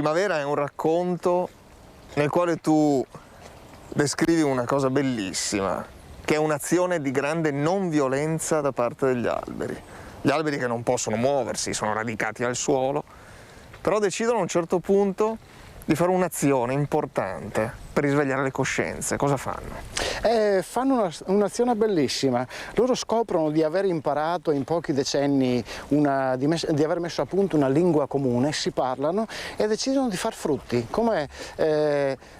Primavera è un racconto nel quale tu descrivi una cosa bellissima, che è un'azione di grande non violenza da parte degli alberi. Gli alberi che non possono muoversi, sono radicati al suolo, però decidono a un certo punto di fare un'azione importante per risvegliare le coscienze. Cosa fanno? Fanno un'azione bellissima. Loro scoprono di aver imparato in pochi decenni di aver messo a punto una lingua comune, si parlano e decidono di far frutti come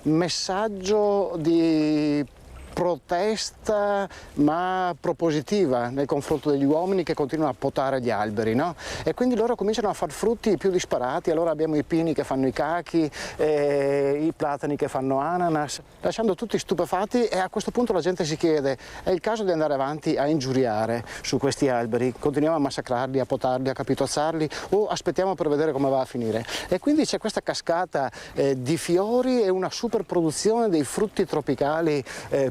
messaggio di protesta ma propositiva nei confronti degli uomini che continuano a potare gli alberi, no? E quindi loro cominciano a far frutti più disparati. Allora abbiamo i pini che fanno i cachi, i platani che fanno ananas, lasciando tutti stupefatti, e a questo punto la gente si chiede: è il caso di andare avanti a ingiuriare su questi alberi? Continuiamo a massacrarli, a potarli, a capitozzarli, o aspettiamo per vedere come va a finire? E quindi c'è questa cascata di fiori e una superproduzione dei frutti tropicali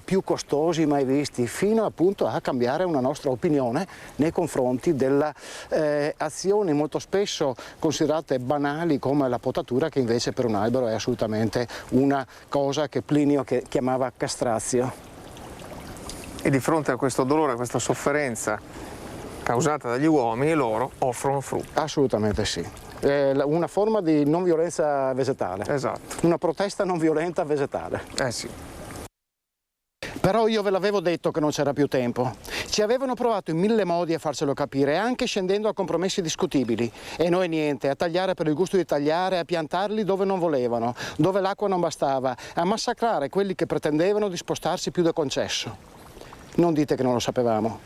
più costosi mai visti, fino appunto a cambiare una nostra opinione nei confronti delle azioni molto spesso considerate banali come la potatura, che invece per un albero è assolutamente una cosa che Plinio chiamava castrazio. E di fronte a questo dolore, a questa sofferenza causata dagli uomini, loro offrono frutto. Assolutamente sì. Una forma di non violenza vegetale. Esatto. Una protesta non violenta vegetale. Sì. Però io ve l'avevo detto che non c'era più tempo. Ci avevano provato in 1000 modi a farcelo capire, anche scendendo a compromessi discutibili. E noi niente, a tagliare per il gusto di tagliare, a piantarli dove non volevano, dove l'acqua non bastava, a massacrare quelli che pretendevano di spostarsi più del concesso. Non dite che non lo sapevamo.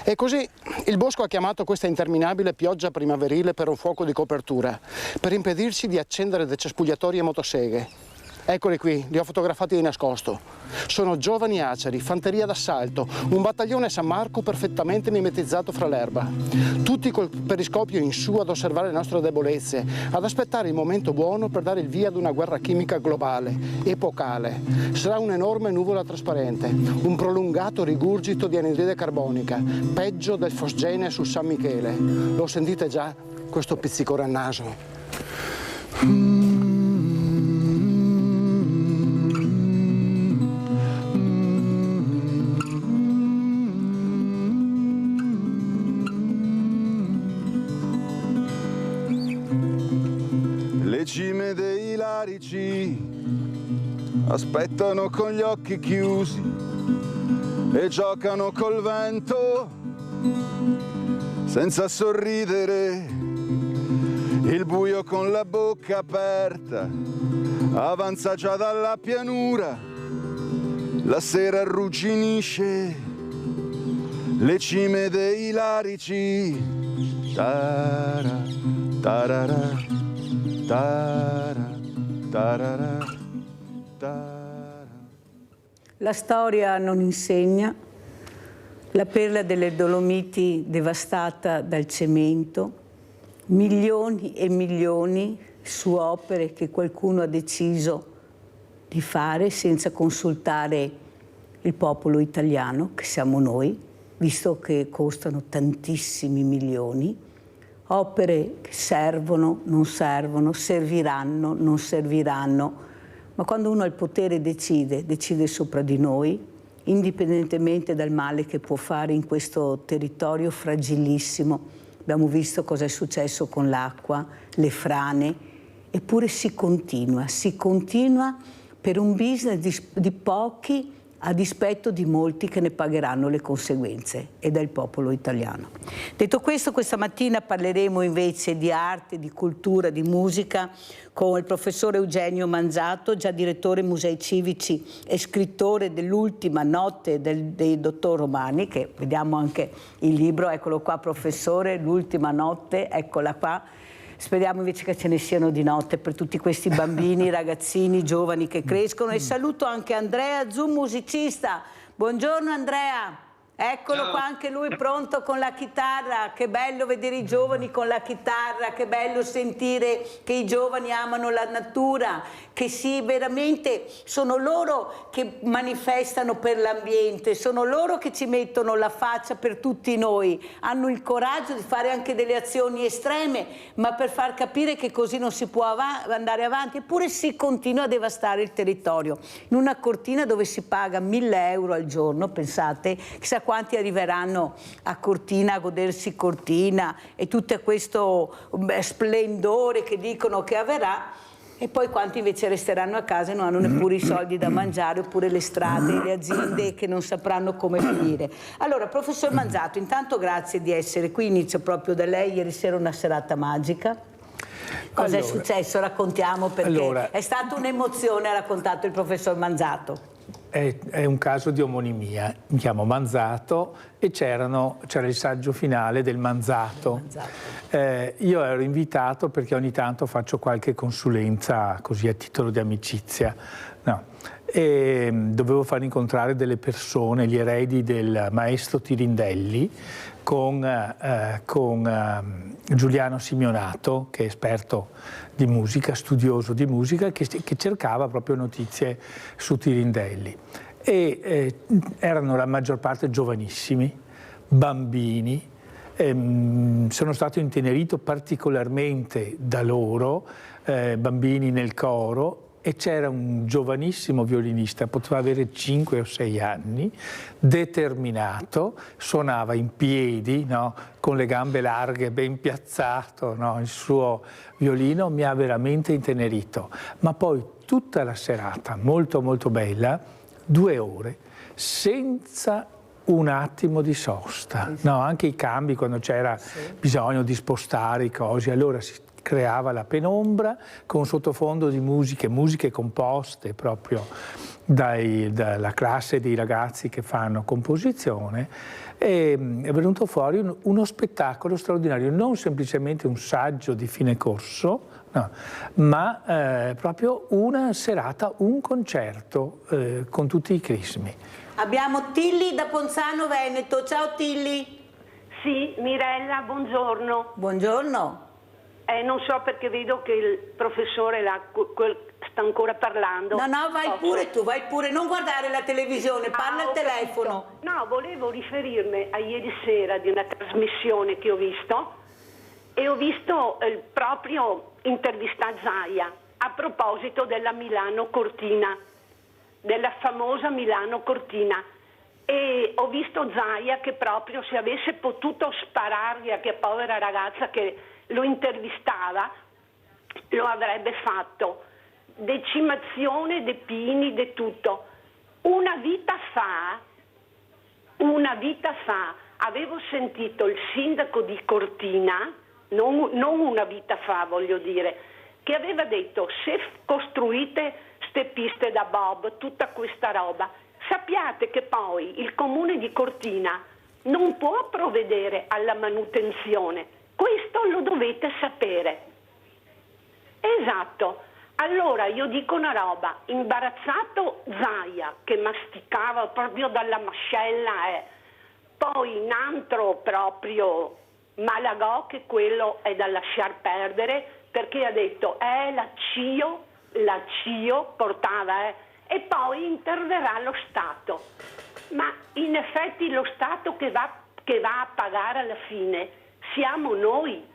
E così il bosco ha chiamato questa interminabile pioggia primaverile per un fuoco di copertura, per impedirci di accendere decespugliatori e motoseghe. Eccoli qui, li ho fotografati di nascosto. Sono giovani aceri, fanteria d'assalto, un battaglione San Marco perfettamente mimetizzato fra l'erba. Tutti col periscopio in su ad osservare le nostre debolezze, ad aspettare il momento buono per dare il via ad una guerra chimica globale, epocale. Sarà un'enorme nuvola trasparente, un prolungato rigurgito di anidride carbonica, peggio del fosgene su San Michele. Lo sentite già, questo pizzicore al naso? Le cime dei larici aspettano con gli occhi chiusi e giocano col vento senza sorridere. Il buio con la bocca aperta avanza già dalla pianura, la sera arrugginisce le cime dei larici. Tara, tarara. La storia non insegna, la perla delle Dolomiti devastata dal cemento, milioni e milioni su opere che qualcuno ha deciso di fare senza consultare il popolo italiano, che siamo noi, visto che costano tantissimi milioni. Opere che servono, non servono, serviranno, non serviranno, ma quando uno ha il potere decide sopra di noi, indipendentemente dal male che può fare in questo territorio fragilissimo. Abbiamo visto cosa è successo con l'acqua, le frane, eppure si continua per un business di pochi a dispetto di molti che ne pagheranno le conseguenze, ed è il popolo italiano. Detto questo, questa mattina parleremo invece di arte, di cultura, di musica con il professore Eugenio Manzato, già direttore Musei Civici e scrittore dell'Ultima notte dei dottor Romani, che vediamo anche il libro, eccolo qua professore, L'ultima notte, eccola qua. Speriamo invece che ce ne siano di notte per tutti questi bambini, ragazzini, giovani che crescono. E saluto anche Andrea Zum, musicista. Buongiorno Andrea. Eccolo Ciao. qua anche lui pronto con la chitarra, che bello vedere i giovani con la chitarra, che bello sentire che i giovani amano la natura, che sì, veramente sono loro che manifestano per l'ambiente, sono loro che ci mettono la faccia per tutti noi, hanno il coraggio di fare anche delle azioni estreme, ma per far capire che così non si può andare avanti, eppure si continua a devastare il territorio. In una Cortina dove si paga 1.000 euro al giorno, pensate, chissà quanti arriveranno a Cortina a godersi Cortina e tutto questo splendore che dicono che avverrà, e poi quanti invece resteranno a casa e non hanno neppure i soldi da mangiare, oppure le strade, le aziende che non sapranno come finire. Allora, professor Manzato, intanto grazie di essere qui, inizio proprio da lei. Ieri sera una serata magica. Cosa è successo? Raccontiamo, perché è stata un'emozione, ha raccontato il professor Manzato. È un caso di omonimia, mi chiamo Manzato e c'era il saggio finale del Manzato. Io ero invitato perché ogni tanto faccio qualche consulenza così a titolo di amicizia, no. E dovevo far incontrare delle persone, gli eredi del maestro Tirindelli, con Giuliano Simeonato, che è esperto di musica, studioso di musica, che cercava proprio notizie su Tirindelli. E erano la maggior parte giovanissimi, bambini. Sono stato intenerito particolarmente da loro, bambini nel coro, e c'era un giovanissimo violinista, poteva avere 5 o 6 anni, determinato, suonava in piedi, no? Con le gambe larghe, ben piazzato, no? Il suo violino mi ha veramente intenerito. Ma poi tutta la serata, molto molto bella, 2 ore, senza un attimo di sosta, no? Anche i cambi, quando c'era bisogno di spostare i cosi, allora si creava la penombra con sottofondo di musiche composte proprio dalla classe dei ragazzi che fanno composizione, e è venuto fuori uno spettacolo straordinario, non semplicemente un saggio di fine corso, no, ma proprio una serata, un concerto con tutti i crismi. Abbiamo Tilly da Ponzano Veneto. Ciao Tilly. Sì, Mirella, buongiorno. Buongiorno. Non so perché vedo che il professore sta ancora parlando. No, vai pure tu, vai pure, non guardare la televisione, parla al telefono. No, volevo riferirmi a ieri sera di una trasmissione che ho visto, e ho visto proprio intervista Zaia a proposito della Milano Cortina, della famosa Milano Cortina, e ho visto Zaia che proprio, se avesse potuto sparargli a che povera ragazza che lo intervistava, lo avrebbe fatto. Decimazione dei pini, di tutto. Una vita fa avevo sentito il sindaco di Cortina, non una vita fa voglio dire, che aveva detto: se costruite ste piste da bob, tutta questa roba, sappiate che poi il comune di Cortina non può provvedere alla manutenzione. Questo lo dovete sapere. Esatto. Allora io dico una roba, imbarazzato Zaia che masticava proprio dalla mascella, poi in altro proprio Malagò, che quello è da lasciar perdere, perché ha detto la CIO portava, e poi interverrà lo Stato. Ma in effetti lo Stato che va a pagare alla fine siamo noi.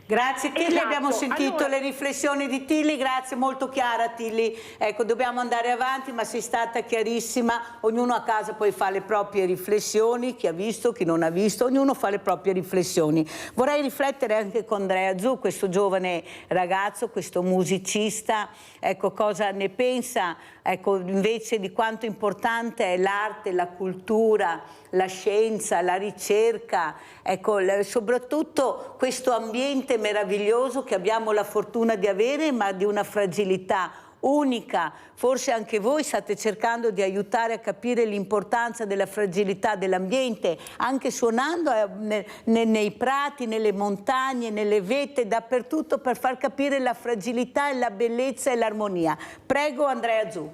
Grazie Tilly, Esatto. abbiamo sentito allora, le riflessioni di Tilly, grazie, molto chiara Tilly. Ecco, dobbiamo andare avanti, ma sei stata chiarissima, ognuno a casa poi fa le proprie riflessioni, chi ha visto, chi non ha visto, ognuno fa le proprie riflessioni. Vorrei riflettere anche con Andrea Zu, questo giovane ragazzo, questo musicista, ecco, cosa ne pensa, ecco, invece di quanto importante è l'arte, la cultura, la scienza, la ricerca, ecco, soprattutto questo ambiente meraviglioso che abbiamo la fortuna di avere, ma di una fragilità unica. Forse anche voi state cercando di aiutare a capire l'importanza della fragilità dell'ambiente, anche suonando nei prati, nelle montagne, nelle vette, dappertutto, per far capire la fragilità e la bellezza e l'armonia. Prego Andrea Zu.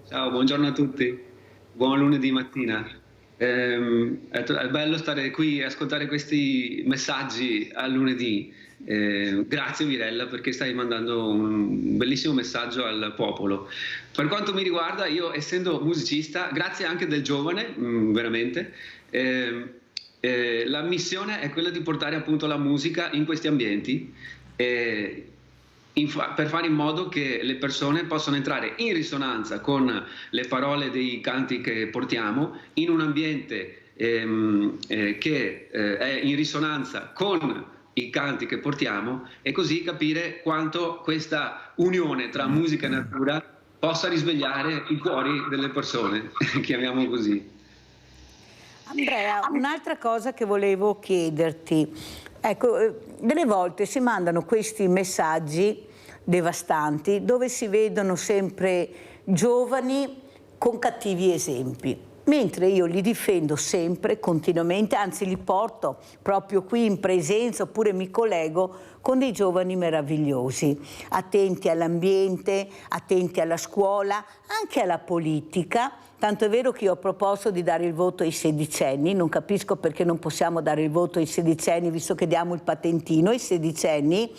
Ciao, buongiorno a tutti. buon lunedì mattina. È bello stare qui e ascoltare questi messaggi al lunedì. Grazie Mirella, perché stai mandando un bellissimo messaggio al popolo. Per quanto mi riguarda, io essendo musicista, grazie anche del giovane, veramente, la missione è quella di portare appunto la musica in questi ambienti, per fare in modo che le persone possano entrare in risonanza con le parole dei canti che portiamo, in un ambiente che è in risonanza con i canti che portiamo, e così capire quanto questa unione tra musica e natura possa risvegliare i cuori delle persone, chiamiamo così. Andrea, un'altra cosa che volevo chiederti, ecco, delle volte si mandano questi messaggi devastanti dove si vedono sempre giovani con cattivi esempi, mentre io li difendo sempre, continuamente, anzi li porto proprio qui in presenza, oppure mi collego con dei giovani meravigliosi, attenti all'ambiente, attenti alla scuola, anche alla politica. Tanto è vero che io ho proposto di dare il voto ai sedicenni, non capisco perché non possiamo dare il voto ai sedicenni, visto che diamo il patentino ai sedicenni,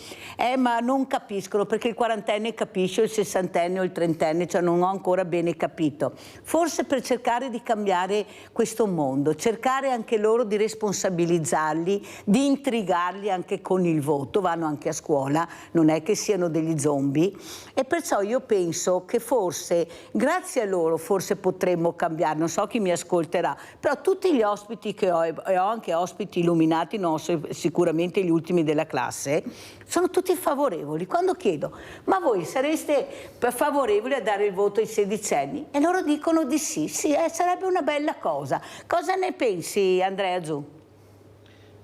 ma non capiscono, perché il quarantenne capisce, il sessantenne o il trentenne, cioè non ho ancora bene capito. Forse per cercare di cambiare questo mondo, cercare anche loro di responsabilizzarli, di intrigarli anche con il voto, vanno anche a scuola, non è che siano degli zombie, e perciò io penso che forse, grazie a loro, forse potremmo cambiare, non so chi mi ascolterà, però tutti gli ospiti che ho, e ho anche ospiti illuminati, non so, sicuramente gli ultimi della classe, sono tutti favorevoli. Quando chiedo, ma voi sareste favorevoli a dare il voto ai sedicenni? E loro dicono di sì, sarebbe una bella cosa. Cosa ne pensi, Andrea Zu?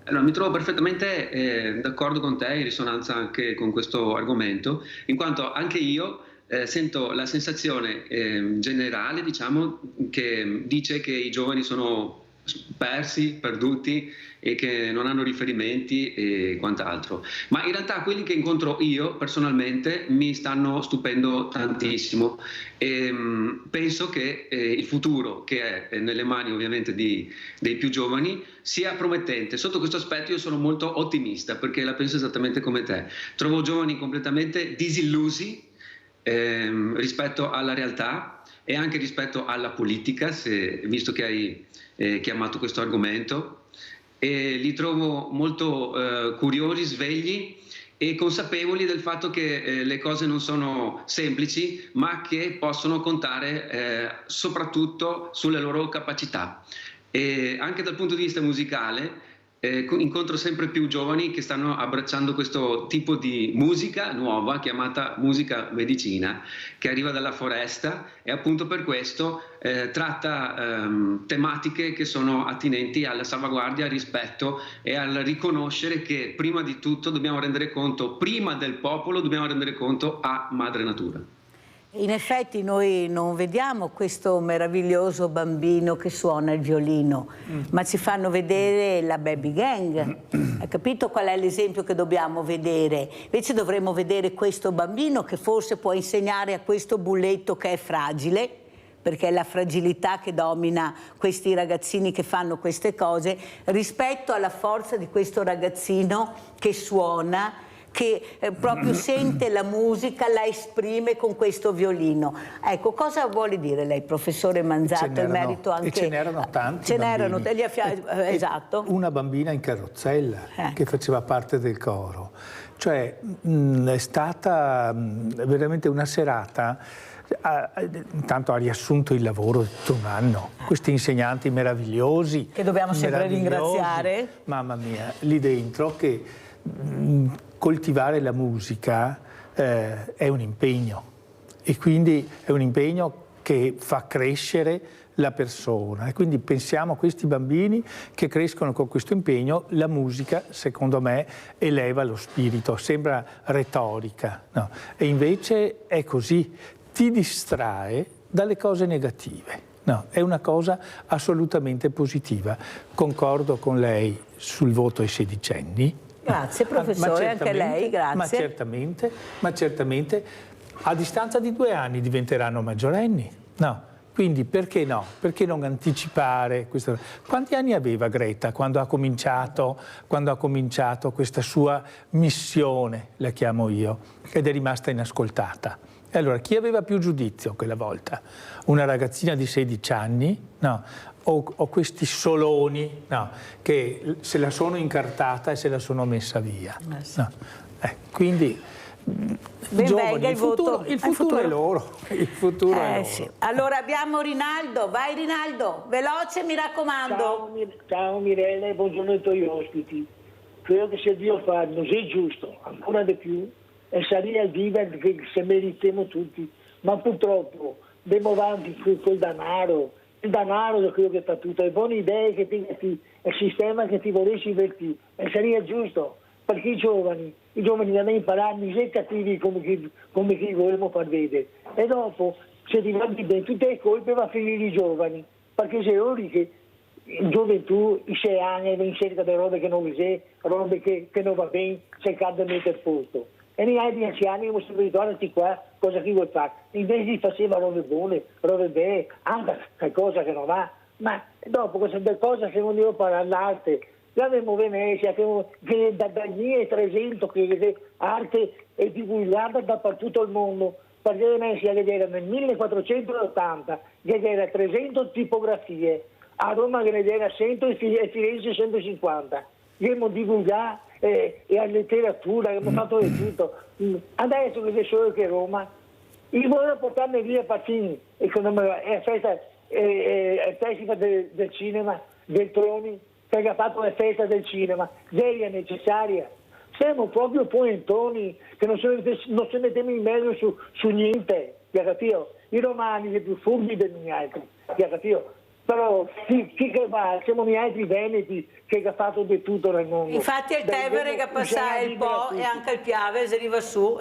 Allora, mi trovo perfettamente d'accordo con te, in risonanza anche con questo argomento, in quanto anche io sento la sensazione generale, diciamo, che dice che i giovani sono perduti e che non hanno riferimenti e quant'altro. Ma in realtà quelli che incontro io personalmente mi stanno stupendo tantissimo, e penso che il futuro, che è nelle mani ovviamente dei più giovani, sia promettente. Sotto questo aspetto io sono molto ottimista, perché la penso esattamente come te. Trovo giovani completamente disillusi rispetto alla realtà e anche rispetto alla politica, visto che hai chiamato questo argomento, e li trovo molto curiosi, svegli e consapevoli del fatto che le cose non sono semplici, ma che possono contare soprattutto sulle loro capacità. E anche dal punto di vista musicale incontro sempre più giovani che stanno abbracciando questo tipo di musica nuova chiamata musica medicina, che arriva dalla foresta e appunto per questo tratta tematiche che sono attinenti alla salvaguardia, al rispetto e al riconoscere che prima di tutto dobbiamo rendere conto, prima del popolo dobbiamo rendere conto a Madre Natura. In effetti noi non vediamo questo meraviglioso bambino che suona il violino, ma ci fanno vedere la baby gang. Hai capito qual è l'esempio che dobbiamo vedere? Invece dovremmo vedere questo bambino che forse può insegnare a questo bulletto che è fragile, perché è la fragilità che domina questi ragazzini che fanno queste cose, rispetto alla forza di questo ragazzino che suona, che proprio sente la musica, la esprime con questo violino. Ecco, cosa vuole dire lei, professore Manzato, in merito anche... E ce n'erano tanti. Ce n'erano, esatto. Una bambina in carrozzella che faceva parte del coro. Cioè, è stata veramente una serata. Intanto ha riassunto il lavoro di tutto un anno. Questi insegnanti meravigliosi. Che dobbiamo sempre ringraziare. Mamma mia, lì dentro che... coltivare la musica è un impegno, e quindi è un impegno che fa crescere la persona, e quindi pensiamo a questi bambini che crescono con questo impegno. La musica, secondo me, eleva lo spirito, sembra retorica, no? E invece è così, ti distrae dalle cose negative. No, è una cosa assolutamente positiva. Concordo con lei sul voto ai sedicenni. Grazie professore, anche lei, grazie. Ma certamente, a distanza di 2 anni diventeranno maggiorenni, no? Quindi perché no? Perché non anticipare questo? Quanti anni aveva Greta quando ha cominciato questa sua missione, la chiamo io, ed è rimasta inascoltata? E allora, chi aveva più giudizio quella volta? Una ragazzina di 16 anni? No. O questi soloni, no, che se la sono incartata e se la sono messa via. No. Quindi giovani, il futuro è loro. Il futuro è loro. Sì. Allora abbiamo Rinaldo, vai Rinaldo, veloce mi raccomando. Ciao Mirella e buongiorno ai tuoi ospiti. Credo che se Dio fa così giusto, ancora di più, e sarebbe il vivere che se meritiamo tutti, ma purtroppo andiamo avanti con quel denaro. Il denaro è quello che fa tutto, le buone idee che ti, il sistema che ti volessi invertire, e sarebbe giusto, perché i giovani devono imparare a essere cattivi come chi vogliamo far vedere, e dopo se ti va bene tutte le colpe va a finire i giovani, perché se ora che in gioventù i 6 anni va in cerca di robe che non vi sei, robe che non va bene, cercando di mettere a posto. E negli altri anziani come si ritornati qua, cosa che vuoi fare? Invece si faceva robe buone, robe belle, anche qualcosa che non va, ma dopo questa bella cosa se non devo parlare all'arte, abbiamo Venezia, che da 1300 che arte è divulgata dappertutto il mondo, perché Venezia che era nel 1480, che era 300 tipografie, a Roma che ne era 100 e Firenze 150, che abbiamo divulgato e a letteratura, abbiamo fatto di tutto. Adesso che c'è solo che Roma, io voglio portarmi via Pacini, è festa, è festival del cinema, del Troni, che ha fatto la festa del cinema, seria necessaria. Siamo proprio poentoni che non si mettiamo in mezzo su niente, capito? I romani sono più furbi degli altri, capito? Però chi che va? Siamo noi altri veneti che ha fatto di tutto nel mondo. Infatti il Tevere che passa il Po e anche il Piave si arriva su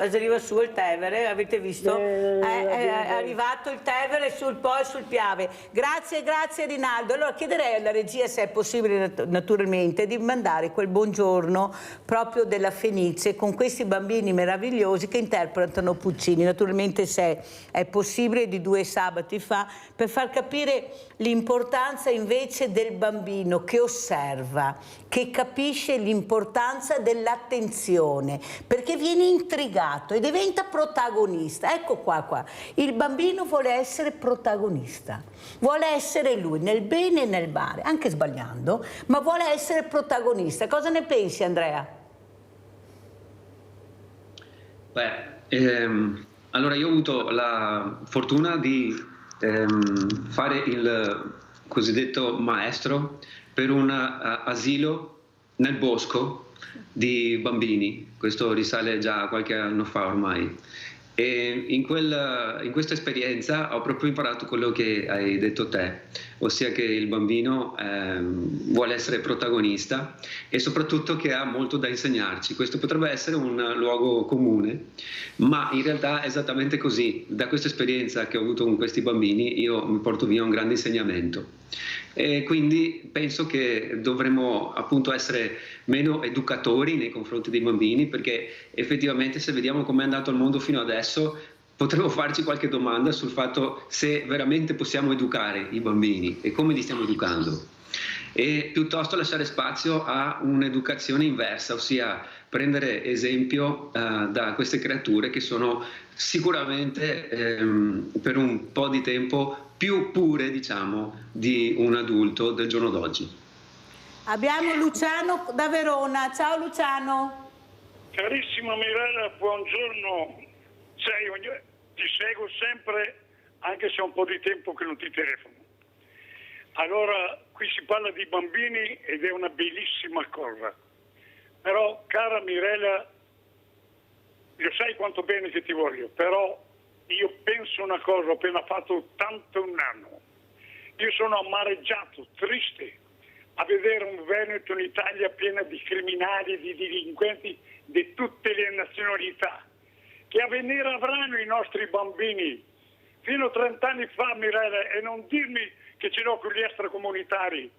il Tevere, avete visto? È arrivato il Tevere sul Po e sul Piave. Grazie Rinaldo. Allora chiederei alla regia se è possibile naturalmente di mandare quel buongiorno proprio della Fenice con questi bambini meravigliosi che interpretano Puccini. Naturalmente se è possibile di 2 sabati fa, per far capire l'importanza invece del bambino che osserva, che capisce l'importanza dell'attenzione, perché viene intrigato e diventa protagonista. Ecco qua. Il bambino vuole essere protagonista, vuole essere lui nel bene e nel male, anche sbagliando, ma vuole essere protagonista. Cosa ne pensi, Andrea? Allora io ho avuto la fortuna di fare il cosiddetto maestro per un asilo nel bosco di bambini. Questo risale già a qualche anno fa ormai. E in questa esperienza ho proprio imparato quello che hai detto te, ossia che il bambino vuole essere protagonista e soprattutto che ha molto da insegnarci. Questo potrebbe essere un luogo comune, ma in realtà è esattamente così. Da questa esperienza che ho avuto con questi bambini io mi porto via un grande insegnamento. E quindi penso che dovremmo appunto essere meno educatori nei confronti dei bambini, perché effettivamente se vediamo com'è andato il mondo fino adesso potremmo farci qualche domanda sul fatto se veramente possiamo educare i bambini e come li stiamo educando, e piuttosto lasciare spazio a un'educazione inversa, ossia prendere esempio da queste creature che sono sicuramente per un po' di tempo più pure, diciamo, di un adulto del giorno d'oggi. Abbiamo Luciano da Verona. Ciao Luciano. Carissima Mirella, buongiorno. Ti seguo sempre, anche se ho un po' di tempo che non ti telefono. Allora, qui si parla di bambini ed è una bellissima cosa. Però, cara Mirella, lo sai quanto bene che ti voglio, però io penso una cosa, ho appena fatto 81 anni. Io sono amareggiato, triste, a vedere un Veneto, un'Italia piena di criminali, di delinquenti di tutte le nazionalità. Che avvenire avranno i nostri bambini? Fino a 30 anni fa, Mirella, e non dirmi che ce l'ho con gli extracomunitari,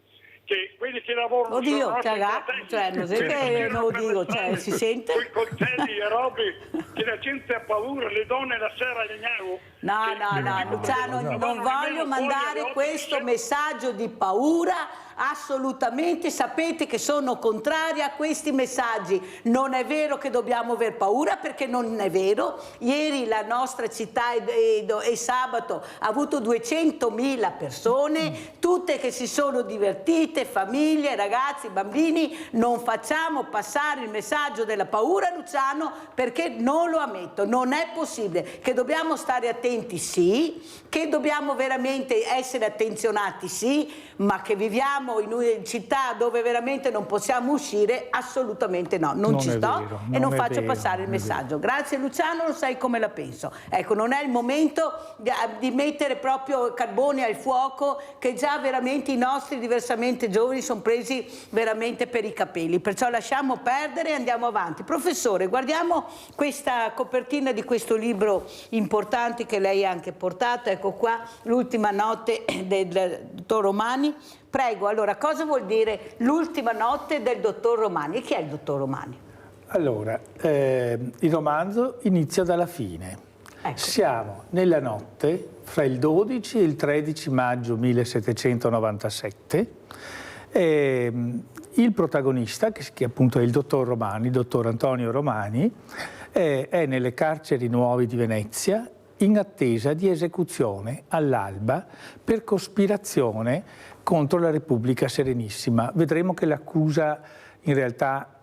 che quelli che lavorano... Oddio, cagato, cioè, non è che non lo dico, cioè, si sente? Con i coltelli e robe, che la gente ha paura, le donne la sera legnavo, Luciano, non voglio mandare questo messaggio di paura, assolutamente. Sapete che sono contraria a questi messaggi. Non è vero che dobbiamo aver paura, perché non è vero. Ieri la nostra città e sabato ha avuto 200.000 persone, tutte che si sono divertite, famiglie, ragazzi, bambini. Non facciamo passare il messaggio della paura, Luciano, perché non lo ammetto, non è possibile. Che dobbiamo stare attenti, sì, che dobbiamo veramente essere attenzionati, sì, ma che viviamo in una città dove veramente non possiamo uscire, assolutamente no, non ci sto vero, e non faccio passare il messaggio. Grazie Luciano, lo sai come la penso. Ecco, non è il momento di mettere proprio carbone al fuoco, che già veramente i nostri diversamente giovani sono presi veramente per i capelli, perciò lasciamo perdere e andiamo avanti. Professore, guardiamo questa copertina di questo libro importante che lei ha anche portato, ecco qua, L'ultima notte del dottor Romani. Prego, allora, cosa vuol dire L'ultima notte del dottor Romani? E chi è il dottor Romani? Allora, il romanzo inizia dalla fine. Ecco. Siamo nella notte fra il 12 e il 13 maggio 1797. Il protagonista, che appunto è il dottor Romani, il dottor Antonio Romani, è nelle carceri nuove di Venezia in attesa di esecuzione all'alba per cospirazione contro la Repubblica Serenissima. Vedremo che l'accusa in realtà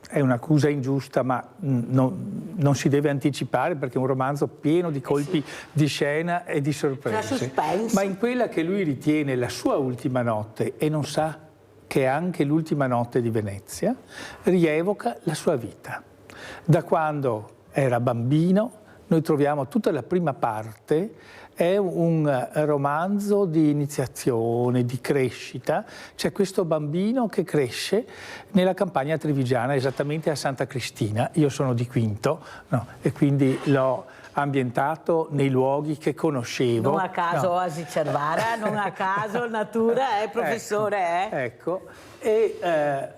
è un'accusa ingiusta, ma non si deve anticipare, perché è un romanzo pieno di colpi di scena e di sorprese. Ma in quella che lui ritiene la sua ultima notte, e non sa che è anche l'ultima notte di Venezia, rievoca la sua vita. Da quando era bambino, noi troviamo tutta la prima parte, è un romanzo di iniziazione, di crescita. C'è questo bambino che cresce nella campagna trevigiana, esattamente a Santa Cristina. Io sono di Quinto, no, e quindi l'ho ambientato nei luoghi che conoscevo. Non a caso Oasi Cervara, non a caso natura, professore. Ecco, e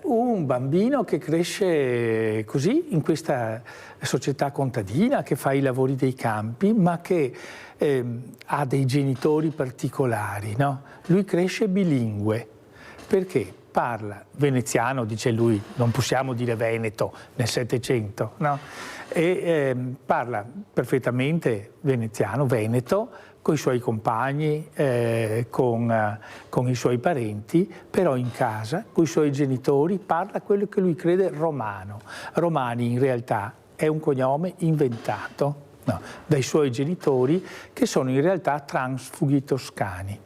un bambino che cresce così in questa società contadina, che fa i lavori dei campi, ma che ha dei genitori particolari, no? Lui cresce bilingue, perché parla veneziano, dice lui, non possiamo dire veneto nel Settecento, no? E parla perfettamente veneziano, veneto, con i suoi compagni, con i suoi parenti, però in casa, con i suoi genitori, parla quello che lui crede romano. Romani in realtà è un cognome inventato, no, dai suoi genitori, che sono in realtà transfughi toscani.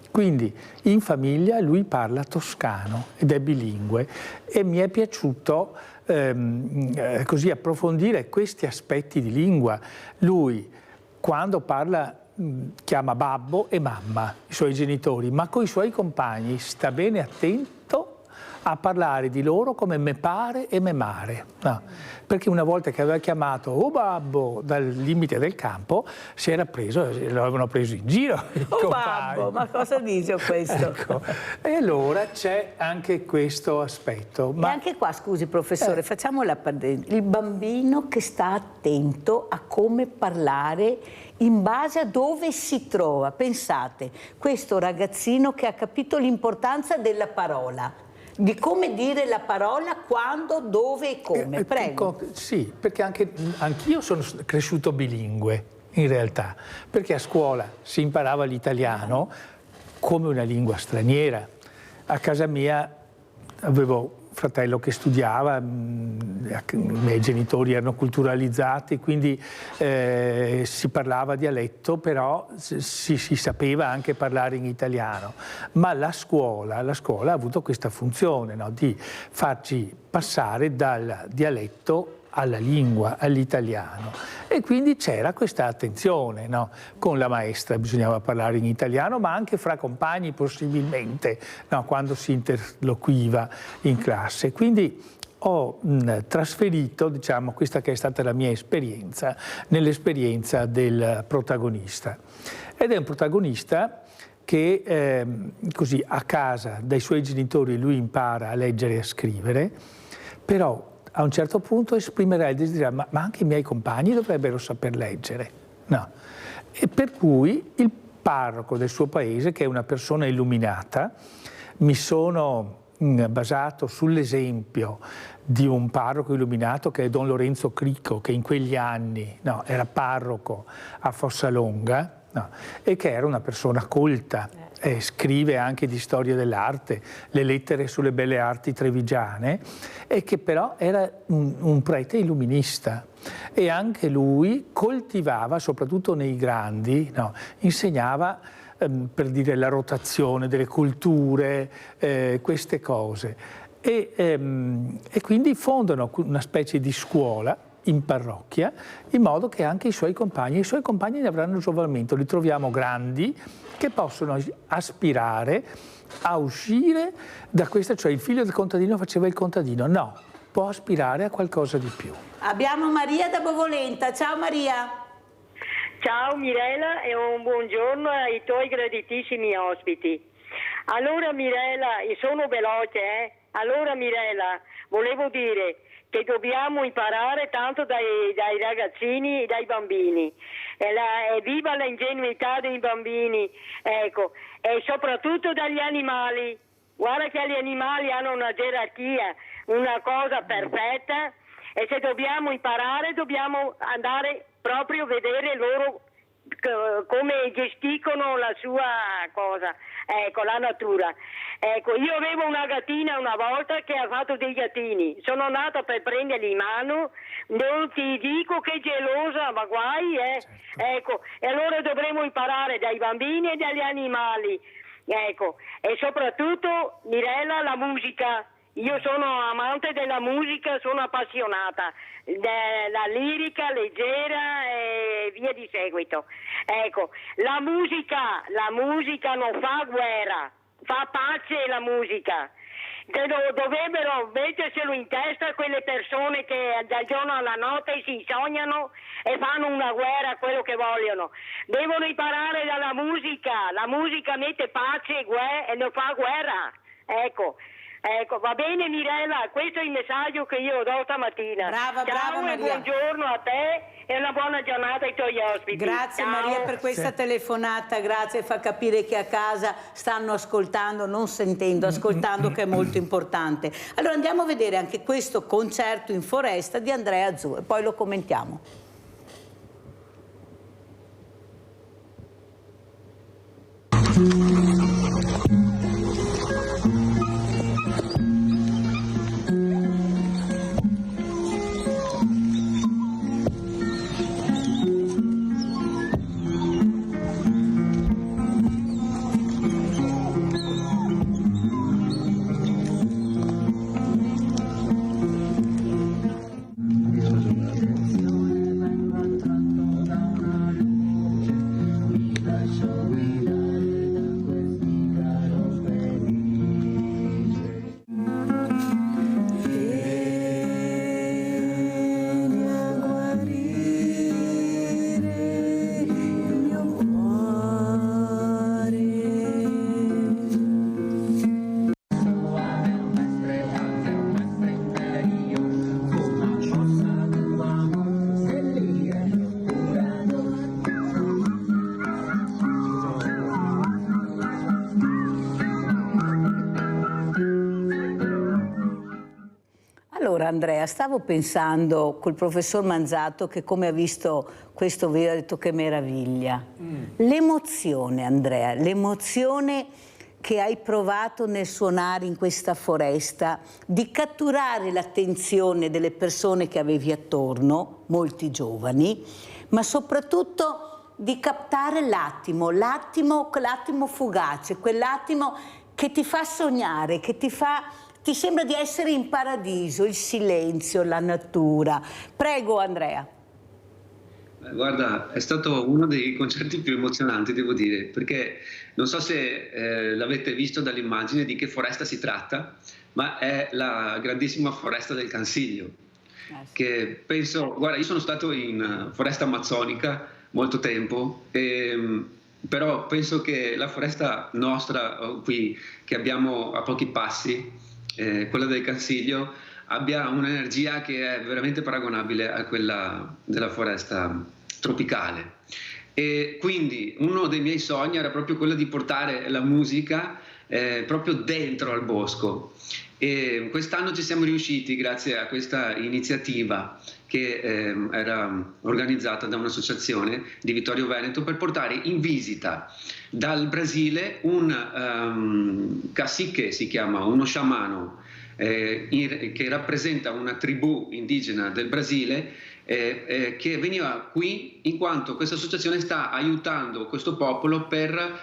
Quindi in famiglia lui parla toscano ed è bilingue, e mi è piaciuto così approfondire questi aspetti di lingua. Lui, quando parla, chiama babbo e mamma i suoi genitori, ma con i suoi compagni sta bene attento a parlare di loro come me pare e me mare, no, perché una volta che aveva chiamato "oh babbo" dal limite del campo, si era preso, lo avevano preso in giro. Oh babbo, ma cosa dice questo? Ecco. E allora c'è anche questo aspetto. E anche qua, scusi professore, facciamo il bambino che sta attento a come parlare in base a dove si trova. Pensate, questo ragazzino che ha capito l'importanza della parola, di come dire la parola, quando, dove e come. Prego. Sì, perché anch'io sono cresciuto bilingue, in realtà, perché a scuola si imparava l'italiano come una lingua straniera. A casa mia avevo un fratello che studiava, i miei genitori erano culturalizzati, quindi si parlava dialetto, però si sapeva anche parlare in italiano. Ma la scuola ha avuto questa funzione, no, di farci passare dal dialetto alla lingua, all'italiano, e quindi c'era questa attenzione, no? Con la maestra bisognava parlare in italiano, ma anche fra compagni possibilmente, no? Quando si interloquiva in classe. Quindi ho trasferito, diciamo, questa che è stata la mia esperienza, nell'esperienza del protagonista. Ed è un protagonista che così a casa dai suoi genitori lui impara a leggere e a scrivere, però a un certo punto esprimerà il desiderio, ma anche i miei compagni dovrebbero saper leggere, no? E per cui il parroco del suo paese, che è una persona illuminata, mi sono basato sull'esempio di un parroco illuminato che è Don Lorenzo Cricco, che in quegli anni era parroco a Fossalonga, e che era una persona colta, scrive anche di storia dell'arte, le lettere sulle belle arti trevigiane, e che però era un prete illuminista, e anche lui coltivava, soprattutto nei grandi, insegnava per dire la rotazione delle culture, queste cose, e quindi fondano una specie di scuola in parrocchia, in modo che anche i suoi compagni ne avranno giovamento. Li troviamo grandi che possono aspirare a uscire da questa, cioè il figlio del contadino faceva il contadino, no, può aspirare a qualcosa di più. Abbiamo Maria da Bovolenta. Ciao Maria. Ciao Mirella e un buongiorno ai tuoi graditissimi ospiti. Allora Mirella, sono veloce, Allora Mirella, volevo dire che dobbiamo imparare tanto dai ragazzini e dai bambini. Viva l'ingenuità dei bambini, ecco, e soprattutto dagli animali. Guarda che gli animali hanno una gerarchia, una cosa perfetta, e se dobbiamo imparare dobbiamo andare proprio a vedere loro come gestiscono la sua cosa, ecco, la natura. Ecco, io avevo una gattina una volta che ha fatto dei gattini, sono andata per prenderli in mano, non ti dico che gelosa, ma guai, ecco, e allora dovremo imparare dai bambini e dagli animali, ecco, e soprattutto, Mirella, la musica. Io sono amante della musica, sono appassionata della lirica leggera e via di seguito. Ecco, la musica non fa guerra, fa pace la musica. Dovrebbero metterselo in testa quelle persone che dal giorno alla notte si sognano e fanno una guerra, quello che vogliono. Devono imparare dalla musica, la musica mette pace e non fa guerra. Ecco, va bene Mirella, questo è il messaggio che io do stamattina. Brava Ciao Maria. E buongiorno a te e una buona giornata ai tuoi ospiti. Grazie Ciao. Maria per questa telefonata, grazie, fa capire che a casa stanno ascoltando, non sentendo, ascoltando, che è molto importante. Allora andiamo a vedere anche questo concerto in foresta di Andrea Zu e poi lo commentiamo. Allora Andrea, stavo pensando col professor Manzato che come ha visto questo video ha detto che meraviglia. L'emozione Andrea, l'emozione che hai provato nel suonare in questa foresta, di catturare l'attenzione delle persone che avevi attorno, molti giovani, ma soprattutto di captare l'attimo fugace, quell'attimo che ti fa sognare, che ti sembra di essere in paradiso, il silenzio, la natura. Prego Andrea. Guarda, è stato uno dei concerti più emozionanti, devo dire, perché non so se l'avete visto dall'immagine di che foresta si tratta, ma è la grandissima foresta del Cansiglio, che penso, guarda, io sono stato in foresta amazzonica molto tempo, però penso che la foresta nostra qui, che abbiamo a pochi passi, quella del Cansiglio, abbia un'energia che è veramente paragonabile a quella della foresta tropicale. E quindi uno dei miei sogni era proprio quello di portare la musica proprio dentro al bosco. E quest'anno ci siamo riusciti grazie a questa iniziativa che era organizzata da un'associazione di Vittorio Veneto per portare in visita dal Brasile un cacique, si chiama, uno sciamano che rappresenta una tribù indigena del Brasile che veniva qui in quanto questa associazione sta aiutando questo popolo per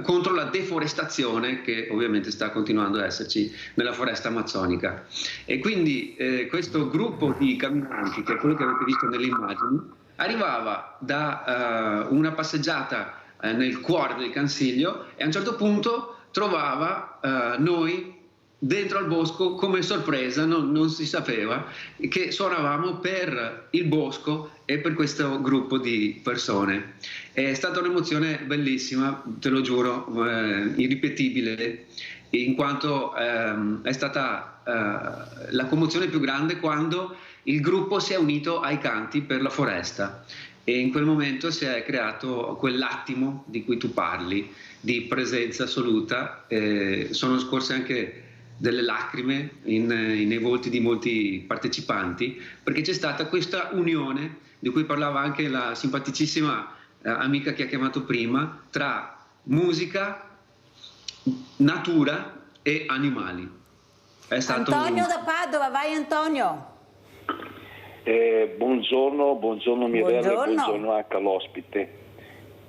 contro la deforestazione che ovviamente sta continuando ad esserci nella foresta amazzonica. E quindi questo gruppo di camminanti, che è quello che avete visto nelle immagini, arrivava da una passeggiata nel cuore del Cansiglio e a un certo punto trovava noi dentro al bosco come sorpresa, non si sapeva che suonavamo per il bosco e per questo gruppo di persone. È stata un'emozione bellissima, te lo giuro, irripetibile, in quanto è stata la commozione più grande quando il gruppo si è unito ai canti per la foresta e in quel momento si è creato quell'attimo di cui tu parli, di presenza assoluta. Sono scorse anche delle lacrime nei volti di molti partecipanti, perché c'è stata questa unione di cui parlava anche la simpaticissima amica che ha chiamato prima, tra musica, natura e animali. È stato Antonio da Padova, vai Antonio. Buongiorno Mirella, Buongiorno. buongiorno anche all'ospite.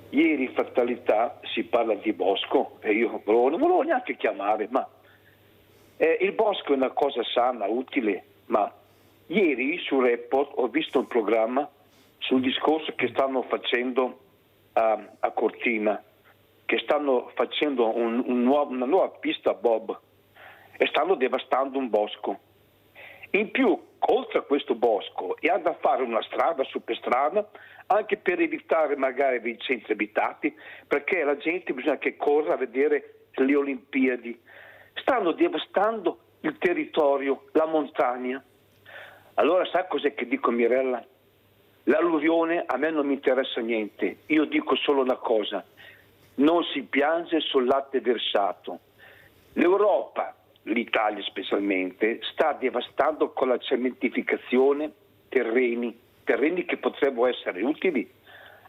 Ieri fatalità si parla di bosco e io non volevo neanche chiamare, ma il bosco è una cosa sana, utile, ma ieri su Report ho visto un programma sul discorso che stanno facendo a Cortina, che stanno facendo una nuova pista bob e stanno devastando un bosco. In più, oltre a questo bosco, è da fare una strada, superstrada, anche per evitare magari dei centri abitati, perché la gente bisogna che corra a vedere le Olimpiadi. Stanno devastando il territorio, la montagna. Allora sai cos'è che dico, Mirella? L'alluvione a me non mi interessa niente, io dico solo una cosa: non si piange sul latte versato. L'Europa, l'Italia specialmente, sta devastando con la cementificazione terreni che potrebbero essere utili,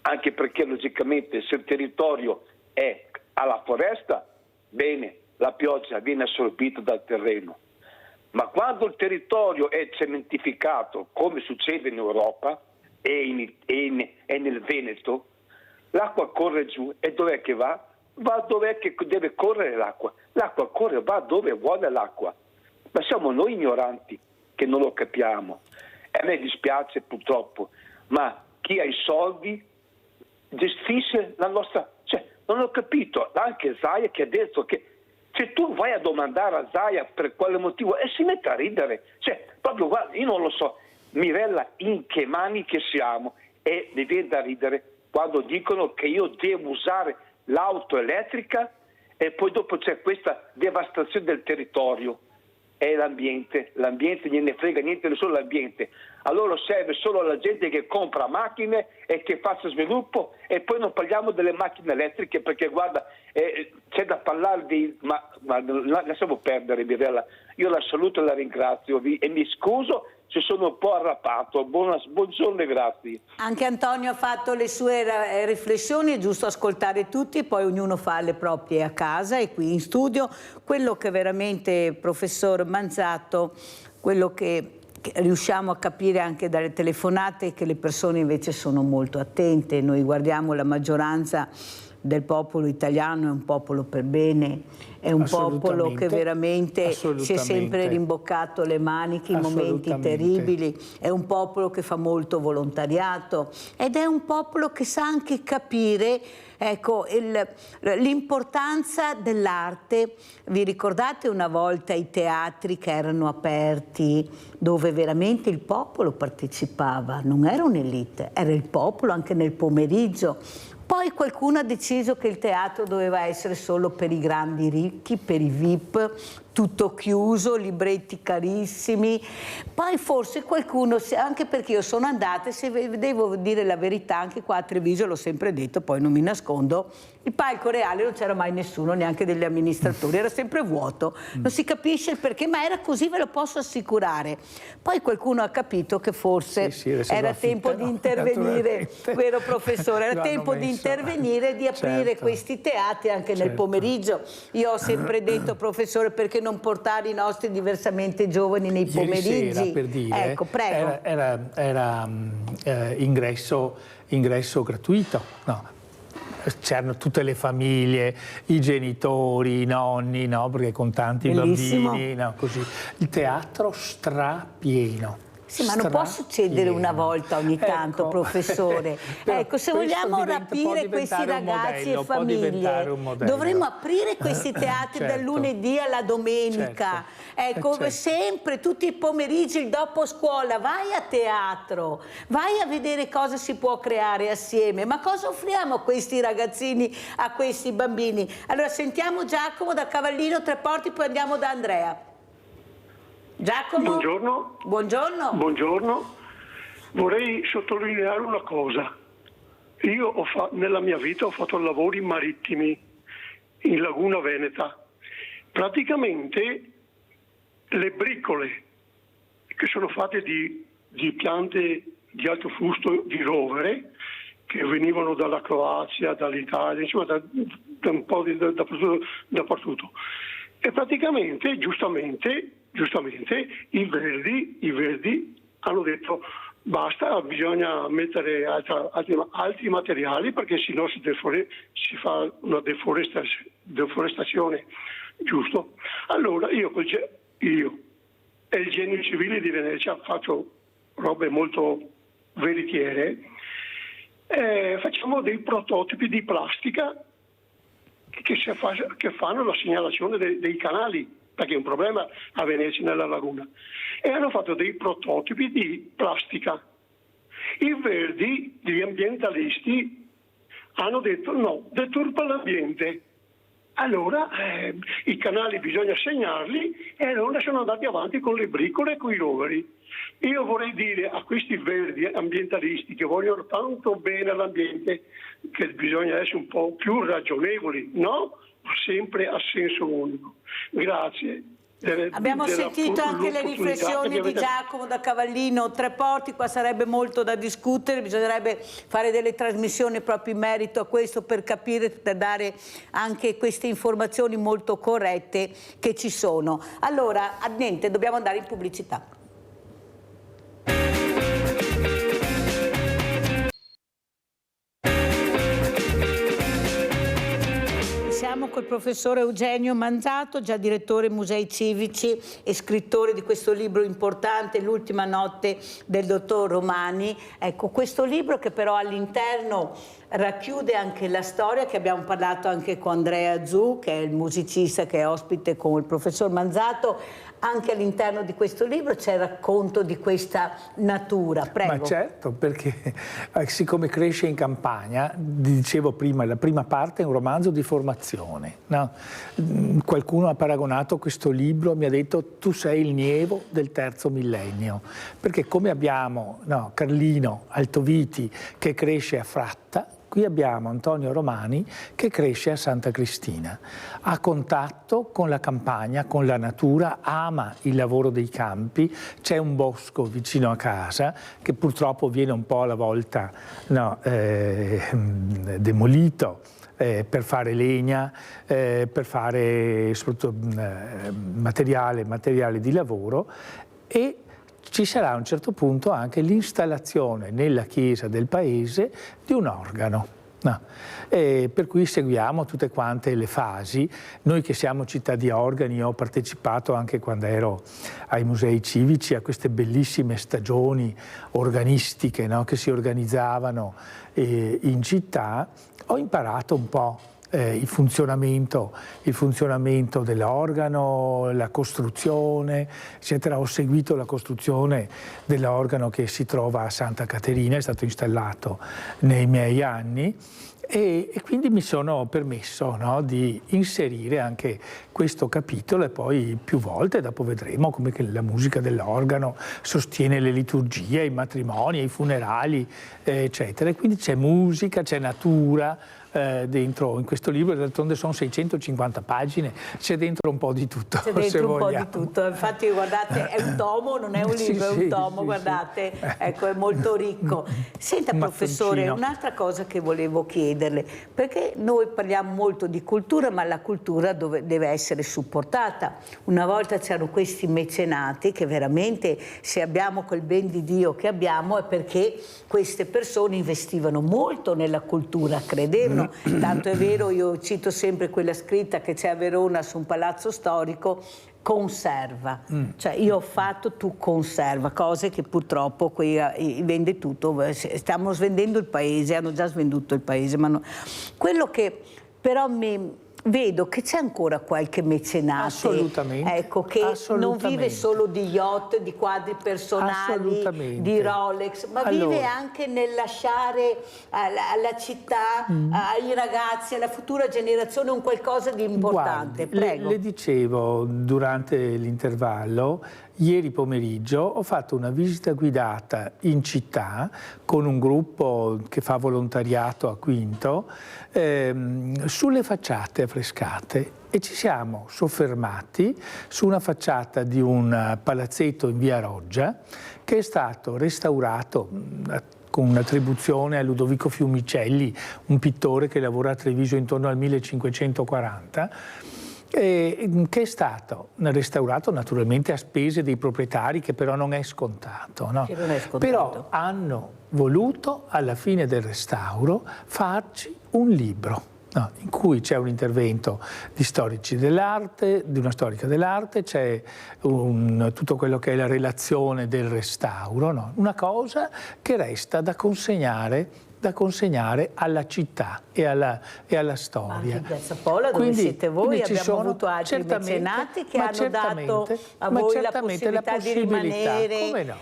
anche perché logicamente se il territorio è alla foresta, bene, la pioggia viene assorbita dal terreno, ma quando il territorio è cementificato, come succede in Europa e nel Veneto, l'acqua corre giù e dov'è che va? Va dov'è che deve correre l'acqua. L'acqua corre, va dove vuole l'acqua. Ma siamo noi ignoranti che non lo capiamo. E a me dispiace purtroppo, ma chi ha i soldi gestisce la nostra... Cioè, non ho capito, anche Zaia che ha detto che se tu vai a domandare a Zaia per quale motivo e si mette a ridere, cioè proprio guarda, io non lo so, Mirella, in che mani che siamo, e mi viene da ridere quando dicono che io devo usare l'auto elettrica e poi dopo c'è questa devastazione del territorio. È l'ambiente gliene frega niente, solo l'ambiente. Allora serve solo alla gente che compra macchine e che faccia sviluppo, e poi non parliamo delle macchine elettriche, perché guarda, c'è da parlare di... ma lasciamo perdere, Mirella. Io la saluto e la ringrazio e mi scuso se sono un po' arrappato. Buongiorno e grazie. Anche Antonio ha fatto le sue riflessioni, è giusto ascoltare tutti e poi ognuno fa le proprie a casa e qui in studio. Quello che veramente, professor Manzato, quello che riusciamo a capire anche dalle telefonate è che le persone invece sono molto attente. Noi guardiamo la maggioranza del popolo italiano, è un popolo per bene, è un popolo che veramente si è sempre rimboccato le maniche in momenti terribili, è un popolo che fa molto volontariato ed è un popolo che sa anche capire, ecco, l'importanza dell'arte. Vi ricordate una volta i teatri che erano aperti, dove veramente il popolo partecipava, non era un'elite, era il popolo anche nel pomeriggio. Poi qualcuno ha deciso che il teatro doveva essere solo per i grandi ricchi, per i VIP, tutto chiuso, libretti carissimi. Poi forse qualcuno, anche perché io sono andata, e se devo dire la verità, anche qua a Treviso l'ho sempre detto, poi non mi nascondo, il palco reale non c'era mai nessuno, neanche degli amministratori, era sempre vuoto, non si capisce il perché, ma era così, ve lo posso assicurare. Poi qualcuno ha capito che forse era tempo di intervenire, vero professore, era tempo di intervenire e di aprire questi teatri anche nel pomeriggio. Io ho sempre detto, professore, perché non portare i nostri diversamente giovani nei pomeriggi? Sera, per dire, ecco, prego. Era ingresso gratuito, no? C'erano tutte le famiglie, i genitori, i nonni, no? Perché con tanti bambini, no? Così. Il teatro strapieno. Sì, ma non può succedere una volta ogni tanto, professore. Ecco, se vogliamo rapire questi ragazzi e famiglie, dovremmo aprire questi teatri dal lunedì alla domenica. Ecco, sempre, tutti i pomeriggi, il dopo scuola, vai a teatro, vai a vedere cosa si può creare assieme. Ma cosa offriamo a questi ragazzini, a questi bambini? Allora, sentiamo Giacomo da Cavallino Treporti, poi andiamo da Andrea. Giacomo? Buongiorno. Buongiorno. Buongiorno. Vorrei sottolineare una cosa. Io nella mia vita ho fatto lavori marittimi in Laguna Veneta. Praticamente le bricole che sono fatte di piante di alto fusto di rovere che venivano dalla Croazia, dall'Italia, insomma da un po' dappertutto. E praticamente, giustamente, i verdi hanno detto basta, bisogna mettere altri materiali perché sennò si fa una deforestazione, giusto? Allora io e il Genio Civile di Venezia faccio robe molto veritiere, facciamo dei prototipi di plastica che fanno la segnalazione dei canali, perché è un problema a Venezia nella laguna, e hanno fatto dei prototipi di plastica. I verdi, gli ambientalisti, hanno detto no, deturpa l'ambiente. Allora i canali bisogna segnarli e allora sono andati avanti con le bricole e con i roveri. Io vorrei dire a questi verdi ambientalisti che vogliono tanto bene all'ambiente che bisogna essere un po' più ragionevoli, no? Sempre a senso unico. Grazie. Abbiamo sentito anche le riflessioni di Giacomo da Cavallino Treporti, qua sarebbe molto da discutere, bisognerebbe fare delle trasmissioni proprio in merito a questo per capire, per dare anche queste informazioni molto corrette che ci sono. Allora, niente, dobbiamo andare in pubblicità. Siamo col professore Eugenio Manzato, già direttore Musei Civici e scrittore di questo libro importante, L'ultima notte del dottor Romani. Ecco, questo libro che però all'interno racchiude anche la storia, che abbiamo parlato anche con Andrea Zu, che è il musicista che è ospite con il professor Manzato. Anche all'interno di questo libro c'è il racconto di questa natura. Prego. Ma certo, perché siccome cresce in campagna, dicevo prima, la prima parte è un romanzo di formazione, no? Qualcuno ha paragonato questo libro, mi ha detto tu sei il Nievo del terzo millennio, perché come abbiamo Carlino Altoviti che cresce a Fratta, qui abbiamo Antonio Romani che cresce a Santa Cristina, ha contatto con la campagna, con la natura, ama il lavoro dei campi, c'è un bosco vicino a casa che purtroppo viene un po' alla volta demolito per fare legna, per fare materiale di lavoro, e ci sarà a un certo punto anche l'installazione nella chiesa del paese di un organo. Per cui seguiamo tutte quante le fasi. Noi che siamo città di organi, ho partecipato anche quando ero ai musei civici a queste bellissime stagioni organistiche, no? Che si organizzavano in città. Ho imparato un po' il funzionamento dell'organo, la costruzione, eccetera. Ho seguito la costruzione dell'organo che si trova a Santa Caterina, è stato installato nei miei anni, E quindi mi sono permesso, no, di inserire anche questo capitolo, e poi più volte dopo vedremo come che la musica dell'organo sostiene le liturgie, i matrimoni, i funerali, eccetera. E quindi c'è musica, c'è natura dentro in questo libro. D'altronde sono 650 pagine, c'è dentro un po' di tutto. C'è dentro un po' di tutto, infatti guardate, è un tomo, non è un libro, è un tomo, guardate, ecco, è molto ricco. Senta professore, un'altra cosa che volevo chiederle, perché noi parliamo molto di cultura, ma la cultura deve essere supportata. Una volta c'erano questi mecenati che veramente, se abbiamo quel ben di Dio che abbiamo, è perché queste persone investivano molto nella cultura, credevano. Tanto è vero, io cito sempre quella scritta che c'è a Verona su un palazzo storico: conserva, cioè io ho fatto, tu conserva, cose che purtroppo qui vende tutto, stiamo svendendo il paese, hanno già svenduto il paese, ma no. Quello che però vedo che c'è ancora qualche mecenate, ecco, che non vive solo di yacht, di quadri personali, di Rolex, ma vive anche nel lasciare alla città, ai ragazzi, alla futura generazione un qualcosa di importante. Guardi, prego. Le dicevo durante l'intervallo, ieri pomeriggio ho fatto una visita guidata in città con un gruppo che fa volontariato a Quinto, sulle facciate affrescate, e ci siamo soffermati su una facciata di un palazzetto in via Roggia che è stato restaurato con un'attribuzione a Ludovico Fiumicelli, un pittore che lavora a Treviso intorno al 1540, che è stato restaurato naturalmente a spese dei proprietari, che però non è scontato, no? Che non è scontato. Però hanno voluto alla fine del restauro farci un libro, no, in cui c'è un intervento di storici dell'arte, di una storica dell'arte, c'è tutto quello che è la relazione del restauro, no? Una cosa che resta da consegnare alla città e alla storia. Anche in Piazza Pola, dove siete voi, abbiamo avuto altri mecenati che hanno dato a voi la possibilità di rimanere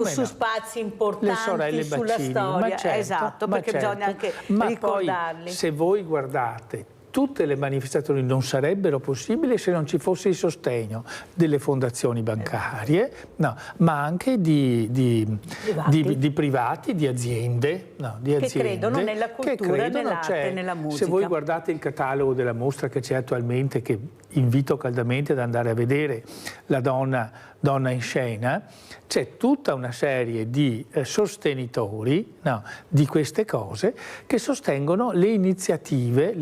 su spazi importanti, le sorelle sulla Bacini, storia. certo, esatto, perché bisogna anche ricordarli. Poi, se voi guardate, tutte le manifestazioni non sarebbero possibili se non ci fosse il sostegno delle fondazioni bancarie, no, ma anche di privati, di aziende, che credono nella cultura, nell'arte, nella musica. Se voi guardate il catalogo della mostra che c'è attualmente, che invito caldamente ad andare a vedere, La donna in scena, c'è tutta una serie di sostenitori, no, di queste cose, che sostengono le iniziative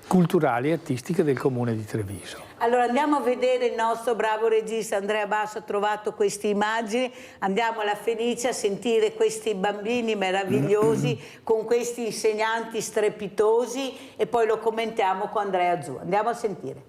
culturali e artistiche del Comune di Treviso. Allora andiamo a vedere, il nostro bravo regista Andrea Basso ha trovato queste immagini, andiamo alla Fenice a sentire questi bambini meravigliosi con questi insegnanti strepitosi, e poi lo commentiamo con Andrea Zu. Andiamo a sentire.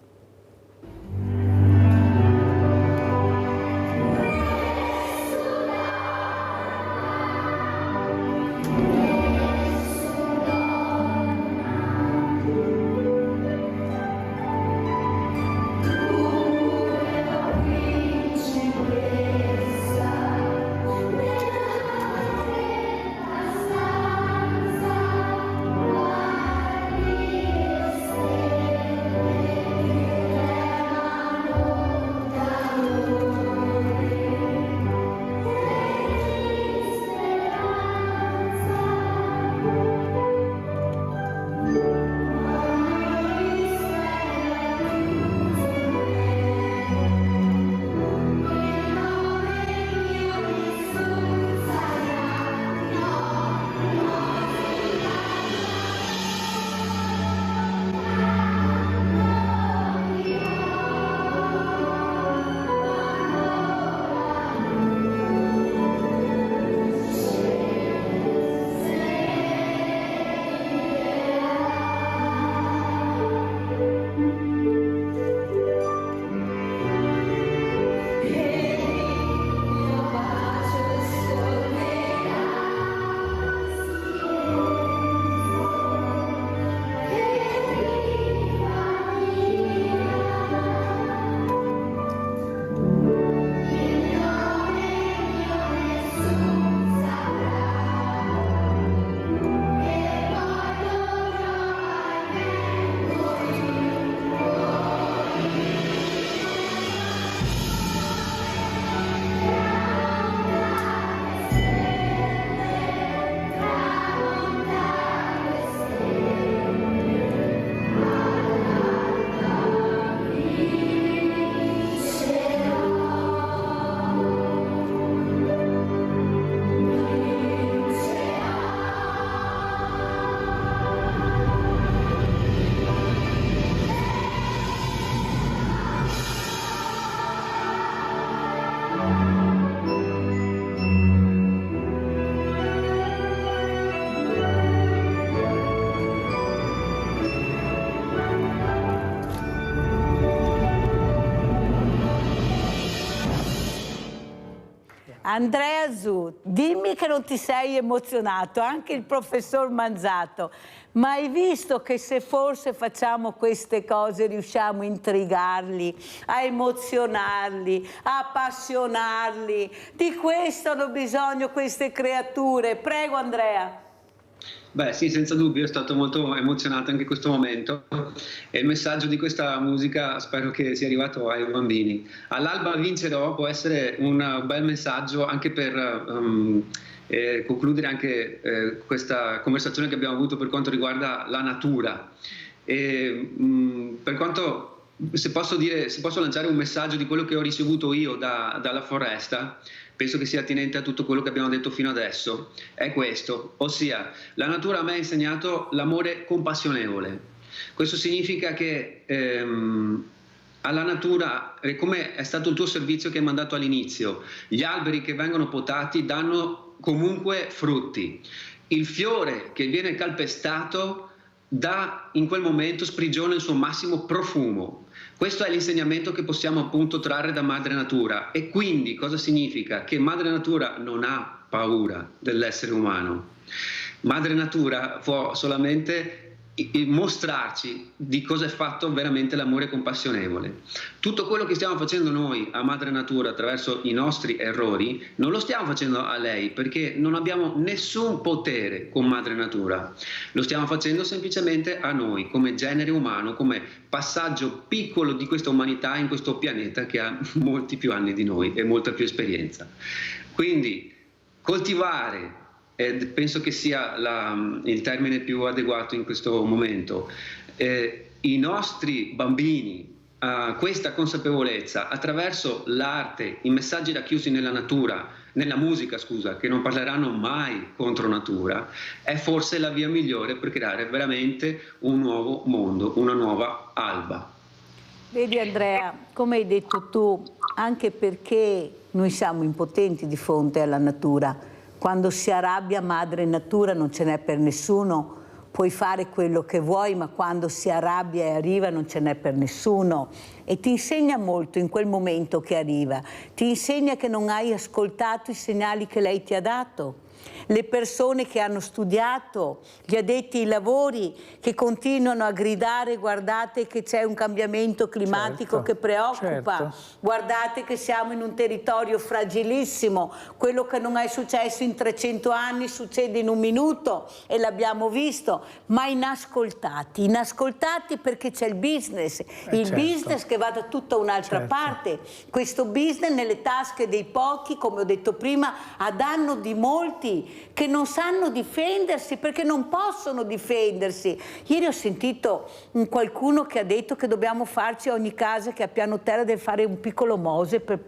Andrea Zu, dimmi che non ti sei emozionato, anche il professor Manzato, ma hai visto che se forse facciamo queste cose riusciamo a intrigarli, a emozionarli, a appassionarli? Di questo hanno bisogno queste creature. Prego Andrea. Beh sì, senza dubbio, è stato molto emozionante anche questo momento e il messaggio di questa musica spero che sia arrivato ai bambini. All'alba vincerò può essere un bel messaggio anche per concludere anche questa conversazione che abbiamo avuto per quanto riguarda la natura. Per quanto, se posso lanciare un messaggio di quello che ho ricevuto io dalla foresta, penso che sia attinente a tutto quello che abbiamo detto fino adesso, è questo, ossia la natura a me ha insegnato l'amore compassionevole. Questo significa che alla natura, come è stato il tuo servizio che hai mandato all'inizio, gli alberi che vengono potati danno comunque frutti. Il fiore che viene calpestato dà in quel momento, sprigiona il suo massimo profumo. Questo è l'insegnamento che possiamo appunto trarre da Madre Natura. E quindi cosa significa? Che Madre Natura non ha paura dell'essere umano. Madre Natura può solamente mostrarci di cosa è fatto veramente l'amore compassionevole. Tutto quello che stiamo facendo noi a Madre Natura attraverso i nostri errori non lo stiamo facendo a lei, perché non abbiamo nessun potere con Madre Natura, lo stiamo facendo semplicemente a noi come genere umano, come passaggio piccolo di questa umanità in questo pianeta che ha molti più anni di noi e molta più esperienza. Quindi coltivare, penso che sia il termine più adeguato in questo momento, i nostri bambini questa consapevolezza attraverso l'arte, i messaggi racchiusi nella natura, nella musica, scusa, che non parleranno mai contro natura, è forse la via migliore per creare veramente un nuovo mondo, una nuova alba. Vedi Andrea, come hai detto tu, anche perché noi siamo impotenti di fronte alla natura. Quando si arrabbia Madre Natura non ce n'è per nessuno, puoi fare quello che vuoi, ma quando si arrabbia e arriva non ce n'è per nessuno. E ti insegna molto in quel momento che arriva, ti insegna che non hai ascoltato i segnali che lei ti ha dato. Le persone che hanno studiato, gli addetti ai lavori che continuano a gridare: guardate che c'è un cambiamento climatico che preoccupa, guardate che siamo in un territorio fragilissimo, quello che non è successo in 300 anni succede in un minuto e l'abbiamo visto, ma inascoltati perché c'è il business, business che va da tutta un'altra parte, questo business nelle tasche dei pochi, come ho detto prima, a danno di molti che non sanno difendersi perché non possono difendersi. Ieri ho sentito qualcuno che ha detto che dobbiamo farci a ogni casa che ha piano terra deve fare un piccolo Mose per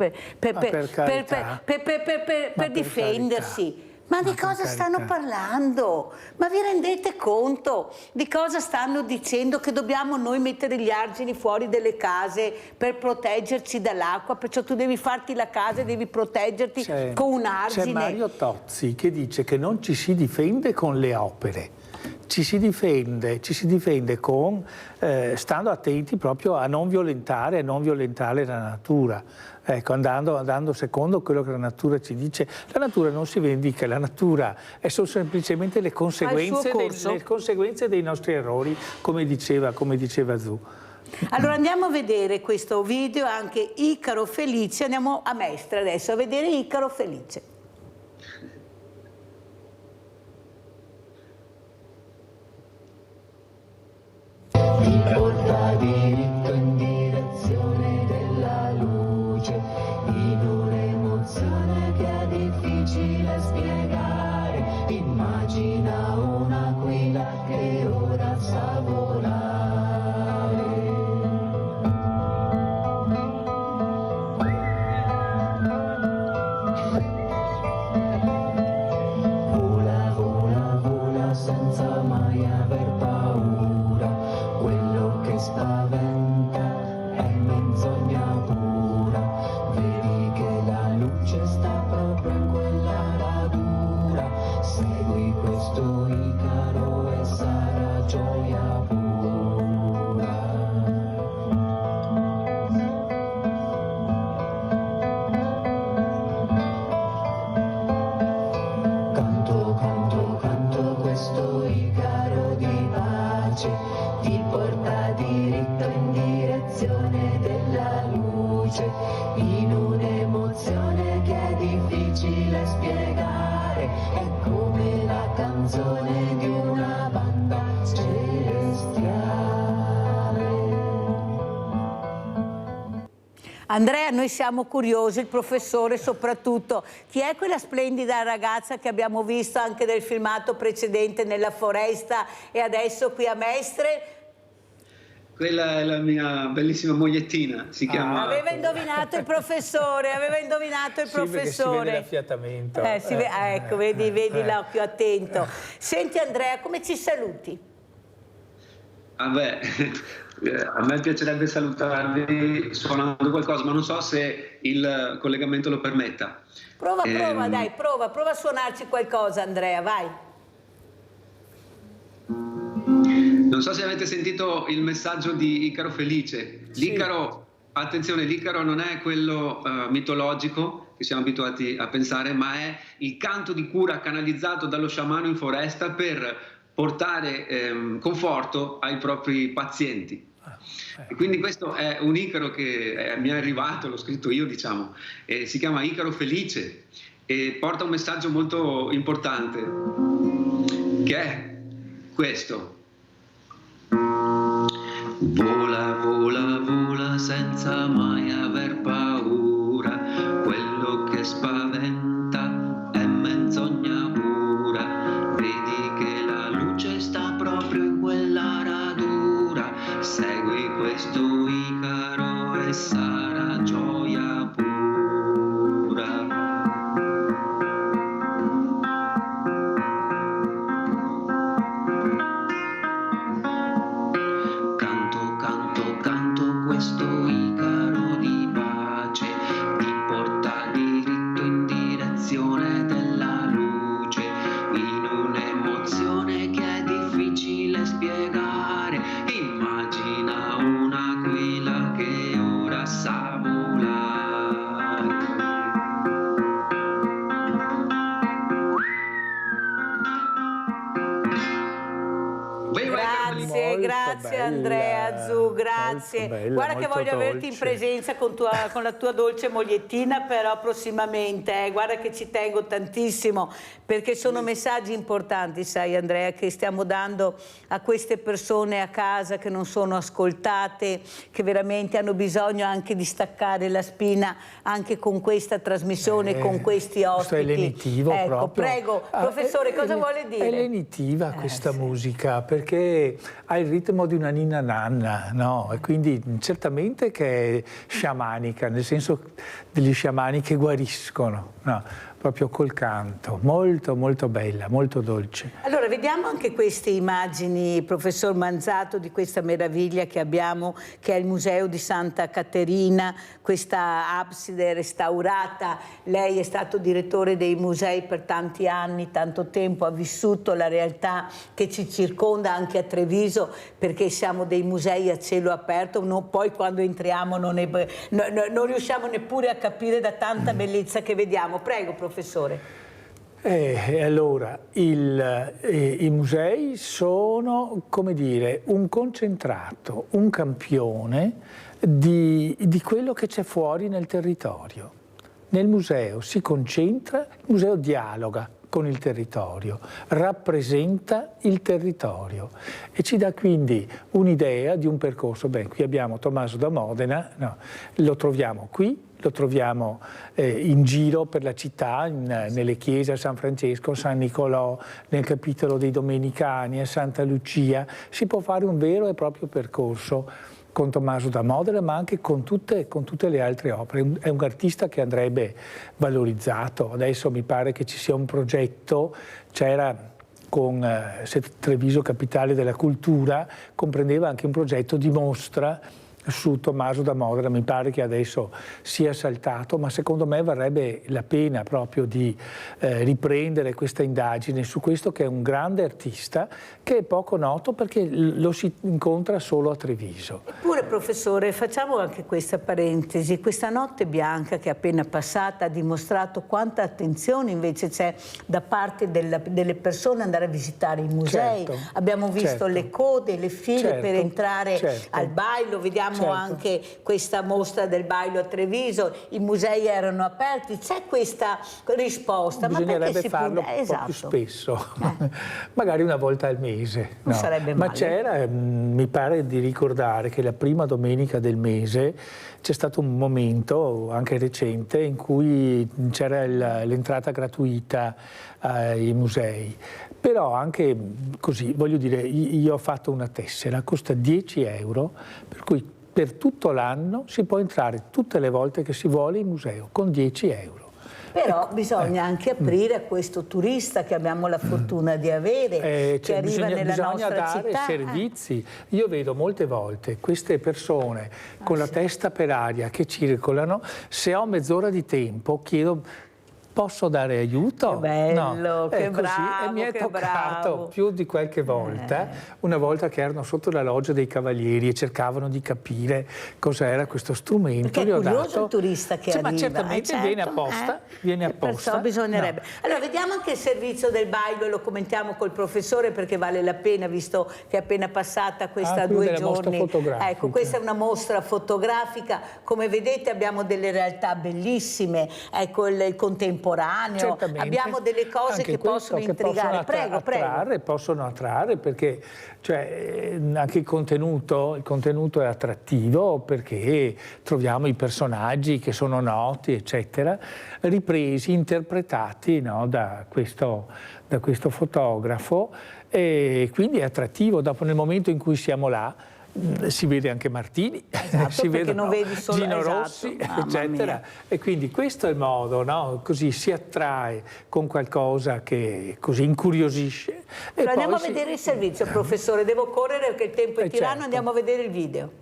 difendersi. Ma di cosa stanno parlando? Ma vi rendete conto di cosa stanno dicendo? Che dobbiamo noi mettere gli argini fuori delle case per proteggerci dall'acqua, perciò tu devi farti la casa e devi proteggerti con un argine. C'è Mario Tozzi che dice che non ci si difende con le opere, ci si difende con, stando attenti proprio a non violentare la natura. Ecco, andando secondo quello che la natura ci dice. La natura non si vendica, la natura sono semplicemente le conseguenze dei nostri errori, come diceva Zu. Allora andiamo a vedere questo video, anche Icaro Felice, andiamo a Mestre adesso a vedere Icaro Felice. Mi porta diritto in direzione della luce, in un'emozione che è difficile spiegare. Immagina un'aquila che ora sa volare. Vola, vola, vola senza mai aver paura. Quello che spaventa è menzogna pura. Vedi che la luce sta proprio in quella radura. Segui questo Icaro e sarà gioia pura. in direzione della luce, in un'emozione che è difficile spiegare, è come la canzone di una banda celestiale. Andrea, noi siamo curiosi, il professore soprattutto. Chi è quella splendida ragazza che abbiamo visto anche nel filmato precedente nella foresta e adesso qui a Mestre? Quella è la mia bellissima mogliettina, si chiama... Aveva indovinato il professore, aveva indovinato il professore. Sì, si vede l'affiatamento. Ecco, vedi l'occhio attento. Senti Andrea, come ci saluti? A me piacerebbe salutarvi suonando qualcosa, ma non so se il collegamento lo permetta. Prova, dai, prova a suonarci qualcosa, Andrea, vai. Non so se avete sentito il messaggio di Icaro Felice. L'Icaro, attenzione, l'Icaro non è quello mitologico che siamo abituati a pensare, ma è il canto di cura canalizzato dallo sciamano in foresta per portare conforto ai propri pazienti. E quindi questo è un Icaro che mi è arrivato, l'ho scritto io, diciamo, e si chiama Icaro Felice e porta un messaggio molto importante, che è questo: vola, vola, vola senza mai aver paura, quello che spaventa è menzogna pura, vedi che la luce sta proprio in quella radura, segui questo Icaro e sarà gioia pura. Canto, canto, canto questo Icaro di pace, ti porta diritto in direzione della luce, in un'emozione che è difficile spiegare. Immagina un'aquila che ora sa volare. Grazie bella, Andrea Zu, grazie. bella, Guarda che voglio averti in presenza con la tua dolce mogliettina, però prossimamente, guarda che ci tengo tantissimo, perché sono messaggi importanti, sai Andrea, che stiamo dando a queste persone a casa che non sono ascoltate, che veramente hanno bisogno anche di staccare la spina anche con questa trasmissione, con questi ospiti. Questo è lenitivo, ecco, proprio. Prego, professore, cosa vuole dire? È lenitiva questa musica, perché ha il ritmo di una ninna nanna, no? E quindi certamente che è sciamanica, nel senso degli sciamani che guariscono, no? Proprio col canto, molto molto bella, molto dolce. Allora vediamo anche queste immagini, professor Manzato, di questa meraviglia che abbiamo, che è il Museo di Santa Caterina, questa abside restaurata. Lei è stato direttore dei musei per tanti anni, tanto tempo, ha vissuto la realtà che ci circonda anche a Treviso, perché siamo dei musei a cielo aperto, poi quando entriamo non riusciamo neppure a capire da tanta bellezza che vediamo. Prego, professore. Allora, i musei sono, come dire, un concentrato, un campione di quello che c'è fuori nel territorio. Nel museo si concentra, il museo dialoga con il territorio, rappresenta il territorio e ci dà quindi un'idea di un percorso. Beh, qui abbiamo Tommaso da Modena, no, lo troviamo qui, lo troviamo in giro per la città, nelle chiese a San Francesco, San Nicolò, nel capitolo dei Domenicani, a Santa Lucia. Si può fare un vero e proprio percorso con Tommaso da Modena, ma anche con tutte le altre opere. È un artista che andrebbe valorizzato. Adesso mi pare che ci sia un progetto, c'era con Treviso Capitale della Cultura, comprendeva anche un progetto di mostra su Tommaso da Modena, mi pare che adesso sia saltato, ma secondo me varrebbe la pena proprio di riprendere questa indagine su questo, che è un grande artista, che è poco noto perché lo si incontra solo a Treviso. Eppure, professore, facciamo anche questa parentesi: questa notte bianca che è appena passata ha dimostrato quanta attenzione invece c'è da parte delle persone andare a visitare i musei. Certo, abbiamo visto le code, le file per entrare al Bailo, vediamo anche questa mostra del Bailo a Treviso, i musei erano aperti, c'è questa risposta. Bisognerebbe farlo un po' più spesso, magari una volta al mese. Non sarebbe male. Ma c'era, mi pare di ricordare che la prima domenica del mese c'è stato un momento, anche recente, in cui c'era l'entrata gratuita ai musei. Però anche così, voglio dire, io ho fatto una tessera, costa 10 €, per cui per tutto l'anno si può entrare tutte le volte che si vuole in museo, con 10 €. Però bisogna anche aprire a questo turista che abbiamo la fortuna di avere, che arriva nella nostra dare città. servizi. Io vedo molte volte queste persone con la testa per aria che circolano, se ho mezz'ora di tempo chiedo: posso dare aiuto? Che bello, che così. bravo, E mi è che toccato bravo. più di qualche volta, una volta che erano sotto la loggia dei Cavalieri e cercavano di capire cos'era questo strumento. Perché è curioso il turista che arriva. Ma certamente viene apposta. Viene apposta. Perciò bisognerebbe. Allora vediamo anche il servizio del Bailo e lo commentiamo col professore, perché vale la pena, visto che è appena passata questa 2 giorni. Ecco, questa è una mostra fotografica. Come vedete abbiamo delle realtà bellissime, ecco il contemporaneo. Certamente. Abbiamo delle cose Anche che possono intrigare. Prego. Possono attrarre perché anche il contenuto è attrattivo, perché troviamo i personaggi che sono noti, eccetera, ripresi, interpretati, no, da questo fotografo, e quindi è attrattivo. Dopo, nel momento in cui siamo là, si vede anche Martini, si vede Gino Rossi, eccetera, e quindi questo è il modo, no? Così si attrae con qualcosa che così incuriosisce. Però andiamo a vedere il servizio, professore, devo correre perché il tempo è tiranno, andiamo a vedere il video.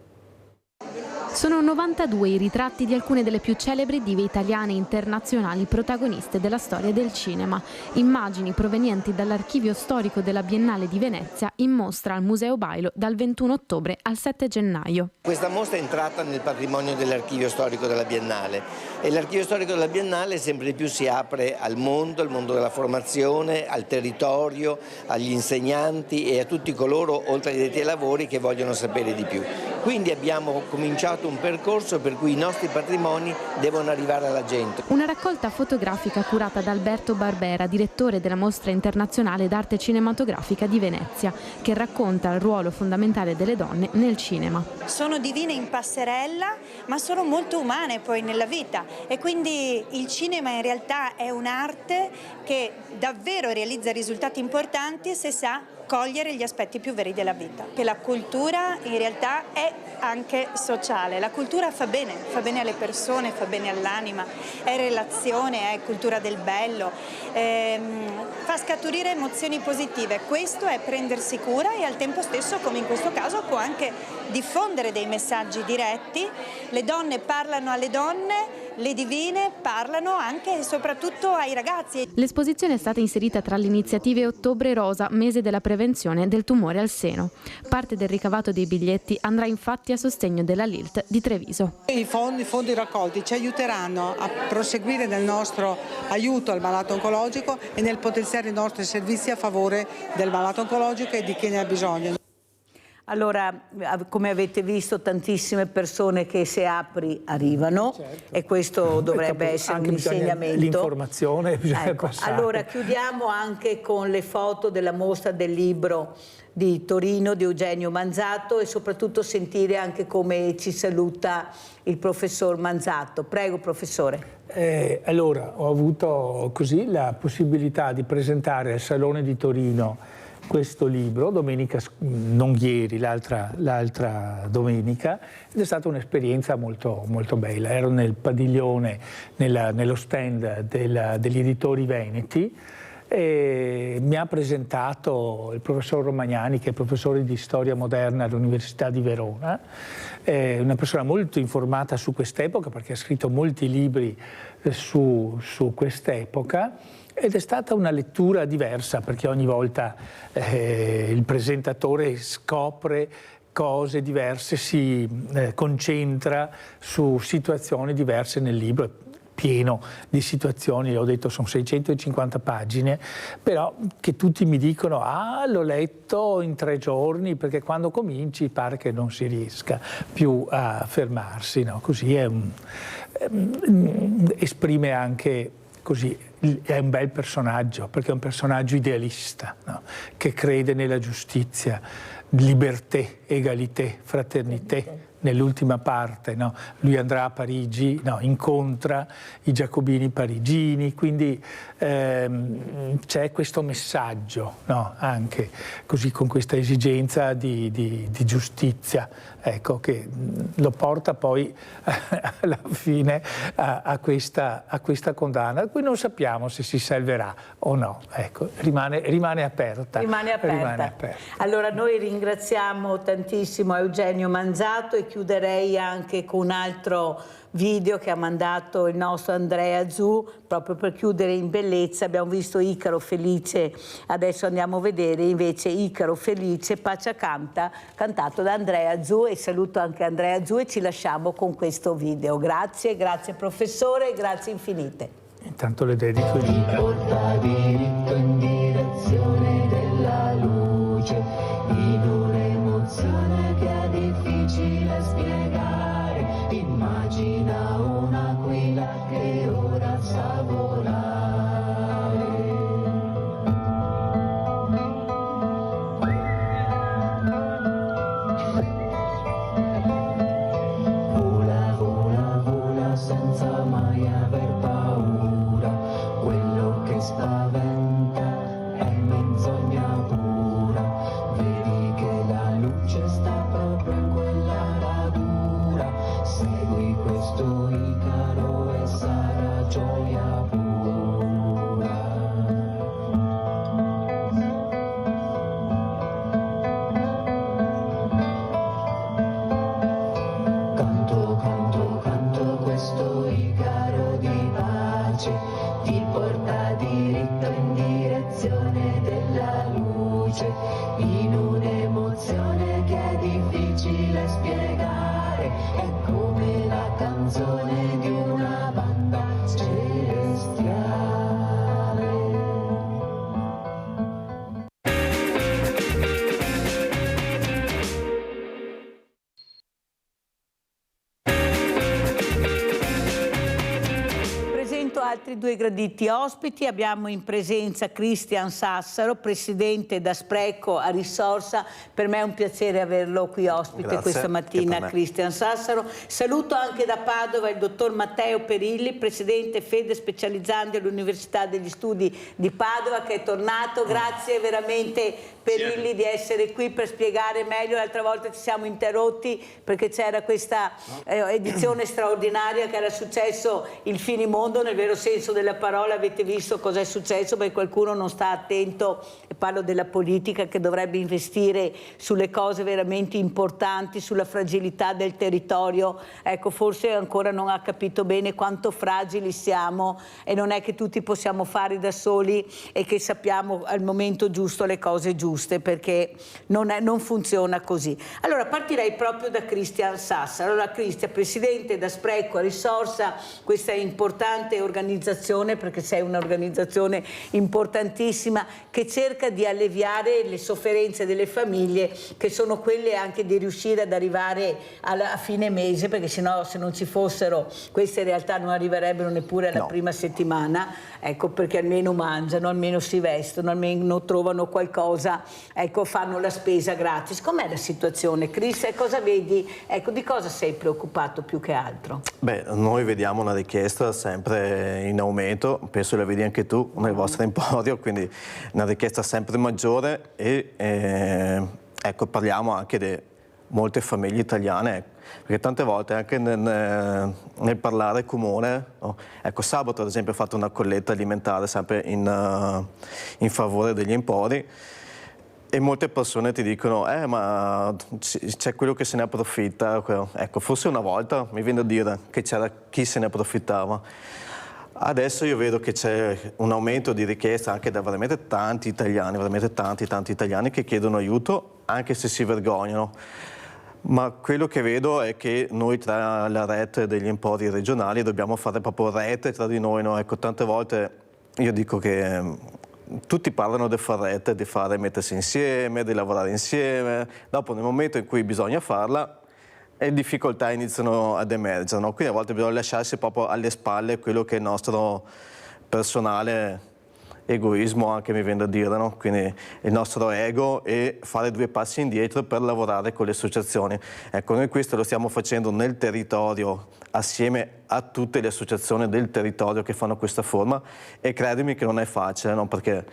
Sono 92 i ritratti di alcune delle più celebri dive italiane e internazionali protagoniste della storia del cinema. Immagini provenienti dall'archivio storico della Biennale di Venezia, in mostra al Museo Bailo dal 21 ottobre al 7 gennaio. Questa mostra è entrata nel patrimonio dell'archivio storico della Biennale, e l'archivio storico della Biennale sempre di più si apre al mondo della formazione, al territorio, agli insegnanti e a tutti coloro, oltre ai detti ai lavori, che vogliono sapere di più. Quindi abbiamo cominciato un percorso per cui i nostri patrimoni devono arrivare alla gente. Una raccolta fotografica curata da Alberto Barbera, direttore della Mostra Internazionale d'Arte Cinematografica di Venezia, che racconta il ruolo fondamentale delle donne nel cinema. Sono divine in passerella, ma sono molto umane poi nella vita, e quindi il cinema in realtà è un'arte che davvero realizza risultati importanti se sa cogliere gli aspetti più veri della vita. Che la cultura in realtà è anche sociale, la cultura fa bene alle persone, fa bene all'anima, è relazione, è cultura del bello, fa scaturire emozioni positive. Questo è prendersi cura e al tempo stesso, come in questo caso, può anche diffondere dei messaggi diretti. Le donne parlano alle donne, le divine parlano anche e soprattutto ai ragazzi. L'esposizione è stata inserita tra le iniziative Ottobre Rosa, mese della prevenzione del tumore al seno. Parte del ricavato dei biglietti andrà infatti a sostegno della LILT di Treviso. I fondi raccolti ci aiuteranno a proseguire nel nostro aiuto al malato oncologico e nel potenziare i nostri servizi a favore del malato oncologico e di chi ne ha bisogno. Allora, come avete visto, tantissime persone che se apri arrivano, e questo dovrebbe essere un insegnamento. L'informazione bisogna passare. Allora, chiudiamo anche con le foto della mostra del libro di Torino di Eugenio Manzato, e soprattutto sentire anche come ci saluta il professor Manzato. Prego, professore. Allora, ho avuto così la possibilità di presentare al Salone di Torino questo libro, domenica, non ieri, l'altra domenica, ed è stata un'esperienza molto, molto bella. Ero nel padiglione, nello stand degli editori veneti, e mi ha presentato il professor Romagnani, che è professore di storia moderna all'Università di Verona, una persona molto informata su quest'epoca perché ha scritto molti libri su quest'epoca, ed è stata una lettura diversa perché ogni volta il presentatore scopre cose diverse, si concentra su situazioni diverse nel libro, pieno di situazioni, ho detto sono 650 pagine, però che tutti mi dicono l'ho letto in 3 giorni, perché quando cominci pare che non si riesca più a fermarsi, no? Così esprime anche così, è un bel personaggio, perché è un personaggio idealista, no? Che crede nella giustizia, liberté, égalité, fraternité. Nell'ultima parte, no? Lui andrà a Parigi, no? Incontra i giacobini parigini, quindi c'è questo messaggio, no? Anche così, con questa esigenza di giustizia, ecco, che lo porta poi alla fine a questa condanna, cui non sappiamo se si salverà o no, ecco, rimane aperta. Rimane aperta. Allora noi ringraziamo tantissimo Eugenio Manzato e chiuderei anche con un altro video che ha mandato il nostro Andrea Zu, proprio per chiudere in bellezza. Abbiamo visto Icaro Felice, adesso andiamo a vedere invece Icaro Felice, Pace Canta, cantato da Andrea Zu, e saluto anche Andrea Zu e ci lasciamo con questo video. Grazie, grazie professore, grazie infinite. Intanto le dedico il libro. Porta diritto in direzione della luce, in un'emozione che è difficile spiegare. Immagina un'aquila che ora sa volare. Vola, vola, vola senza mai aver paura. Quello che spaventa è menzogna pura. Vedi che la luce sta proprio in quella radura. Segui questo Icaro e sarà gioia pura. Canto, canto, canto questo Icaro di pace, ti porta diritto in direzione della luce, in un'emozione che è difficile spiegare, è come la canzone di una banda celestiale. Presento altri 2 graditi ospiti. Abbiamo in presenza Cristian Sassaro, presidente da Spreco a Risorsa. Per me è un piacere averlo qui ospite. Grazie, questa mattina, Cristian Sassaro. Saluto anche da Padova il dottor Matteo Perilli, presidente Fede Specializzandi all'Università degli Studi di Padova, che è tornato. Grazie veramente Perilli di essere qui per spiegare meglio. L'altra volta ci siamo interrotti perché c'era questa edizione straordinaria che era successo il finimondo, nel vero senso della parola. Avete visto cosa è successo, perché qualcuno non sta attento, e parlo della politica, che dovrebbe investire sulle cose veramente importanti, sulla fragilità del territorio. Ecco, forse ancora non ha capito bene quanto fragili siamo, e non è che tutti possiamo fare da soli e che sappiamo al momento giusto le cose giuste, perché non funziona così. Allora partirei proprio da Cristian Sassaro. Allora Cristian, presidente da Spreco a Risorsa, questa importante organizzazione, perché sei un'organizzazione importantissima che cerca di alleviare le sofferenze delle famiglie, che sono quelle anche di riuscire ad arrivare a fine mese, perché sennò, se non ci fossero, queste realtà non arriverebbero neppure alla prima settimana, ecco, perché almeno mangiano, almeno si vestono, almeno trovano qualcosa, ecco, fanno la spesa gratis. Com'è la situazione, Cris? Cosa vedi? Ecco, di cosa sei preoccupato più che altro? Beh, noi vediamo una richiesta sempre in aumento, penso la vedi anche tu nel vostro emporio, quindi una richiesta sempre maggiore, e ecco, parliamo anche di molte famiglie italiane perché tante volte anche nel parlare comune, ecco, sabato ad esempio ho fatto una colletta alimentare sempre in favore degli empori, e molte persone ti dicono ma c'è quello che se ne approfitta. Ecco, forse una volta mi viene a dire che c'era chi se ne approfittava. Adesso io vedo che c'è un aumento di richiesta anche da veramente tanti italiani, veramente tanti italiani che chiedono aiuto, anche se si vergognano. Ma quello che vedo è che noi tra la rete degli empori regionali dobbiamo fare proprio rete tra di noi, no? Ecco, tante volte io dico che tutti parlano di fare rete, di mettersi insieme, di lavorare insieme. Dopo, nel momento in cui bisogna farla, le difficoltà iniziano ad emergere, no? Quindi a volte bisogna lasciarsi proprio alle spalle quello che è il nostro personale egoismo, anche mi viene da dire, no? Quindi il nostro ego, e fare 2 passi indietro per lavorare con le associazioni. Ecco, noi questo lo stiamo facendo nel territorio, assieme a tutte le associazioni del territorio che fanno questa forma, e credimi che non è facile, no? Perché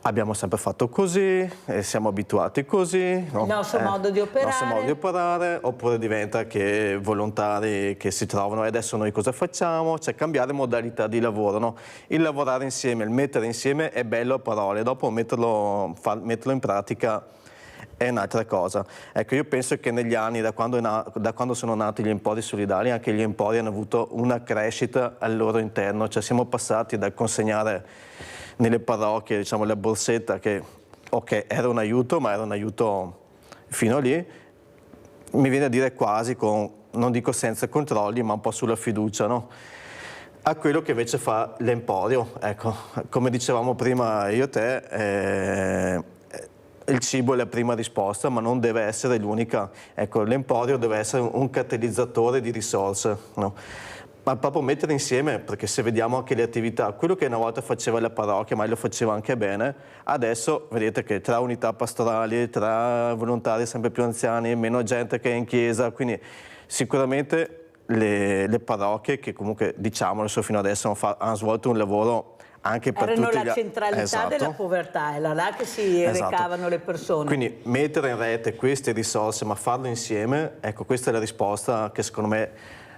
abbiamo sempre fatto così, e siamo abituati così, no? Il nostro modo di operare. Il nostro modo di operare, oppure diventa che volontari che si trovano e adesso noi cosa facciamo? Cioè cambiare modalità di lavoro, no? Il lavorare insieme, il mettere insieme è bello a parole, dopo metterlo in pratica è un'altra cosa. Ecco, io penso che negli anni, da quando sono nati gli empori solidali, anche gli empori hanno avuto una crescita al loro interno, cioè siamo passati dal consegnare nelle parrocchie, diciamo, la borsetta che, ok, era un aiuto, ma era un aiuto fino a lì, mi viene a dire quasi con, non dico senza controlli, ma un po' sulla fiducia, no? A quello che invece fa l'emporio. Ecco, come dicevamo prima io e te, il cibo è la prima risposta, ma non deve essere l'unica. Ecco, l'emporio deve essere un catalizzatore di risorse, no? Ma proprio mettere insieme, perché se vediamo anche le attività, quello che una volta faceva la parrocchia, ma lo faceva anche bene, adesso vedete che tra unità pastorali, tra volontari sempre più anziani, meno gente che è in chiesa, quindi sicuramente le parrocchie, che comunque diciamolo fino adesso hanno svolto un lavoro anche per erano tutti la centralità esatto. della povertà, era là che si recavano le persone. Quindi mettere in rete queste risorse, ma farlo insieme, ecco, questa è la risposta che secondo me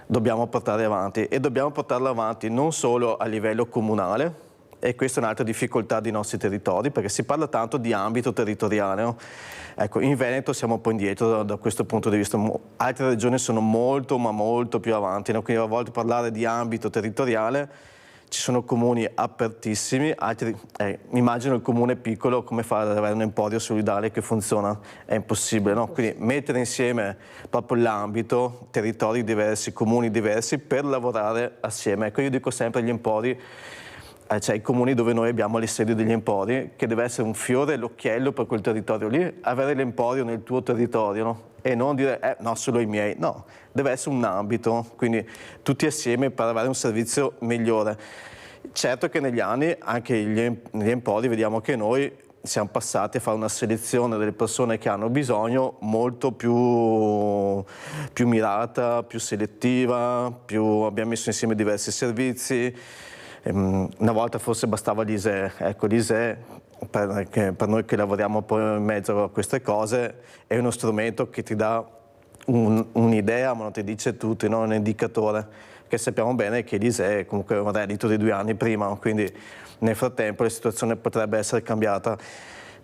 dobbiamo portare avanti, e dobbiamo portarla avanti non solo a livello comunale, e questa è un'altra difficoltà dei nostri territori, perché si parla tanto di ambito territoriale, no? Ecco, in Veneto siamo un po' indietro da questo punto di vista, altre regioni sono molto ma molto più avanti, no? Quindi a volte parlare di ambito territoriale, ci sono comuni apertissimi, altri, immagino il comune piccolo, come fare ad avere un emporio solidale che funziona? È impossibile, no? Quindi mettere insieme proprio l'ambito, territori diversi, comuni diversi, per lavorare assieme. Ecco, io dico sempre agli empori, cioè i comuni dove noi abbiamo le sedi degli empori, che deve essere un fiore all'occhiello per quel territorio lì, avere l'emporio nel tuo territorio, no? E non dire no, solo i miei, no, deve essere un ambito, quindi tutti assieme per avere un servizio migliore. Certo che negli anni anche negli empori vediamo che noi siamo passati a fare una selezione delle persone che hanno bisogno molto più mirata, più selettiva, abbiamo messo insieme diversi servizi. Una volta forse bastava l'ISEE, ecco, l'ISEE per noi che lavoriamo poi in mezzo a queste cose è uno strumento che ti dà un'idea, ma non ti dice tutto, no? Un indicatore, che sappiamo bene che l'ISEE è comunque un reddito di 2 anni prima, quindi nel frattempo la situazione potrebbe essere cambiata,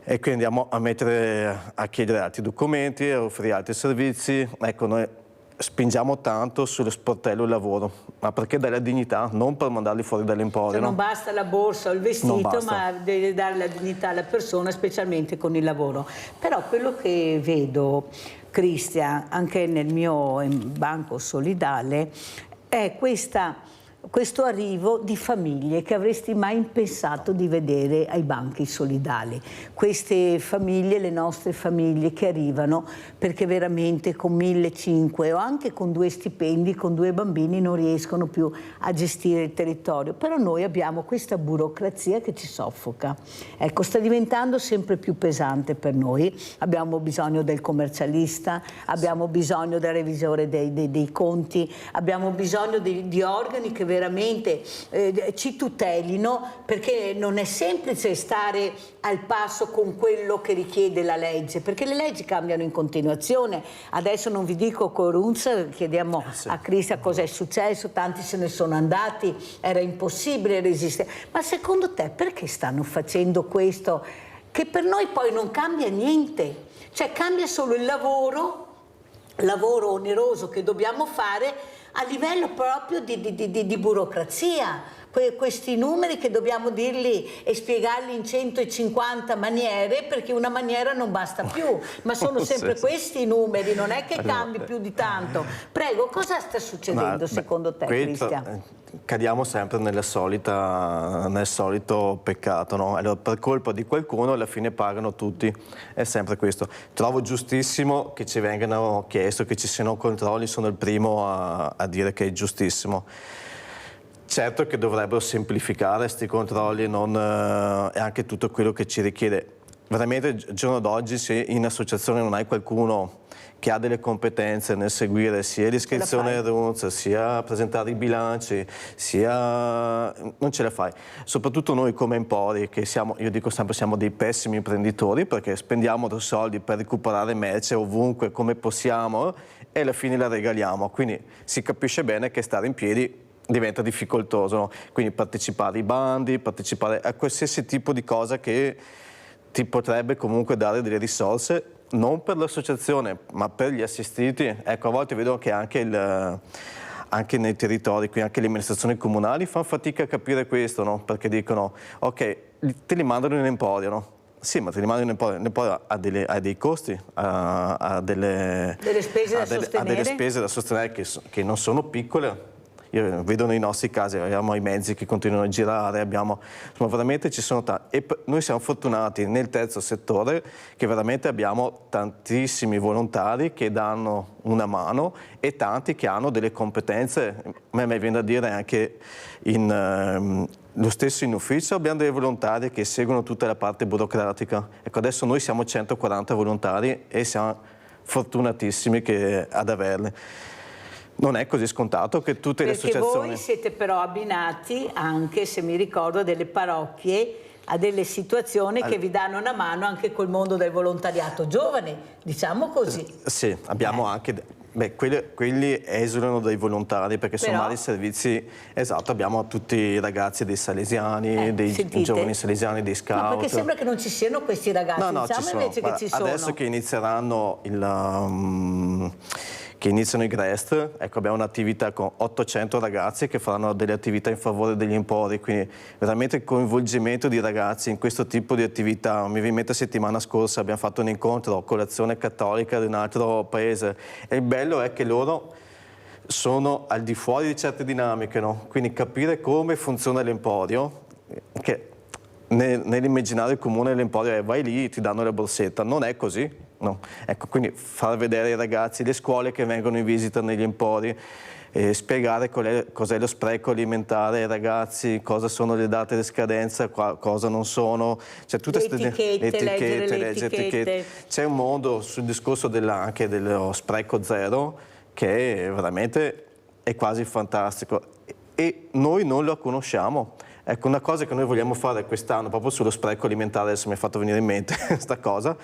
e quindi andiamo a chiedere altri documenti, a offrire altri servizi. Ecco, noi spingiamo tanto sullo sportello il lavoro, ma perché dà la dignità, non per mandarli fuori dall'emporio. Cioè, non no? basta la borsa o il vestito, ma deve dare la dignità alla persona, specialmente con il lavoro. Però quello che vedo, Cristian, anche nel mio banco solidale, è questo arrivo di famiglie che avresti mai pensato di vedere ai banchi solidali. Queste famiglie, le nostre famiglie che arrivano perché veramente con 1.500 o anche con 2 stipendi, con 2 bambini non riescono più a gestire il territorio. Però noi abbiamo questa burocrazia che ci soffoca. Ecco, sta diventando sempre più pesante per noi. Abbiamo bisogno del commercialista, abbiamo bisogno del revisore dei conti, abbiamo bisogno di organi che veramente ci tutelino, perché non è semplice stare al passo con quello che richiede la legge, perché le leggi cambiano in continuazione. Adesso non vi dico con Runz, chiediamo a Cristian cosa è successo, tanti se ne sono andati, era impossibile resistere. Ma secondo te perché stanno facendo questo? Che per noi poi non cambia niente, cioè cambia solo il lavoro oneroso che dobbiamo fare a livello proprio di burocrazia. Questi numeri che dobbiamo dirli e spiegarli in 150 maniere, perché una maniera non basta più, ma sono sempre questi i numeri, non è che cambi più di tanto. Prego, cosa sta succedendo secondo te, Cristian? Cadiamo sempre nel solito peccato, no? Allora, per colpa di qualcuno alla fine pagano tutti, è sempre questo. Trovo giustissimo che ci vengano chiesto, che ci siano controlli, sono il primo a dire che è giustissimo. Certo che dovrebbero semplificare questi controlli e anche tutto quello che ci richiede. Veramente al giorno d'oggi, se in associazione non hai qualcuno che ha delle competenze nel seguire sia l'iscrizione RUNZ, sia presentare i bilanci, sia... non ce la fai. Soprattutto noi come Empori, che siamo, io dico sempre, siamo dei pessimi imprenditori, perché spendiamo dei soldi per recuperare merce ovunque, come possiamo, e alla fine la regaliamo. Quindi si capisce bene che stare in piedi diventa difficoltoso, no? Quindi partecipare ai bandi, partecipare a qualsiasi tipo di cosa che ti potrebbe comunque dare delle risorse, non per l'associazione, ma per gli assistiti. Ecco, a volte vedo che anche nei territori, qui anche le amministrazioni comunali fanno fatica a capire questo, no? Perché dicono, ok, te li mandano in Emporio, no? Sì, ma te li mandano in Emporio, l'Emporio ha dei costi, ha delle spese da sostenere che non sono piccole. Io vedo nei nostri casi, abbiamo i mezzi che continuano a girare, insomma, veramente ci sono tanti. E noi siamo fortunati nel terzo settore che veramente abbiamo tantissimi volontari che danno una mano e tanti che hanno delle competenze. A me viene da dire anche lo stesso in ufficio abbiamo dei volontari che seguono tutta la parte burocratica. Ecco, adesso noi siamo 140 volontari e siamo fortunatissimi ad averli. Non è così scontato che tutte le associazioni... Perché voi siete però abbinati anche, se mi ricordo, delle parrocchie a delle situazioni che vi danno una mano anche col mondo del volontariato giovane, diciamo così. Sì, abbiamo anche... Beh, quelli esulano dai volontari perché sono vari servizi. Esatto, abbiamo tutti i ragazzi dei salesiani, dei giovani salesiani, dei scout. No, perché sembra che non ci siano questi ragazzi, diciamo invece che ci sono. Adesso che inizieranno i GREST, ecco, abbiamo un'attività con 800 ragazzi che faranno delle attività in favore degli Empori, quindi veramente il coinvolgimento di ragazzi in questo tipo di attività. Mi viene in mente settimana scorsa abbiamo fatto un incontro con l'Azione Cattolica di un altro paese e il bello è che loro sono al di fuori di certe dinamiche, no? Quindi capire come funziona l'Emporio, che nell'immaginario comune l'Emporio è vai lì, ti danno la borsetta, non è così. No. Ecco, quindi far vedere ai ragazzi le scuole che vengono in visita negli Empori, spiegare cos'è lo spreco alimentare ai ragazzi, cosa sono le date di scadenza, cosa non sono, cioè tutte le etichette. C'è un mondo sul discorso anche dello spreco zero che veramente è quasi fantastico e noi non lo conosciamo. Ecco, una cosa che noi vogliamo fare quest'anno proprio sullo spreco alimentare, adesso mi è fatto venire in mente questa cosa,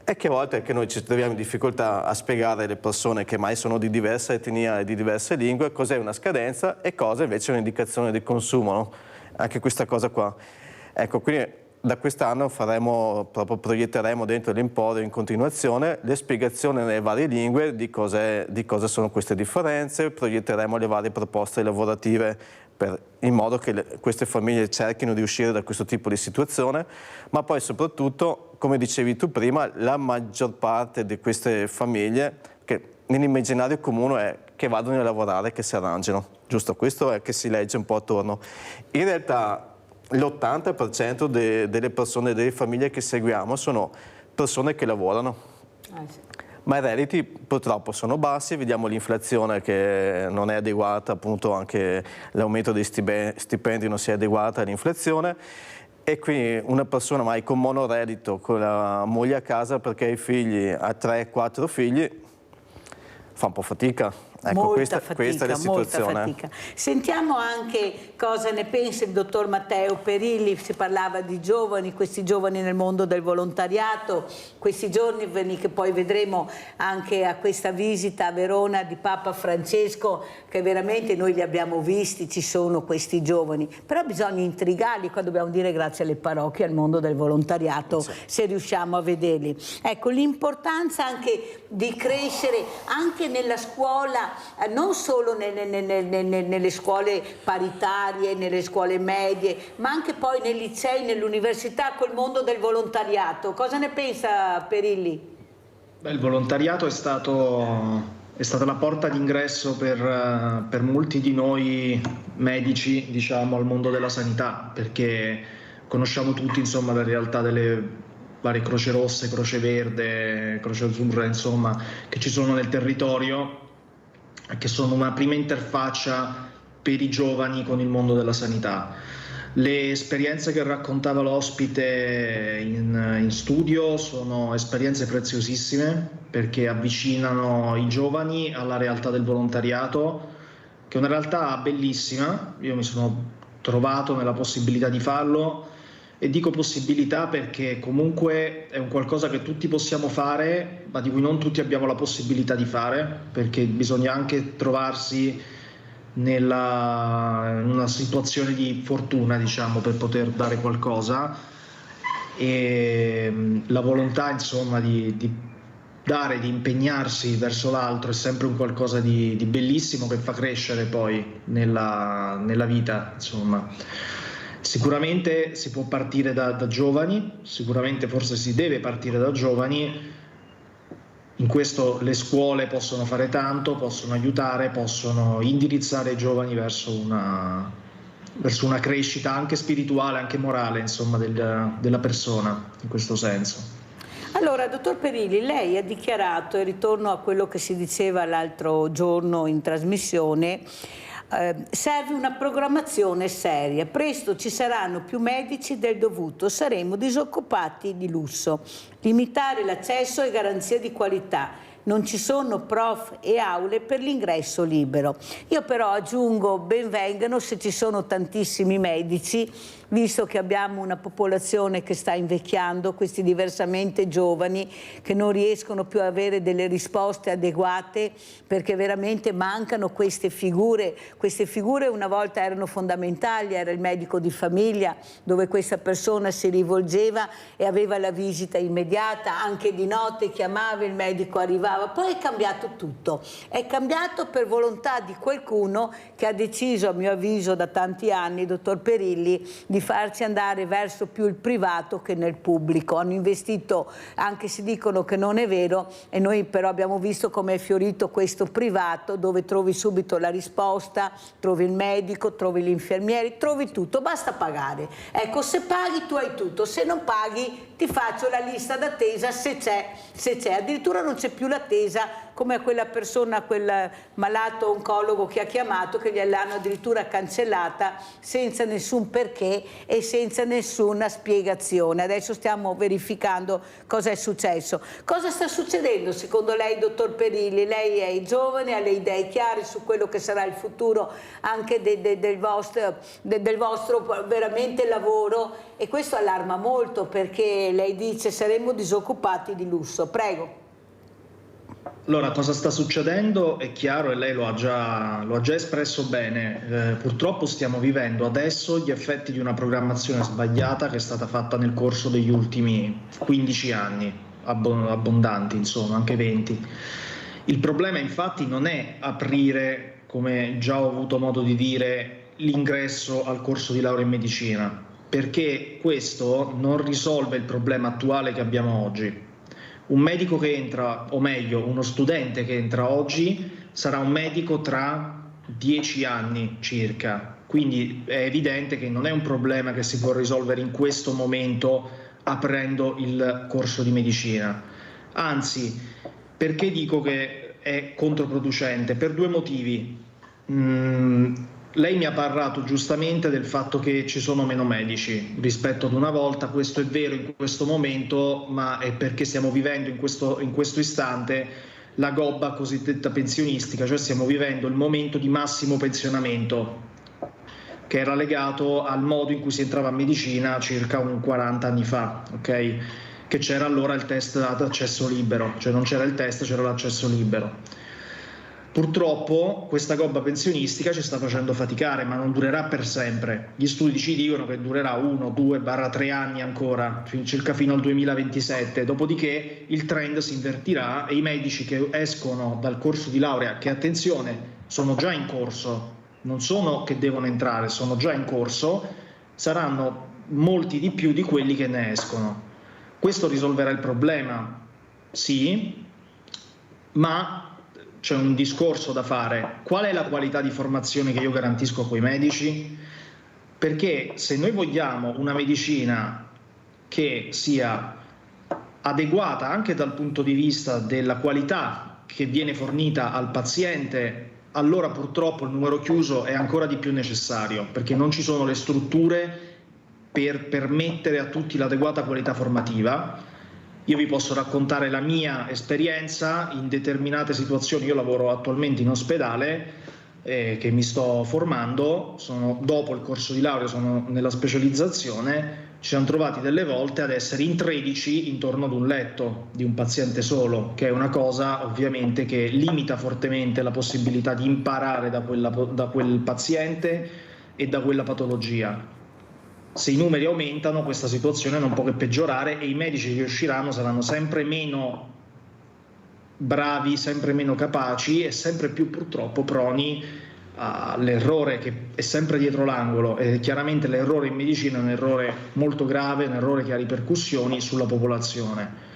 è che a volte anche noi ci troviamo in difficoltà a spiegare alle persone che mai sono di diversa etnia e di diverse lingue cos'è una scadenza e cosa invece è un'indicazione di consumo, no? Anche questa cosa qua. Ecco, quindi da quest'anno proietteremo dentro l'Emporio in continuazione le spiegazioni nelle varie lingue di cosa sono queste differenze, proietteremo le varie proposte lavorative in modo che queste famiglie cerchino di uscire da questo tipo di situazione, ma poi soprattutto, come dicevi tu prima, la maggior parte di queste famiglie, che nell'immaginario comune è che vadano a lavorare, che si arrangino, giusto? Questo è che si legge un po' attorno. In realtà l'80% delle persone, delle famiglie che seguiamo sono persone che lavorano. Ma i redditi purtroppo sono bassi, vediamo l'inflazione che non è adeguata, appunto anche l'aumento dei stipendi non si è adeguata all'inflazione e quindi una persona mai con monoreddito, con la moglie a casa perché ha 3-4 figli, fa un po' fatica. Ecco, molta questa è la situazione. Molta fatica. Sentiamo anche cosa ne pensa il dottor Matteo Perilli. Si parlava di giovani, questi giovani nel mondo del volontariato, questi giovani che poi vedremo anche a questa visita a Verona di Papa Francesco, che veramente noi li abbiamo visti, ci sono questi giovani, però bisogna intrigarli, qua dobbiamo dire grazie alle parrocchie, al mondo del volontariato, sì, se riusciamo a vederli. Ecco, l'importanza anche di crescere anche nella scuola, non solo nelle scuole paritarie, nelle scuole medie, ma anche poi nei licei, nell'università, col mondo del volontariato. Cosa ne pensa Perilli? Beh, il volontariato è stata la porta d'ingresso per molti di noi medici, diciamo, al mondo della sanità, perché conosciamo tutti, insomma, la realtà delle varie Croce Rosse, Croce Verde, Croce Azzurra, insomma, che ci sono nel territorio, che sono una prima interfaccia per i giovani con il mondo della sanità. Le esperienze che raccontava l'ospite in studio sono esperienze preziosissime, perché avvicinano i giovani alla realtà del volontariato, che è una realtà bellissima. Io mi sono trovato nella possibilità di farlo, e dico possibilità perché comunque è un qualcosa che tutti possiamo fare, ma di cui non tutti abbiamo la possibilità di fare, perché bisogna anche trovarsi in una situazione di fortuna, diciamo, per poter dare qualcosa, e la volontà, insomma, di dare, di impegnarsi verso l'altro è sempre un qualcosa di bellissimo, che fa crescere poi nella vita, insomma. Sicuramente si può partire da giovani, sicuramente forse si deve partire da giovani. In questo le scuole possono fare tanto, possono aiutare, possono indirizzare i giovani verso una crescita anche spirituale, anche morale, insomma, della persona, in questo senso. Allora, dottor Perilli, lei ha dichiarato, e ritorno a quello che si diceva l'altro giorno in trasmissione, serve una programmazione seria, presto ci saranno più medici del dovuto, saremo disoccupati di lusso, limitare l'accesso e garanzie di qualità, non ci sono prof e aule per l'ingresso libero. Io però aggiungo benvengano se ci sono tantissimi medici, visto che abbiamo una popolazione che sta invecchiando, questi diversamente giovani che non riescono più a avere delle risposte adeguate, perché veramente mancano queste figure. Queste figure una volta erano fondamentali, era il medico di famiglia, dove questa persona si rivolgeva e aveva la visita immediata, anche di notte chiamava, il medico arrivava. Poi è cambiato tutto, è cambiato per volontà di qualcuno che ha deciso, a mio avviso da tanti anni, dottor Perilli, di farci andare verso più il privato che nel pubblico. Hanno investito, anche se dicono che non è vero, e noi però abbiamo visto come è fiorito questo privato, dove trovi subito la risposta, trovi il medico, trovi gli infermieri, trovi tutto, basta pagare. Ecco, se paghi tu hai tutto, se non paghi ti faccio la lista d'attesa se c'è, addirittura non c'è più l'attesa come a quella persona, quel malato oncologo che ha chiamato, che gliel'hanno addirittura cancellata senza nessun perché e senza nessuna spiegazione. Adesso stiamo verificando cosa è successo. Cosa sta succedendo secondo lei, dottor Perilli? Lei è giovane, ha le idee chiare su quello che sarà il futuro anche del vostro veramente lavoro, e questo allarma molto, perché lei dice saremo disoccupati di lusso. Prego. Allora, cosa sta succedendo è chiaro, e lei lo ha già espresso bene. Purtroppo stiamo vivendo adesso gli effetti di una programmazione sbagliata che è stata fatta nel corso degli ultimi 15 anni, abbondanti, insomma, anche 20. Il problema infatti non è aprire, come già ho avuto modo di dire, l'ingresso al corso di laurea in medicina, perché questo non risolve il problema attuale che abbiamo oggi. Un medico che entra, o meglio, uno studente che entra oggi sarà un medico tra 10 anni circa. Quindi è evidente che non è un problema che si può risolvere in questo momento aprendo il corso di medicina. Anzi, perché dico che è controproducente? Per due motivi. Lei mi ha parlato giustamente del fatto che ci sono meno medici rispetto ad una volta. Questo è vero in questo momento, ma è perché stiamo vivendo in questo istante la gobba cosiddetta pensionistica, cioè stiamo vivendo il momento di massimo pensionamento, che era legato al modo in cui si entrava a medicina circa 40 anni fa, ok? Che c'era allora il test ad accesso libero, cioè non c'era il test, c'era l'accesso libero. Purtroppo questa gobba pensionistica ci sta facendo faticare, ma non durerà per sempre. Gli studi ci dicono che durerà 1, 2-3 anni ancora, circa fino al 2027, dopodiché il trend si invertirà e i medici che escono dal corso di laurea, che attenzione, sono già in corso, non sono che devono entrare, sono già in corso, saranno molti di più di quelli che ne escono. Questo risolverà il problema? Sì, ma c'è un discorso da fare. Qual è la qualità di formazione che io garantisco a quei medici? Perché se noi vogliamo una medicina che sia adeguata anche dal punto di vista della qualità che viene fornita al paziente, allora purtroppo il numero chiuso è ancora di più necessario, perché non ci sono le strutture per permettere a tutti l'adeguata qualità formativa. Io vi posso raccontare la mia esperienza in determinate situazioni. Io lavoro attualmente in ospedale che mi sto formando, dopo il corso di laurea sono nella specializzazione, ci siamo trovati delle volte ad essere in 13 intorno ad un letto di un paziente solo, che è una cosa ovviamente che limita fortemente la possibilità di imparare da quel paziente e da quella patologia. Se i numeri aumentano, questa situazione non può che peggiorare e i medici che usciranno saranno sempre meno bravi, sempre meno capaci e sempre più purtroppo proni all'errore, che è sempre dietro l'angolo, e chiaramente l'errore in medicina è un errore molto grave, un errore che ha ripercussioni sulla popolazione.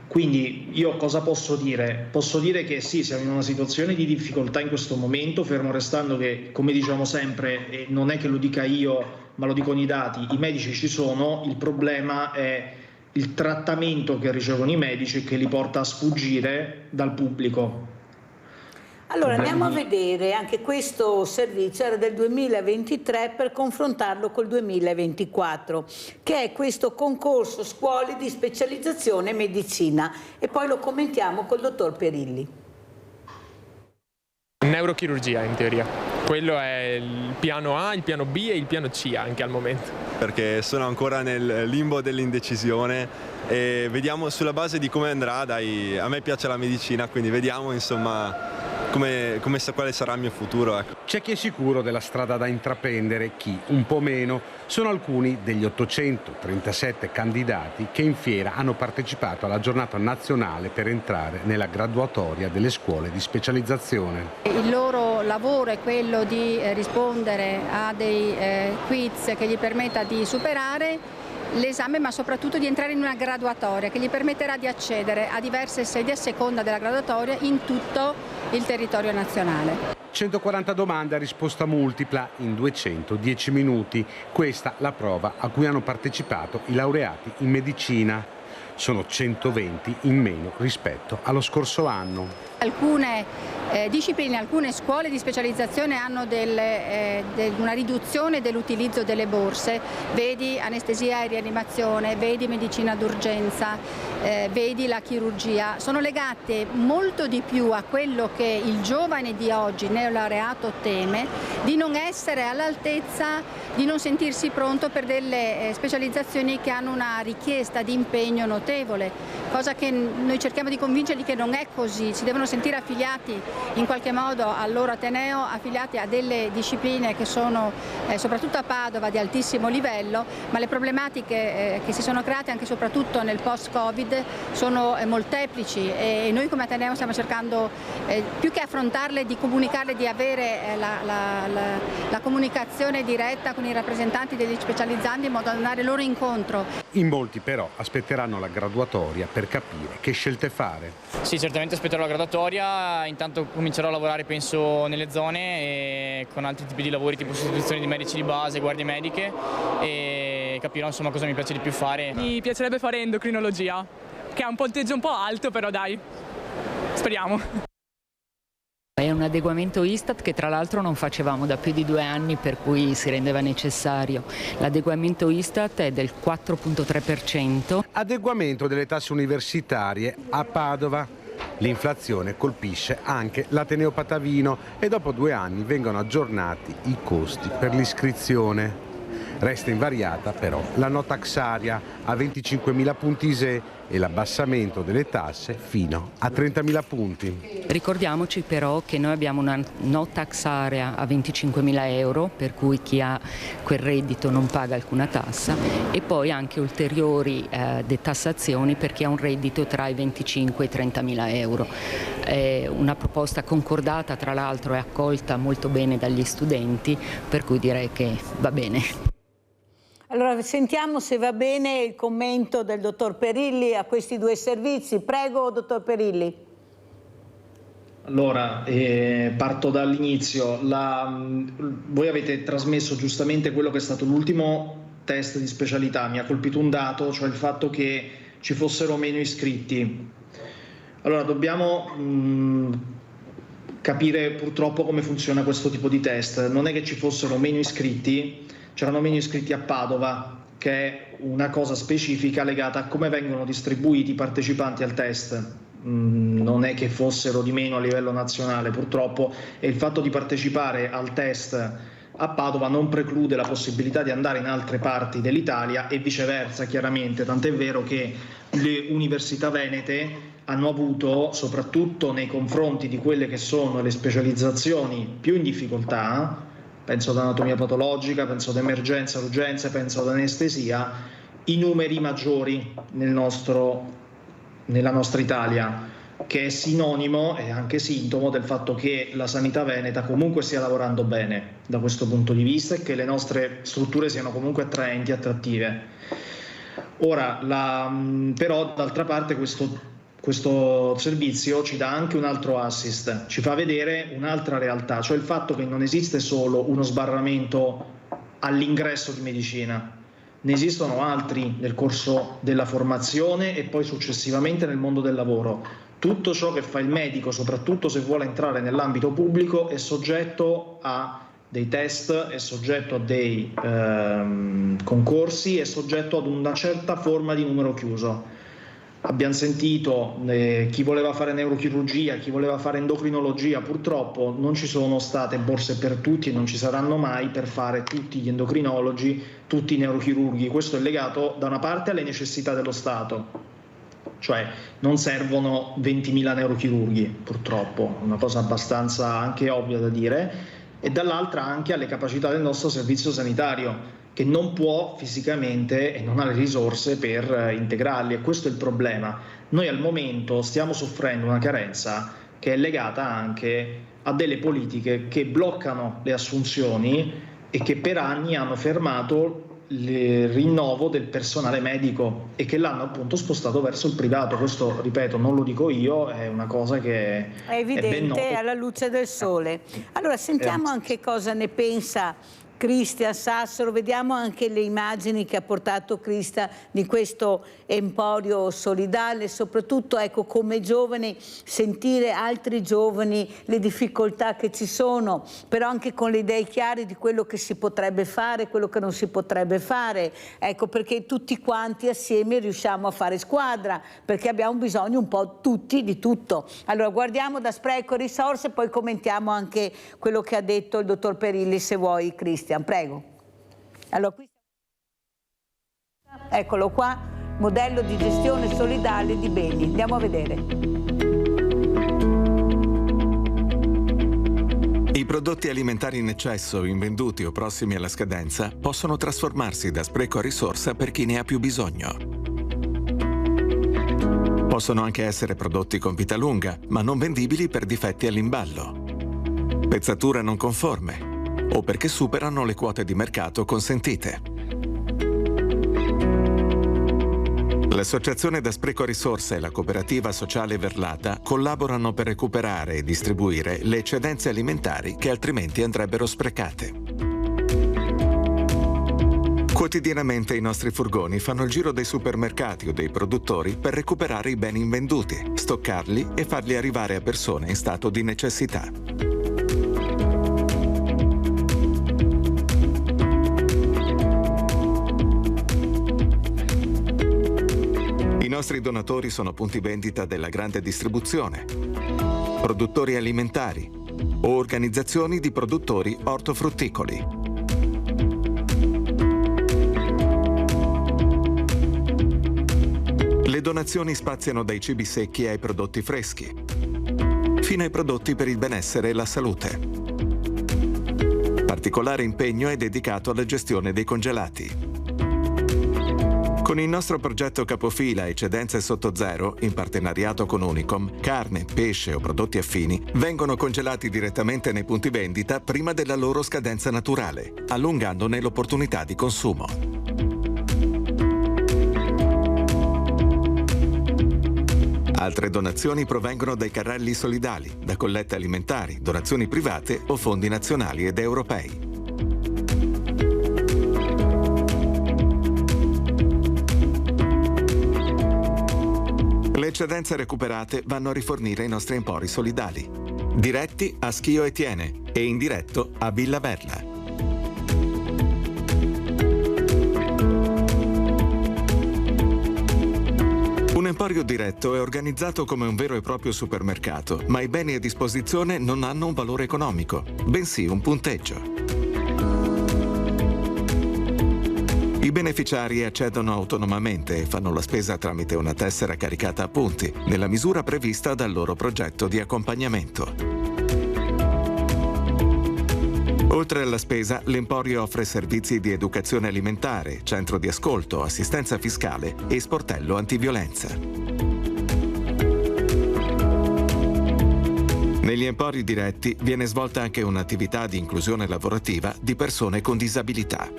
Quindi io cosa posso dire? Posso dire che sì, siamo in una situazione di difficoltà in questo momento, fermo restando che, come diciamo sempre, e non è che lo dica io, ma lo dicono i dati, i medici ci sono, il problema è il trattamento che ricevono i medici e che li porta a sfuggire dal pubblico. Allora andiamo a vedere, anche questo servizio era del 2023 per confrontarlo col 2024, che è questo concorso scuole di specializzazione medicina, e poi lo commentiamo col dottor Perilli. Neurochirurgia in teoria, quello è il piano A, il piano B e il piano C anche al momento. Perché sono ancora nel limbo dell'indecisione e vediamo sulla base di come andrà, dai, a me piace la medicina, quindi vediamo insomma quale sarà il mio futuro. Ecco. C'è chi è sicuro della strada da intraprendere, chi un po' meno. Sono alcuni degli 837 candidati che in fiera hanno partecipato alla giornata nazionale per entrare nella graduatoria delle scuole di specializzazione. Il loro lavoro è quello di rispondere a dei quiz che gli permetta di superare l'esame, ma soprattutto di entrare in una graduatoria che gli permetterà di accedere a diverse sedi a seconda della graduatoria in tutto il territorio nazionale. 140 domande a risposta multipla in 210 minuti. Questa la prova a cui hanno partecipato i laureati in medicina. Sono 120 in meno rispetto allo scorso anno. Alcune discipline, alcune scuole di specializzazione hanno una riduzione dell'utilizzo delle borse, vedi anestesia e rianimazione, vedi medicina d'urgenza, vedi la chirurgia, sono legate molto di più a quello che il giovane di oggi, neolaureato, teme, di non essere all'altezza, di non sentirsi pronto per delle specializzazioni che hanno una richiesta di impegno notevole, cosa che noi cerchiamo di convincerli che non è così, si devono sentire affiliati in qualche modo al loro ateneo, affiliati a delle discipline che sono soprattutto a Padova di altissimo livello, ma le problematiche che si sono create anche e soprattutto nel post-Covid sono molteplici e noi come ateneo stiamo cercando più che affrontarle di comunicarle, di avere la comunicazione diretta con i rappresentanti degli specializzandi in modo da andare loro incontro. In molti però aspetteranno la graduatoria per capire che scelte fare. Sì, certamente aspetterò la graduatoria, intanto comincerò a lavorare penso nelle zone e con altri tipi di lavori tipo sostituzioni di medici di base, guardie mediche, e capirò insomma cosa mi piace di più fare. Mi piacerebbe fare endocrinologia, che ha un punteggio un po' alto, però dai, speriamo. È un adeguamento Istat che tra l'altro non facevamo da più di 2 anni, per cui si rendeva necessario. L'adeguamento Istat è del 4,3%. Adeguamento delle tasse universitarie a Padova. L'inflazione colpisce anche l'Ateneo Patavino e dopo 2 anni vengono aggiornati i costi per l'iscrizione. Resta invariata però la no tax area a 25.000 punti ISEE e l'abbassamento delle tasse fino a 30.000 punti. Ricordiamoci però che noi abbiamo una no tax area a 25.000 euro, per cui chi ha quel reddito non paga alcuna tassa, e poi anche ulteriori detassazioni per chi ha un reddito tra i 25 e i 30.000 euro. È una proposta concordata, tra l'altro, e accolta molto bene dagli studenti, per cui direi che va bene. Allora sentiamo, se va bene, il commento del dottor Perilli a questi 2 servizi. Prego, dottor Perilli. Allora, parto dall'inizio. Voi avete trasmesso giustamente quello che è stato l'ultimo test di specialità. Mi ha colpito un dato, cioè il fatto che ci fossero meno iscritti. Allora, dobbiamo capire purtroppo come funziona questo tipo di test. Non è che ci fossero meno iscritti, c'erano meno iscritti a Padova, che è una cosa specifica legata a come vengono distribuiti i partecipanti al test. Non è che fossero di meno a livello nazionale, purtroppo, e il fatto di partecipare al test a Padova non preclude la possibilità di andare in altre parti dell'Italia e viceversa, chiaramente, tant'è vero che le università venete hanno avuto, soprattutto nei confronti di quelle che sono le specializzazioni più in difficoltà, penso ad anatomia patologica, penso ad emergenza, urgenza, penso ad anestesia, i numeri maggiori nella nostra Italia, che è sinonimo e anche sintomo del fatto che la sanità veneta comunque stia lavorando bene da questo punto di vista e che le nostre strutture siano comunque attraenti e attrattive. Ora, però d'altra parte questo servizio ci dà anche un altro assist, ci fa vedere un'altra realtà, cioè il fatto che non esiste solo uno sbarramento all'ingresso di medicina, ne esistono altri nel corso della formazione e poi successivamente nel mondo del lavoro. Tutto ciò che fa il medico, soprattutto se vuole entrare nell'ambito pubblico, è soggetto a dei test, è soggetto a dei concorsi, è soggetto ad una certa forma di numero chiuso. Abbiamo sentito chi voleva fare neurochirurgia, chi voleva fare endocrinologia, purtroppo non ci sono state borse per tutti e non ci saranno mai per fare tutti gli endocrinologi, tutti i neurochirurghi. Questo è legato da una parte alle necessità dello Stato, cioè non servono 20.000 neurochirurghi, purtroppo, una cosa abbastanza anche ovvia da dire, e dall'altra anche alle capacità del nostro servizio sanitario, che non può fisicamente e non ha le risorse per integrarli, e questo è il problema. Noi al momento stiamo soffrendo una carenza che è legata anche a delle politiche che bloccano le assunzioni e che per anni hanno fermato il rinnovo del personale medico e che l'hanno appunto spostato verso il privato. Questo, ripeto, non lo dico io, è una cosa che è evidente, è ben noto. Alla luce del sole. Allora sentiamo anche cosa ne pensa Cristian Sassolo, vediamo anche le immagini che ha portato Cristian di questo emporio solidale, soprattutto ecco, come giovani sentire altri giovani le difficoltà che ci sono, però anche con le idee chiare di quello che si potrebbe fare, quello che non si potrebbe fare, ecco, perché tutti quanti assieme riusciamo a fare squadra, perché abbiamo bisogno un po' tutti di tutto. Allora guardiamo da Spreco Risorse e poi commentiamo anche quello che ha detto il dottor Perilli, se vuoi, Cristian. Prego. Allora, qui... Eccolo qua, modello di gestione solidale di beni. Andiamo a vedere. I prodotti alimentari in eccesso, invenduti o prossimi alla scadenza possono trasformarsi da spreco a risorsa per chi ne ha più bisogno. Possono anche essere prodotti con vita lunga, ma non vendibili per difetti all'imballo, pezzatura non conforme o perché superano le quote di mercato consentite. L'Associazione da Spreco a Risorsa e la Cooperativa Sociale Verlata collaborano per recuperare e distribuire le eccedenze alimentari che altrimenti andrebbero sprecate. Quotidianamente i nostri furgoni fanno il giro dei supermercati o dei produttori per recuperare i beni invenduti, stoccarli e farli arrivare a persone in stato di necessità. I nostri donatori sono punti vendita della grande distribuzione, produttori alimentari o organizzazioni di produttori ortofrutticoli. Le donazioni spaziano dai cibi secchi ai prodotti freschi, fino ai prodotti per il benessere e la salute. Particolare impegno è dedicato alla gestione dei congelati. Con il nostro progetto capofila Eccedenze sotto zero, in partenariato con Unicom, carne, pesce o prodotti affini vengono congelati direttamente nei punti vendita prima della loro scadenza naturale, allungandone l'opportunità di consumo. Altre donazioni provengono dai carrelli solidali, da collette alimentari, donazioni private o fondi nazionali ed europei. Le eccedenze recuperate vanno a rifornire i nostri empori solidali, diretti a Schio e Tiene e indiretto a Villa Verla. Un emporio diretto è organizzato come un vero e proprio supermercato, ma i beni a disposizione non hanno un valore economico, bensì un punteggio. I beneficiari accedono autonomamente e fanno la spesa tramite una tessera caricata a punti, nella misura prevista dal loro progetto di accompagnamento. Oltre alla spesa, l'Emporio offre servizi di educazione alimentare, centro di ascolto, assistenza fiscale e sportello antiviolenza. Negli empori diretti viene svolta anche un'attività di inclusione lavorativa di persone con disabilità.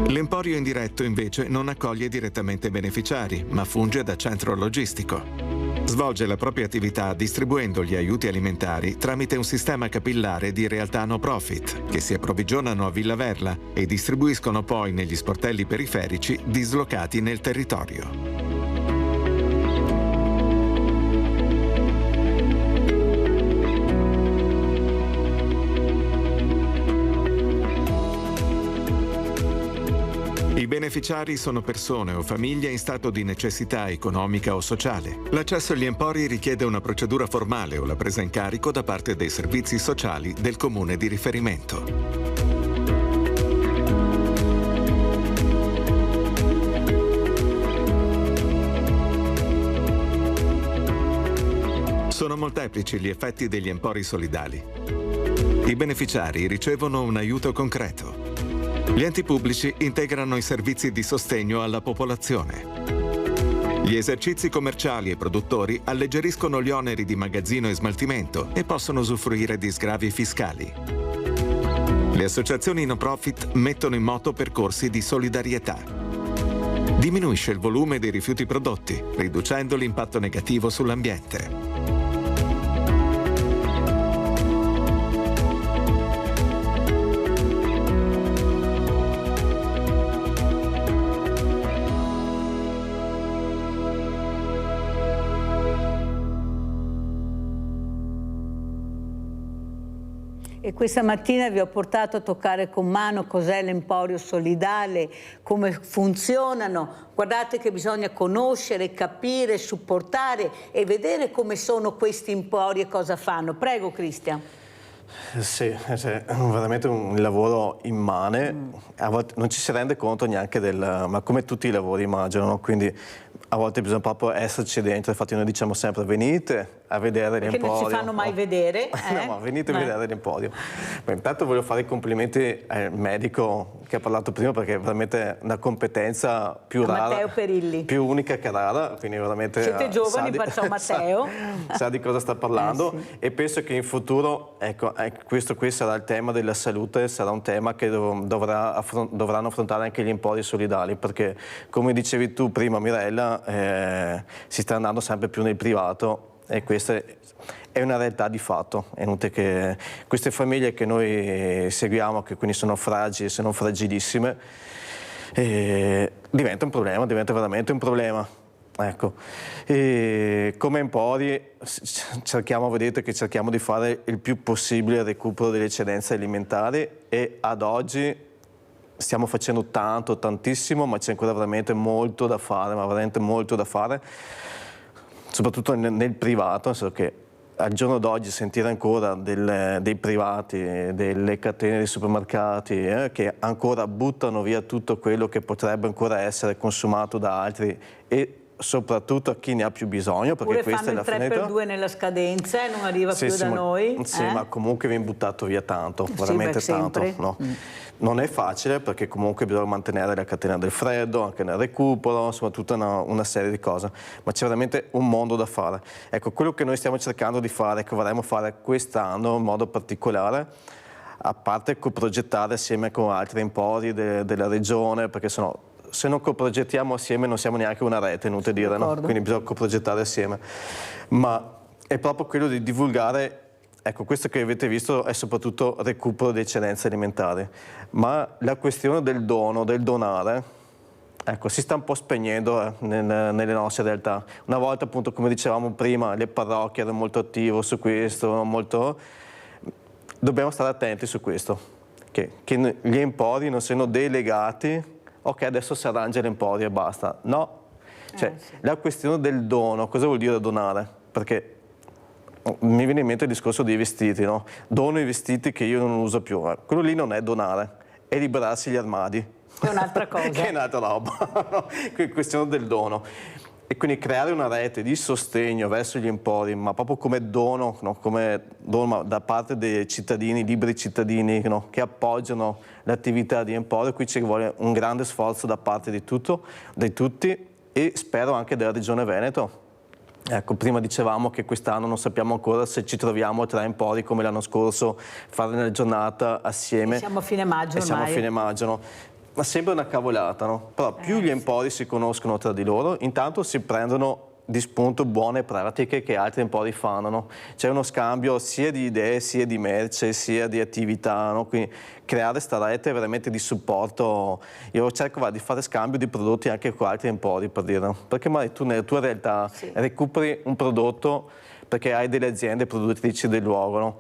L'emporio indiretto invece non accoglie direttamente i beneficiari, ma funge da centro logistico. Svolge la propria attività distribuendo gli aiuti alimentari tramite un sistema capillare di realtà no profit, che si approvvigionano a Villa Verla e distribuiscono poi negli sportelli periferici dislocati nel territorio. I beneficiari sono persone o famiglie in stato di necessità economica o sociale. L'accesso agli empori richiede una procedura formale o la presa in carico da parte dei servizi sociali del comune di riferimento. Sono molteplici gli effetti degli empori solidali. I beneficiari ricevono un aiuto concreto. Gli enti pubblici integrano i servizi di sostegno alla popolazione. Gli esercizi commerciali e produttori alleggeriscono gli oneri di magazzino e smaltimento e possono usufruire di sgravi fiscali. Le associazioni no profit mettono in moto percorsi di solidarietà. Diminuisce il volume dei rifiuti prodotti, riducendo l'impatto negativo sull'ambiente. E questa mattina vi ho portato a toccare con mano cos'è l'Emporio Solidale, come funzionano. Guardate che bisogna conoscere, capire, supportare e vedere come sono questi empori e cosa fanno. Prego, Cristian. Sì, è veramente un lavoro immane. A volte non ci si rende conto neanche ma come tutti i lavori immagino, no? Quindi a volte bisogna proprio esserci dentro, infatti noi diciamo sempre venite a vedere l'Emporio. Perché non ci fanno mai vedere. No, ma venite a vedere l'Emporio. Ma intanto voglio fare i complimenti al medico che ha parlato prima, perché è veramente una competenza più rara. Matteo Perilli. Più unica che rara, quindi veramente... Siete giovani, perciò Matteo. Sa di cosa sta parlando sì. E penso che in futuro, ecco, questo qui sarà il tema della salute, sarà un tema che dovranno affrontare anche gli empori solidali, perché come dicevi tu prima Mirella, si sta andando sempre più nel privato e questa è una realtà di fatto. È inutile che queste famiglie che noi seguiamo, che quindi sono fragili, se non fragilissime, diventa un problema, diventa veramente un problema. Ecco, e come Empori vedete che cerchiamo di fare il più possibile il recupero delle eccedenze alimentari, e ad oggi stiamo facendo tantissimo, ma c'è ancora veramente molto da fare, soprattutto nel privato, nel senso che al giorno d'oggi sentire ancora dei privati, delle catene di supermercati che ancora buttano via tutto quello che potrebbe ancora essere consumato da altri, e soprattutto a chi ne ha più bisogno, perché Oppure questa è la fanno il 3x2 nella scadenza e non arriva più da noi. Sì, ma comunque viene buttato via tanto, veramente tanto. No? Non è facile, perché comunque bisogna mantenere la catena del freddo, anche nel recupero, insomma tutta una serie di cose, ma c'è veramente un mondo da fare. Ecco, quello che noi stiamo cercando di fare, che vorremmo fare quest'anno in modo particolare, a parte coprogettare assieme con altri empori della regione, perché se non coprogettiamo assieme non siamo neanche una rete, inutile dire, no? Quindi bisogna coprogettare assieme. Ma è proprio quello di divulgare, ecco, questo che avete visto è soprattutto recupero di eccedenze alimentari, ma la questione del dono, del donare, ecco, si sta un po' spegnendo nelle nostre realtà. Una volta, appunto, come dicevamo prima, le parrocchie erano molto attive su questo, dobbiamo stare attenti su questo, che gli empori non siano delegati. Ok, adesso si arrangia l'emporio e basta. No, cioè la questione del dono, cosa vuol dire donare? Perché mi viene in mente il discorso dei vestiti, no? Dono i vestiti che io non uso più. Quello lì non è donare, è liberarsi gli armadi. È un'altra cosa. Che è un'altra roba, questione del dono. E quindi creare una rete di sostegno verso gli empori, ma proprio come dono, no? Come dono da parte dei cittadini, liberi cittadini, no? Che appoggiano l'attività di emporio. Qui ci vuole un grande sforzo da parte di tutti, e spero anche della Regione Veneto. Ecco, prima dicevamo che quest'anno non sappiamo ancora se ci troviamo 3 empori come l'anno scorso, fare una giornata assieme. Siamo a fine maggio ormai. Siamo a fine maggio, no? Ma sembra una cavolata, no? Però più gli empori si conoscono tra di loro, intanto si prendono di spunto buone pratiche che altri empori fanno, no? C'è uno scambio sia di idee, sia di merce, sia di attività, no? Quindi creare sta rete veramente di supporto. Io cerco di fare scambio di prodotti anche con altri empori, per dire, no? Perché magari tu nella tua realtà recuperi un prodotto perché hai delle aziende produttrici del luogo, no?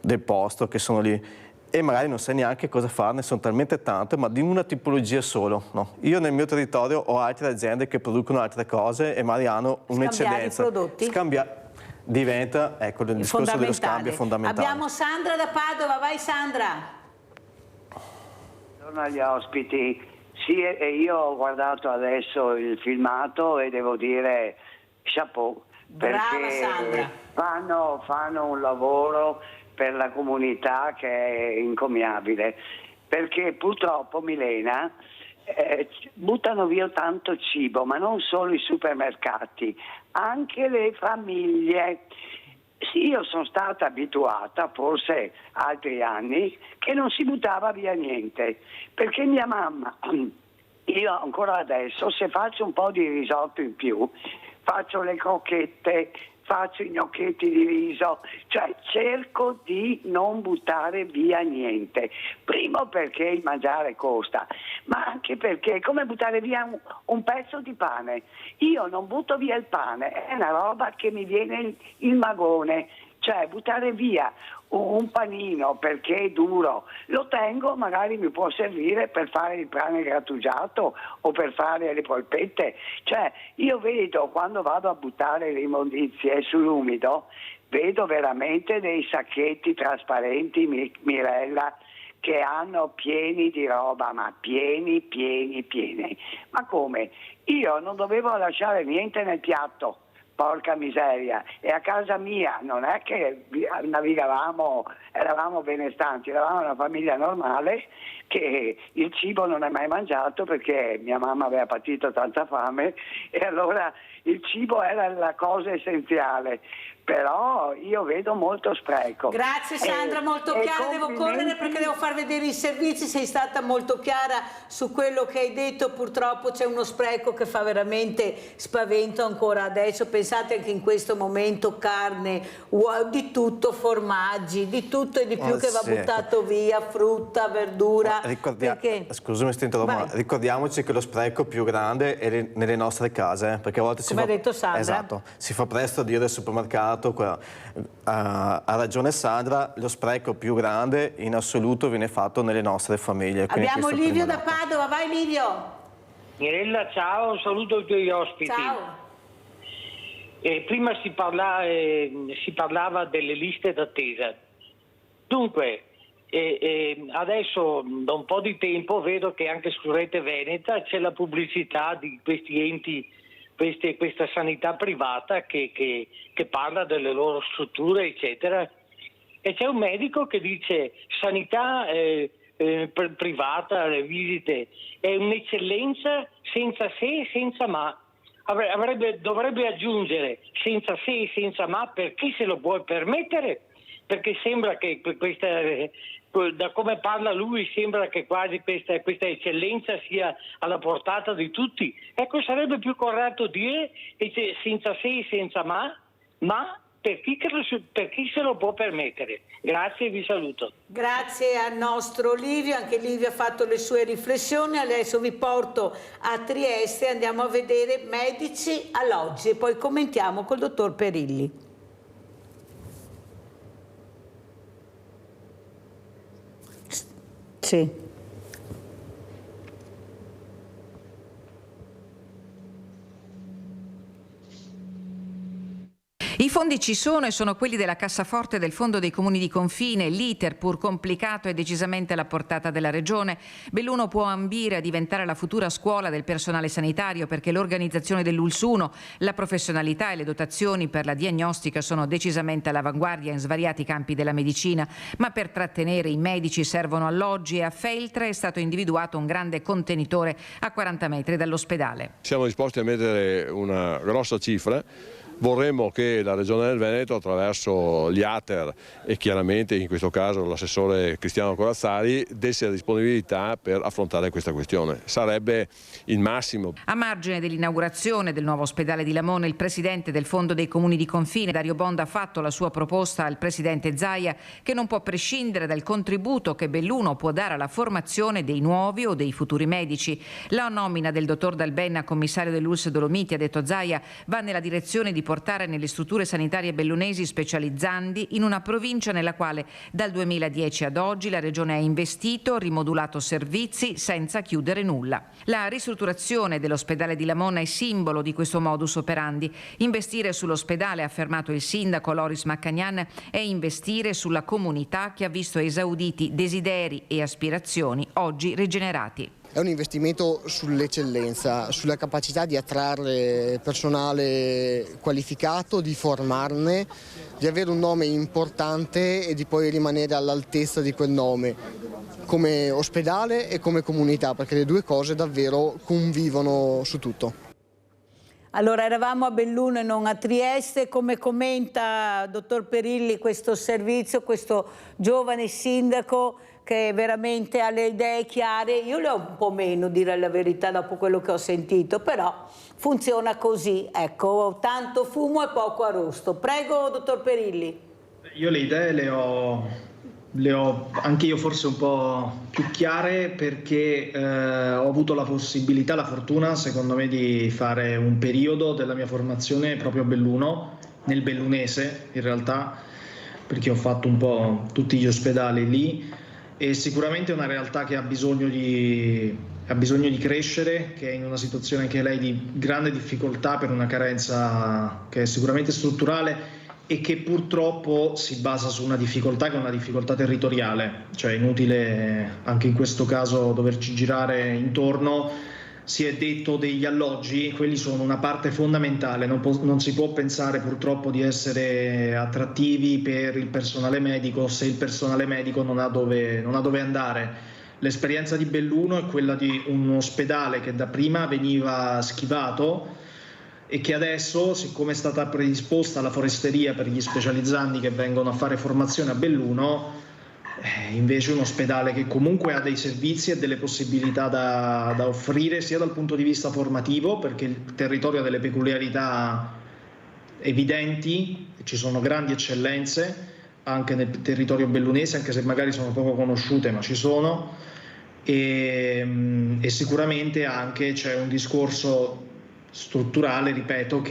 Del posto, che sono lì, e magari non sai neanche cosa farne, sono talmente tante, ma di una tipologia solo, no? Io nel mio territorio ho altre aziende che producono altre cose e magari hanno un'eccedenza. Scambiare i prodotti? Diventa, ecco, il discorso dello scambio è fondamentale. Abbiamo Sandra da Padova, vai Sandra. Buongiorno agli ospiti. Sì, io ho guardato adesso il filmato e devo dire chapeau, perché fanno un lavoro per la comunità che è incommiabile, perché purtroppo, Milena, buttano via tanto cibo, ma non solo i supermercati, anche le famiglie. Sì, io sono stata abituata, forse altri anni, che non si buttava via niente, perché mia mamma, io ancora adesso, se faccio un po' di risotto in più, faccio le crocchette, faccio i gnocchetti di riso, cioè cerco di non buttare via niente. Primo perché il mangiare costa, ma anche perché è come buttare via un pezzo di pane. Io non butto via il pane, è una roba che mi viene il magone. Cioè buttare via un panino perché è duro, lo tengo, magari mi può servire per fare il pane grattugiato o per fare le polpette. Cioè io vedo, quando vado a buttare le immondizie sull'umido, vedo veramente dei sacchetti trasparenti, Mirella, che hanno pieni di roba, ma pieni. Ma come? Io non dovevo lasciare niente nel piatto. Porca miseria, e a casa mia non è che navigavamo, eravamo benestanti, eravamo una famiglia normale che il cibo non è mai mangiato perché mia mamma aveva patito tanta fame e allora il cibo era la cosa essenziale. però io vedo molto spreco. Grazie Sandra, molto chiara, devo correre perché devo far vedere i servizi, sei stata molto chiara su quello che hai detto, purtroppo c'è uno spreco che fa veramente spavento ancora adesso, pensate anche in questo momento carne, di tutto, formaggi, di tutto e di più che va buttato via, frutta, verdura. Scusami se ti interrompo, ma ricordiamoci che lo spreco più grande è nelle nostre case, perché a volte come ha detto Sandra. Esatto, si fa presto a dire al supermercato. Ha ragione Sandra, lo spreco più grande in assoluto viene fatto nelle nostre famiglie. Abbiamo Livio da Padova, vai Livio. Mirella, ciao, saluto i tuoi ospiti. Ciao. Prima si parlava delle liste d'attesa. Dunque, adesso da un po' di tempo vedo che anche su Rete Veneta c'è la pubblicità di questi enti, questa sanità privata che parla delle loro strutture eccetera, e c'è un medico che dice sanità privata, le visite è un'eccellenza senza se e senza ma. Dovrebbe aggiungere senza se e senza ma per chi se lo può permettere, perché sembra che da come parla lui sembra che quasi questa eccellenza sia alla portata di tutti. Ecco, sarebbe più corretto dire senza se e senza ma per chi se lo può permettere. Grazie e vi saluto. Grazie al nostro Livio, anche Livio ha fatto le sue riflessioni. Adesso vi porto a Trieste, andiamo a vedere medici all'oggi e poi commentiamo col dottor Perilli. Sì. I fondi ci sono e sono quelli della cassaforte del Fondo dei Comuni di Confine. L'iter, pur complicato, è decisamente alla portata della Regione. Belluno può ambire a diventare la futura scuola del personale sanitario perché l'organizzazione dell'ULSS 1, la professionalità e le dotazioni per la diagnostica sono decisamente all'avanguardia in svariati campi della medicina, ma per trattenere i medici servono alloggi e a Feltre è stato individuato un grande contenitore a 40 metri dall'ospedale. Siamo disposti a mettere una grossa cifra. Vorremmo che la Regione del Veneto, attraverso gli ATER e chiaramente in questo caso l'assessore Cristiano Corazzari, desse la disponibilità per affrontare questa questione. Sarebbe il massimo. A margine dell'inaugurazione del nuovo ospedale di Lamone, il presidente del Fondo dei Comuni di Confine, Dario Bonda, ha fatto la sua proposta al presidente Zaia, che non può prescindere dal contributo che Belluno può dare alla formazione dei nuovi o dei futuri medici. La nomina del dottor Dalbenna, commissario dell'ULSS Dolomiti, ha detto Zaia, va nella direzione di portare nelle strutture sanitarie bellunesi specializzanti in una provincia nella quale dal 2010 ad oggi la Regione ha investito, rimodulato servizi senza chiudere nulla. La ristrutturazione dell'ospedale di Lamona è simbolo di questo modus operandi. Investire sull'ospedale, ha affermato il sindaco Loris Maccagnan, è investire sulla comunità che ha visto esauditi desideri e aspirazioni oggi rigenerati. È un investimento sull'eccellenza, sulla capacità di attrarre personale qualificato, di formarne, di avere un nome importante e di poi rimanere all'altezza di quel nome, come ospedale e come comunità, perché le due cose davvero convivono su tutto. Allora, eravamo a Belluno e non a Trieste. Come commenta dottor Perilli questo servizio, questo giovane sindaco che veramente ha le idee chiare? Io le ho un po' meno, dire la verità, dopo quello che ho sentito, però funziona così, ecco, tanto fumo e poco arrosto. Prego, dottor Perilli. Io le idee le ho anche io forse un po' più chiare perché ho avuto la possibilità, la fortuna secondo me di fare un periodo della mia formazione proprio a Belluno, nel bellunese in realtà, perché ho fatto un po' tutti gli ospedali lì e sicuramente è una realtà che ha bisogno di crescere, che è in una situazione anche lei di grande difficoltà per una carenza che è sicuramente strutturale e che purtroppo si basa su una difficoltà che è una difficoltà territoriale, cioè è inutile anche in questo caso doverci girare intorno. Si è detto degli alloggi, quelli sono una parte fondamentale, non si può pensare purtroppo di essere attrattivi per il personale medico se il personale medico non ha dove andare. L'esperienza di Belluno è quella di un ospedale che da prima veniva schivato, e che adesso, siccome è stata predisposta la foresteria per gli specializzandi che vengono a fare formazione a Belluno, invece un ospedale che comunque ha dei servizi e delle possibilità da offrire sia dal punto di vista formativo, perché il territorio ha delle peculiarità evidenti, ci sono grandi eccellenze anche nel territorio bellunese, anche se magari sono poco conosciute, ma ci sono, e sicuramente anche c'è un discorso strutturale, ripeto,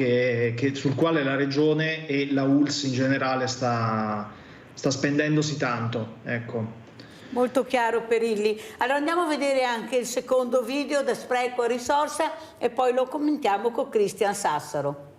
sul quale la Regione e la ULSS in generale sta spendendosi tanto. Ecco. Molto chiaro Perilli. Allora andiamo a vedere anche il secondo video da Spreco a Risorsa e poi lo commentiamo con Cristian Sassaro.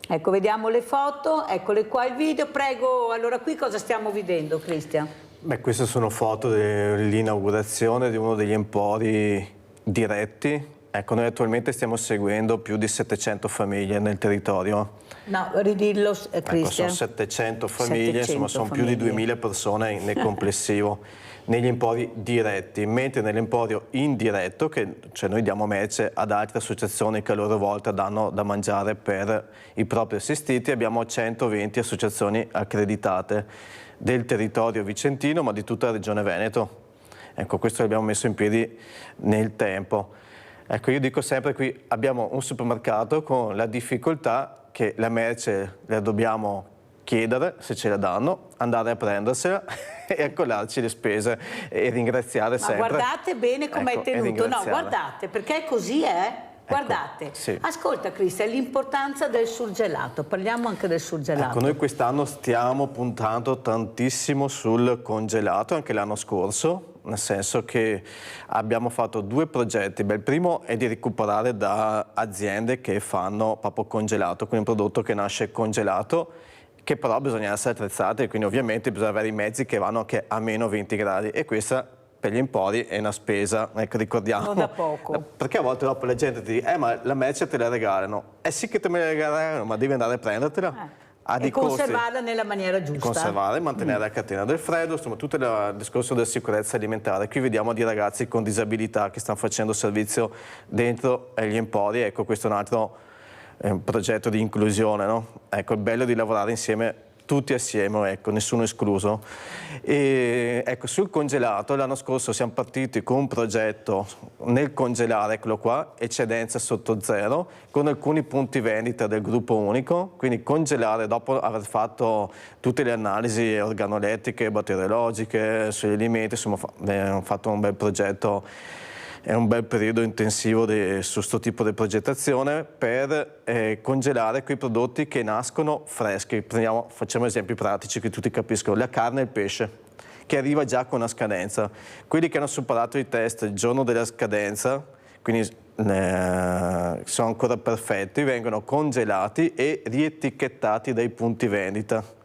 Ecco, vediamo le foto, eccole qua il video. Prego, allora qui cosa stiamo vedendo, Cristian? Beh, queste sono foto dell'inaugurazione di uno degli empori diretti. Ecco, noi attualmente stiamo seguendo più di 700 famiglie nel territorio. No, ridillo, Cristian. Ecco, sono 700 famiglie, insomma sono più di 2000 persone nel complessivo negli empori diretti, mentre nell'emporio indiretto, cioè noi diamo merce ad altre associazioni che a loro volta danno da mangiare per i propri assistiti, abbiamo 120 associazioni accreditate del territorio vicentino, ma di tutta la regione Veneto. Ecco, questo l'abbiamo messo in piedi nel tempo. Ecco, io dico sempre qui abbiamo un supermercato con la difficoltà che la merce la dobbiamo chiedere, se ce la danno, andare a prendersela e accollarci le spese e ringraziare sempre. Ma guardate bene come è tenuto, no, guardate, perché così è. Guardate, ecco, sì. Ascolta Cristian, l'importanza del surgelato, parliamo anche del surgelato. Ecco, noi quest'anno stiamo puntando tantissimo sul congelato, anche l'anno scorso, nel senso che abbiamo fatto 2 progetti. Beh, il primo è di recuperare da aziende che fanno proprio congelato, quindi un prodotto che nasce congelato, che però bisogna essere attrezzati, quindi ovviamente bisogna avere i mezzi che vanno anche a meno 20 gradi e questa per gli empori è una spesa, ecco, ricordiamo. Non da poco. Perché a volte dopo la gente ti dice ma la merce te la regalano. Sì che te me la regalano, ma devi andare a prendertela. E conservarla nella maniera giusta. Conservare, mantenere la catena del freddo, insomma tutto il discorso della sicurezza alimentare. Qui vediamo di ragazzi con disabilità che stanno facendo servizio dentro gli empori, ecco questo è un altro progetto di inclusione, no? Ecco il bello di lavorare insieme, tutti assieme, ecco, nessuno escluso. E ecco, sul congelato l'anno scorso siamo partiti con un progetto nel congelare, eccolo qua, eccedenza sotto zero, con alcuni punti vendita del gruppo unico, quindi congelare dopo aver fatto tutte le analisi organolettiche, batteriologiche, sugli alimenti, insomma abbiamo fatto un bel progetto. È un bel periodo intensivo su questo tipo di progettazione per congelare quei prodotti che nascono freschi. Facciamo esempi pratici che tutti capiscono. La carne e il pesce, che arriva già con una scadenza. Quelli che hanno superato i test il giorno della scadenza, quindi sono ancora perfetti, vengono congelati e rietichettati dai punti vendita.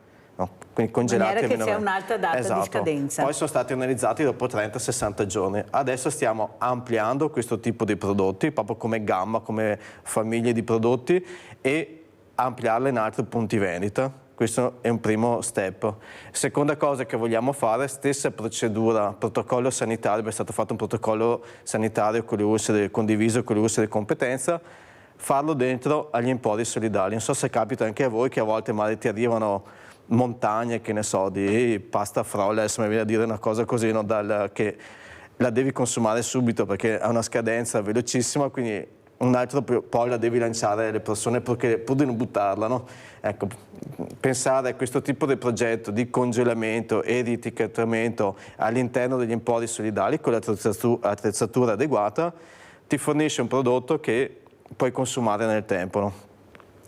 Quindi congelati in maniera che c'è un'altra data di scadenza. Poi sono stati analizzati dopo 30-60 giorni. Adesso stiamo ampliando questo tipo di prodotti, proprio come gamma, come famiglie di prodotti, e ampliarle in altri punti vendita. Questo è un primo step. Seconda cosa che vogliamo fare, stessa procedura, protocollo sanitario, è stato fatto un protocollo sanitario con condiviso con le ULSS di competenza, farlo dentro agli empori solidali. Non so se capita anche a voi che a volte magari ti arrivano montagne, che ne so, di pasta frolla, adesso mi viene a dire una cosa così, no, che la devi consumare subito perché ha una scadenza velocissima, quindi un altro poi la devi lanciare alle persone pur di non buttarla, no? Ecco, pensare a questo tipo di progetto di congelamento e di etichettamento all'interno degli empori solidali con l'attrezzatura adeguata ti fornisce un prodotto che puoi consumare nel tempo, no?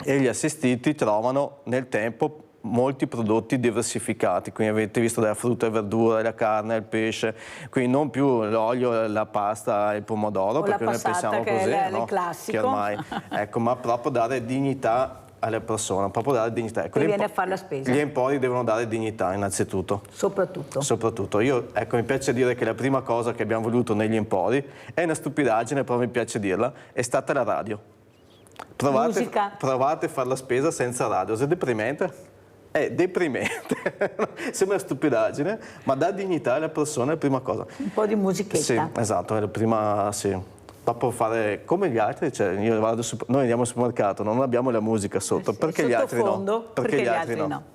E gli assistiti trovano nel tempo molti prodotti diversificati, quindi avete visto dalla frutta e verdura, la carne, il pesce, quindi non più l'olio, la pasta e il pomodoro, perché noi pensiamo così, no? Che ormai, ecco, ma proprio dare dignità alle persone, proprio dare dignità. Ecco, e viene a fare la spesa. Gli empori devono dare dignità innanzitutto. Soprattutto. Io, ecco, mi piace dire che la prima cosa che abbiamo voluto negli empori, è una stupidaggine, però mi piace dirla, è stata la radio. Provate a fare la spesa senza radio, è deprimente. È deprimente, sembra una stupidaggine, ma dà dignità alle persone, è la prima cosa. Un po' di musichetta. Sì, esatto, è la prima, sì. dopo fare come gli altri, cioè noi andiamo al supermercato, non abbiamo la musica sotto, perché gli altri no? Perché gli altri no?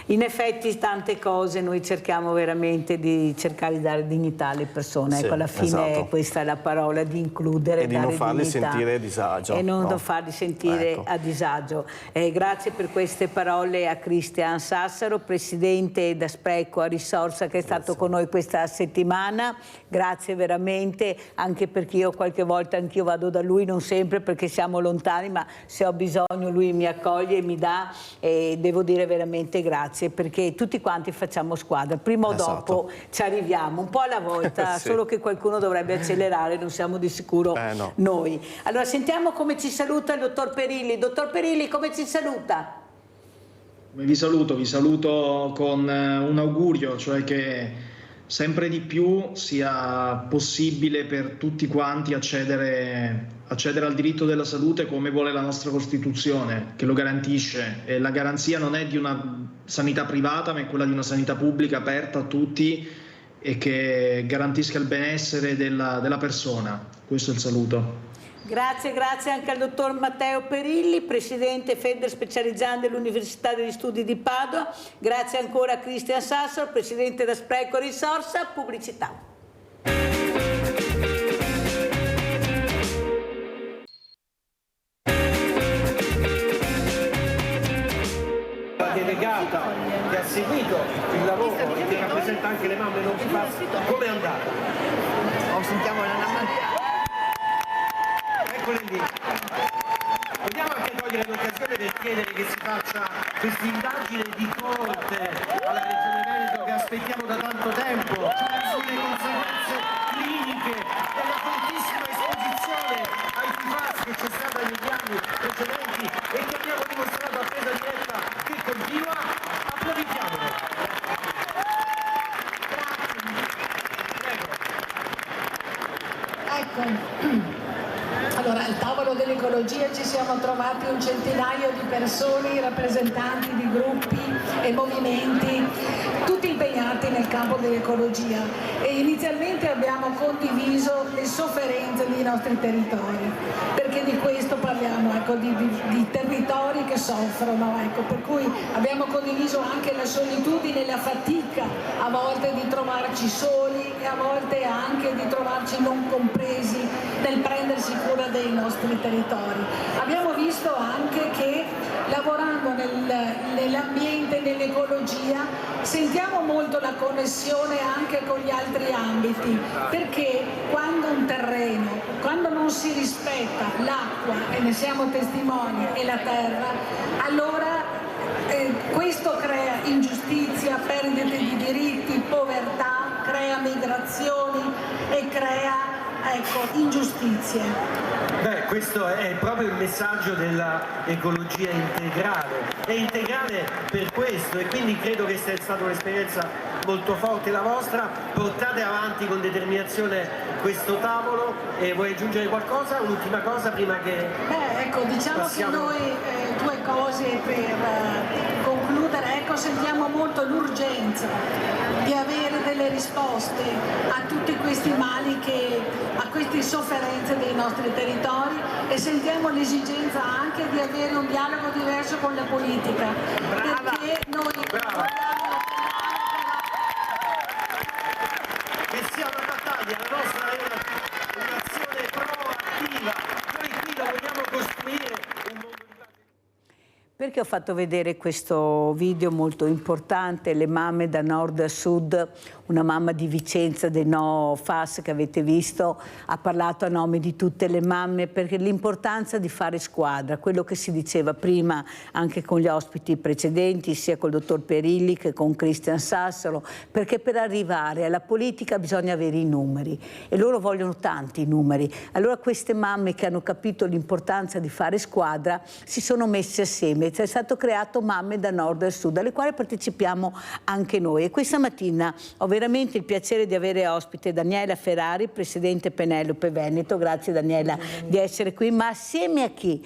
In effetti tante cose noi cerchiamo veramente di dare dignità alle persone, ecco, alla fine questa è la parola, di includere e di non farli sentire a disagio. E non farli sentire a disagio. Grazie per queste parole a Cristian Sassaro, presidente da Spreco a Risorsa, che è stato con noi questa settimana. Grazie veramente, anche perché io qualche volta anch'io vado da lui, non sempre perché siamo lontani, ma se ho bisogno lui mi accoglie e mi dà, e devo dire veramente grazie, perché tutti quanti facciamo squadra, prima o dopo ci arriviamo, un po' alla volta, solo che qualcuno dovrebbe accelerare, non siamo di sicuro noi. Allora sentiamo come ci saluta il dottor Perilli. Dottor Perilli, come ci saluta? Vi saluto con un augurio, cioè che sempre di più sia possibile per tutti quanti accedere al diritto della salute come vuole la nostra Costituzione, che lo garantisce. E la garanzia non è di una sanità privata, ma è quella di una sanità pubblica aperta a tutti e che garantisca il benessere della persona. Questo è il saluto. Grazie anche al dottor Matteo Perilli, presidente Feder Specializzandi dell'Università degli Studi di Padova. Grazie ancora a Cristian Sassaro, presidente da Spreco Risorsa. Pubblicità. Delegata che ha seguito il lavoro e che rappresenta anche le mamme non si fa, come è andata? Sentiamo Anna Maria. Eccole lì. Vogliamo anche cogliere l'occasione per chiedere che si faccia questa indagine di corte alla Regione Veneto che aspettiamo da tanto tempo sulle conseguenze cliniche della fortissima esposizione ai PFAS che c'è stata negli anni precedenti e che abbiamo dimostrato a presa diretta che continua. Approfittiamone. Ecco. Allora, al tavolo dell'ecologia ci siamo trovati un centinaio di persone, rappresentanti di gruppi e movimenti, tutti impegnati nel campo dell'ecologia, e inizialmente abbiamo condiviso le sofferenze dei nostri territori, perché di questo parliamo, ecco, di territori che soffrono, ecco, per cui abbiamo condiviso anche la solitudine e la fatica a volte di trovarci soli e a volte anche di trovarci non compresi nel prendersi cura dei nostri territori. Abbiamo visto anche che lavorando nell'ambiente, nell'ecologia, sentiamo molto la connessione anche con gli altri ambiti, perché quando un terreno, quando non si rispetta l'acqua, e ne siamo testimoni, e la terra, allora questo crea ingiustizia, perdite di diritti, povertà, crea migrazioni e crea ingiustizie. Beh, questo è proprio il messaggio dell'ecologia integrale. È integrale per questo, e quindi credo che sia stata un'esperienza molto forte la vostra. Portate avanti con determinazione questo tavolo. E vuoi aggiungere qualcosa? Un'ultima cosa prima che ecco, diciamo passiamo... che noi due cose per concludere. Ecco, sentiamo molto l'urgenza di avere delle risposte a tutti questi mali, a queste sofferenze dei nostri territori, e sentiamo l'esigenza anche di avere un dialogo diverso con la politica. Perché noi che sia una battaglia, la nostra è un'azione proattiva. Noi qui lo vogliamo costruire un mondo. Perché ho fatto vedere questo video molto importante, le mamme da nord a sud, una mamma di Vicenza dei No FAS che avete visto, ha parlato a nome di tutte le mamme, perché l'importanza di fare squadra, quello che si diceva prima anche con gli ospiti precedenti, sia col dottor Perilli che con Cristian Sassaro, perché per arrivare alla politica bisogna avere i numeri, e loro vogliono tanti numeri. Allora queste mamme che hanno capito l'importanza di fare squadra si sono messe assieme bellezza, è stato creato Mamme da nord a sud, alle quali partecipiamo anche noi. E questa mattina ho veramente il piacere di avere ospite Daniela Ferrari, presidente Penelope Veneto. Grazie Daniela di essere qui, ma assieme a chi?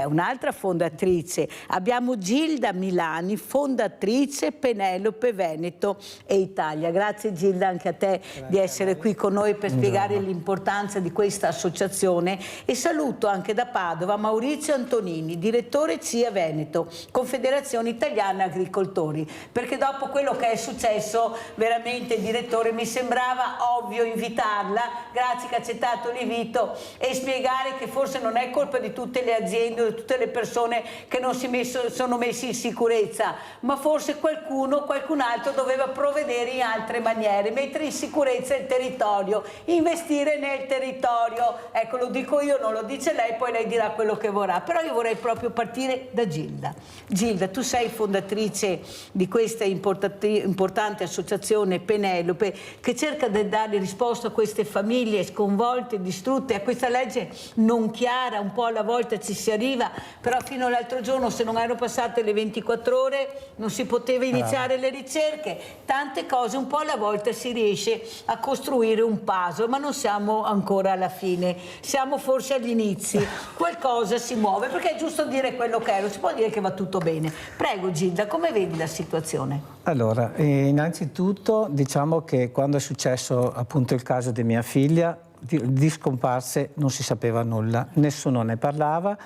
Un'altra fondatrice, abbiamo Gilda Milani, fondatrice Penelope Veneto e Italia. Grazie Gilda anche a te di essere qui con noi per spiegare l'importanza di questa associazione, e saluto anche da Padova Maurizio Antonini, direttore CIA Veneto, Confederazione Italiana Agricoltori, perché dopo quello che è successo veramente, direttore, mi sembrava ovvio invitarla, grazie che ha accettato l'invito, e spiegare che forse non è colpa di tutte le aziende o di tutte le persone che non sono messi in sicurezza, ma forse qualcun altro doveva provvedere in altre maniere, mettere in sicurezza il territorio, investire nel territorio. Ecco, lo dico io, non lo dice lei, poi lei dirà quello che vorrà, però io vorrei proprio partire da Gilda. Gilda, tu sei fondatrice di questa importante associazione Penelope, che cerca di dare risposta a queste famiglie sconvolte, distrutte, a questa legge non chiara, un po' alla volta ci si arriva, però fino all'altro giorno, se non erano passate le 24 ore, non si poteva iniziare le ricerche, tante cose, un po' alla volta si riesce a costruire un puzzle, ma non siamo ancora alla fine, siamo forse agli inizi, qualcosa si muove, perché è giusto dire quello che è, non si può dire che va tutto bene. Prego Gilda, come vedi la situazione? Allora, innanzitutto diciamo che quando è successo appunto il caso di mia figlia, di scomparse non si sapeva nulla, nessuno ne parlava,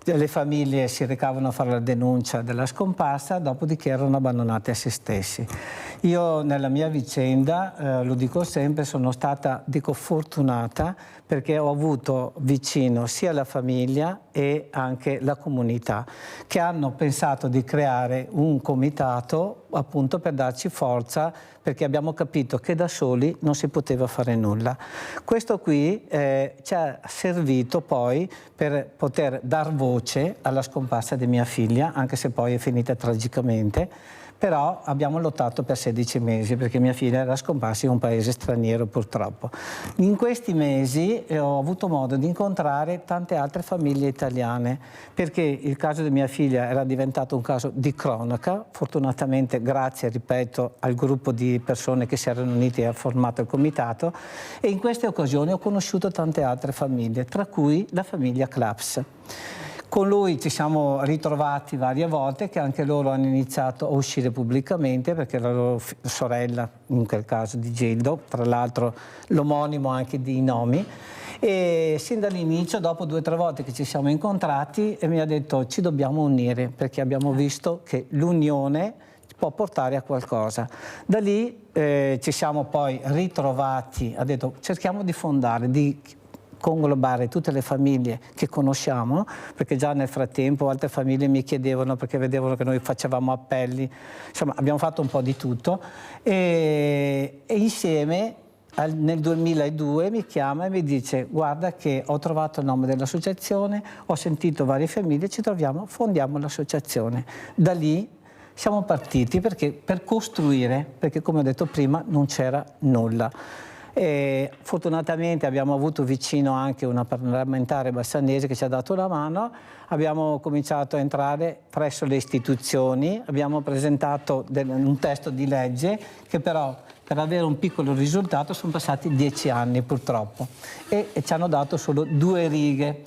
le famiglie si recavano a fare la denuncia della scomparsa, dopodiché erano abbandonate a se stessi. Io nella mia vicenda, lo dico sempre, sono stata, fortunata, perché ho avuto vicino sia la famiglia e anche la comunità, che hanno pensato di creare un comitato appunto per darci forza, perché abbiamo capito che da soli non si poteva fare nulla. Questo qui ci ha servito poi per poter dar voce alla scomparsa di mia figlia, anche se poi è finita tragicamente. Però abbiamo lottato per 16 mesi perché mia figlia era scomparsa in un paese straniero, purtroppo. In questi mesi ho avuto modo di incontrare tante altre famiglie italiane, perché il caso di mia figlia era diventato un caso di cronaca, fortunatamente grazie, ripeto, al gruppo di persone che si erano uniti e ha formato il comitato, e in queste occasioni ho conosciuto tante altre famiglie, tra cui la famiglia Claps. Con lui ci siamo ritrovati varie volte, che anche loro hanno iniziato a uscire pubblicamente, perché la loro sorella, in quel caso di Gildo, tra l'altro l'omonimo anche di Nomi, e sin dall'inizio, dopo 2 o 3 volte che ci siamo incontrati, mi ha detto ci dobbiamo unire, perché abbiamo visto che l'unione può portare a qualcosa. Da lì ci siamo poi ritrovati, ha detto cerchiamo di fondare, di conglobare tutte le famiglie che conosciamo, perché già nel frattempo altre famiglie mi chiedevano, perché vedevano che noi facevamo appelli, insomma abbiamo fatto un po' di tutto, e insieme nel 2002 mi chiama e mi dice guarda che ho trovato il nome dell'associazione, ho sentito varie famiglie, ci troviamo, fondiamo l'associazione. Da lì siamo partiti per costruire, perché come ho detto prima non c'era nulla. E fortunatamente abbiamo avuto vicino anche una parlamentare bassanese che ci ha dato una mano, abbiamo cominciato a entrare presso le istituzioni, abbiamo presentato un testo di legge che però per avere un piccolo risultato sono passati 10 anni purtroppo, e ci hanno dato solo 2 righe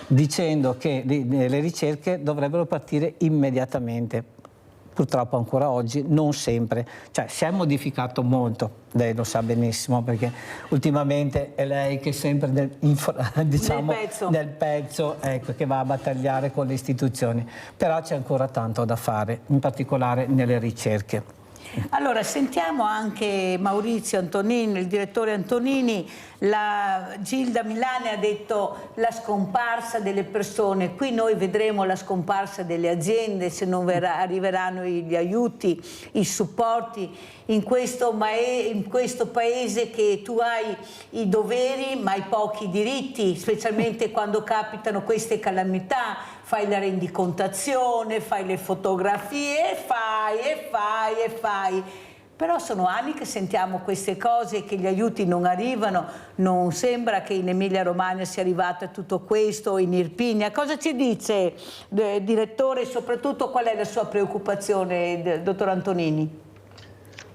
dicendo che le ricerche dovrebbero partire immediatamente. Purtroppo ancora oggi non sempre, cioè si è modificato molto, lei lo sa benissimo perché ultimamente è lei che è sempre nel pezzo ecco, che va a battagliare con le istituzioni, però c'è ancora tanto da fare, in particolare nelle ricerche. Allora sentiamo anche Maurizio Antonini, il direttore Antonini. La Gilda Milani ha detto la scomparsa delle persone, qui noi vedremo la scomparsa delle aziende se non arriveranno gli aiuti, i supporti in questo paese che tu hai i doveri ma hai pochi diritti, specialmente quando capitano queste calamità, fai la rendicontazione, fai le fotografie, fai. Però sono anni che sentiamo queste cose, che gli aiuti non arrivano, non sembra che in Emilia-Romagna sia arrivato a tutto questo, in Irpinia. Cosa ci dice, direttore, e soprattutto qual è la sua preoccupazione, dottor Antonini?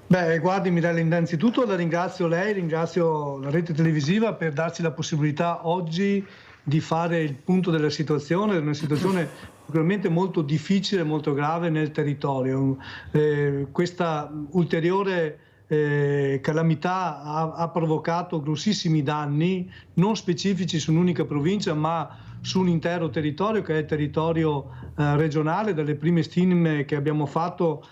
Beh, guardi Mirella, innanzitutto la ringrazio lei, ringrazio la rete televisiva per darci la possibilità oggi di fare il punto della situazione, una situazione sicuramente molto difficile, molto grave nel territorio. Questa ulteriore calamità ha provocato grossissimi danni, non specifici su un'unica provincia, ma su un intero territorio che è il territorio regionale. Dalle prime stime che abbiamo fatto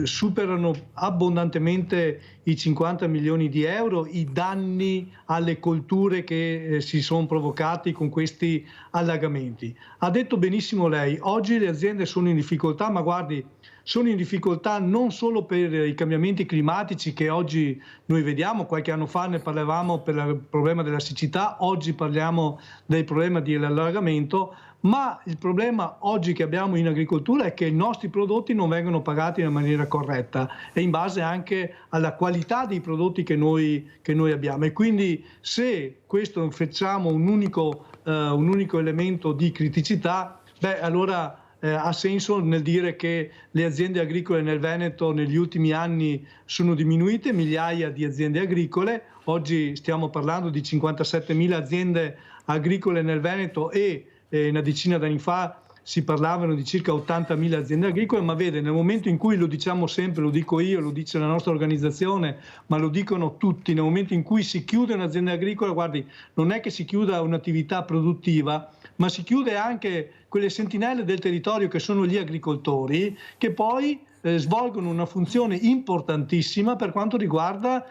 superano abbondantemente i 50 milioni di euro i danni alle colture che si sono provocati con questi allagamenti. Ha detto benissimo lei, oggi le aziende sono in difficoltà, ma guardi, sono in difficoltà non solo per i cambiamenti climatici che oggi noi vediamo, qualche anno fa ne parlavamo per il problema della siccità, oggi parliamo del problema dell'allagamento, ma il problema oggi che abbiamo in agricoltura è che i nostri prodotti non vengono pagati in maniera corretta e in base anche alla qualità dei prodotti che noi abbiamo. E quindi se questo facciamo un unico elemento di criticità, beh, allora ha senso nel dire che le aziende agricole nel Veneto negli ultimi anni sono diminuite, migliaia di aziende agricole, oggi stiamo parlando di 57.000 aziende agricole nel Veneto e una decina d'anni fa si parlavano di circa 80.000 aziende agricole, ma vede, nel momento in cui, lo diciamo sempre, lo dico io, lo dice la nostra organizzazione, ma lo dicono tutti, nel momento in cui si chiude un'azienda agricola, guardi, non è che si chiuda un'attività produttiva, ma si chiude anche quelle sentinelle del territorio che sono gli agricoltori, che poi svolgono una funzione importantissima per quanto riguarda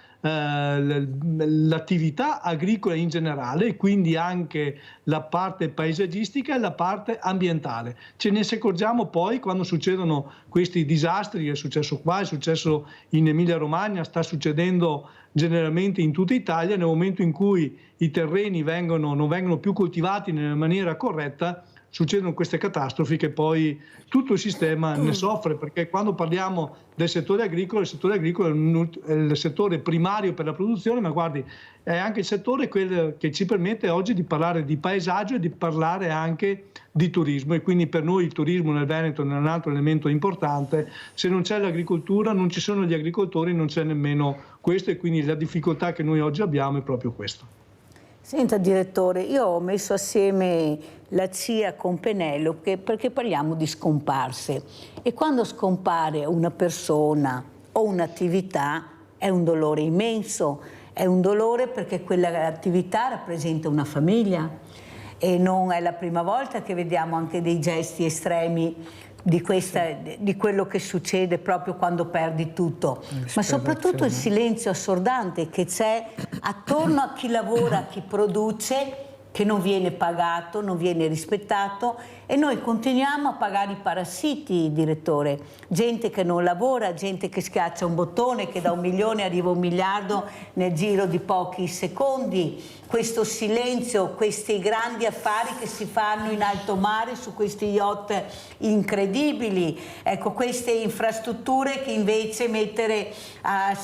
l'attività agricola in generale, e quindi anche la parte paesaggistica e la parte ambientale. Ce ne accorgiamo poi quando succedono questi disastri, è successo qua, è successo in Emilia-Romagna, sta succedendo generalmente in tutta Italia, nel momento in cui i terreni non vengono più coltivati nella maniera corretta, succedono queste catastrofi che poi tutto il sistema ne soffre, perché quando parliamo del settore agricolo, il settore agricolo è il settore primario per la produzione, ma guardi, è anche il settore che ci permette oggi di parlare di paesaggio e di parlare anche di turismo, e quindi per noi il turismo nel Veneto è un altro elemento importante. Se non c'è l'agricoltura, non ci sono gli agricoltori, non c'è nemmeno questo, e quindi la difficoltà che noi oggi abbiamo è proprio questo. Senta direttore, io ho messo assieme la CIA con Penelope perché parliamo di scomparse, e quando scompare una persona o un'attività è un dolore immenso, è un dolore perché quell'attività rappresenta una famiglia e non è la prima volta che vediamo anche dei gesti estremi di quello che succede proprio quando perdi tutto, ma soprattutto il silenzio assordante che c'è attorno a chi lavora, a chi produce, che non viene pagato, non viene rispettato, e noi continuiamo a pagare i parassiti, direttore, gente che non lavora, gente che schiaccia un bottone, che da 1 milione arriva a 1 miliardo nel giro di pochi secondi. Questo silenzio, questi grandi affari che si fanno in alto mare su questi yacht incredibili, ecco, queste infrastrutture che invece mettere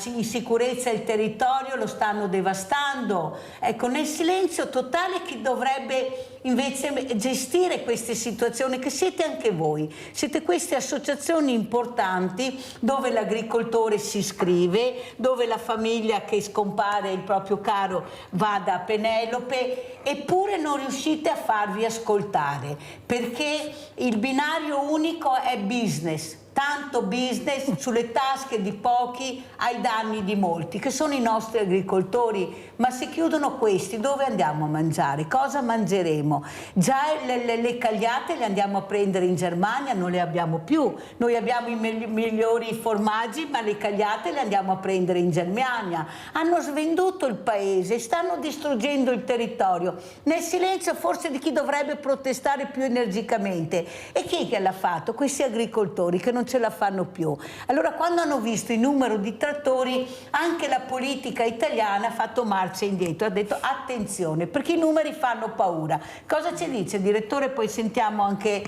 in sicurezza il territorio lo stanno devastando. Ecco, nel silenzio totale chi dovrebbe invece gestire queste situazioni, che siete anche voi, siete queste associazioni importanti dove l'agricoltore si iscrive, dove la famiglia che scompare il proprio caro va da Penelope, eppure non riuscite a farvi ascoltare perché il binario unico è business. Tanto business sulle tasche di pochi ai danni di molti, che sono i nostri agricoltori. Ma se chiudono questi, dove andiamo a mangiare? Cosa mangeremo? Già le cagliate le andiamo a prendere in Germania, non le abbiamo più. Noi abbiamo i migliori formaggi, ma le cagliate le andiamo a prendere in Germania. Hanno svenduto il paese, stanno distruggendo il territorio, nel silenzio forse di chi dovrebbe protestare più energicamente. E chi che l'ha fatto? Questi agricoltori che non ce la fanno più. Allora, quando hanno visto il numero di trattori, anche la politica italiana ha fatto marcia indietro, ha detto attenzione, perché i numeri fanno paura. Cosa ci dice, direttore? Poi sentiamo anche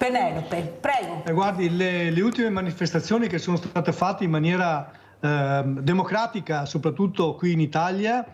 Penelope, prego. Guardi, le ultime manifestazioni che sono state fatte in maniera democratica, soprattutto qui in Italia,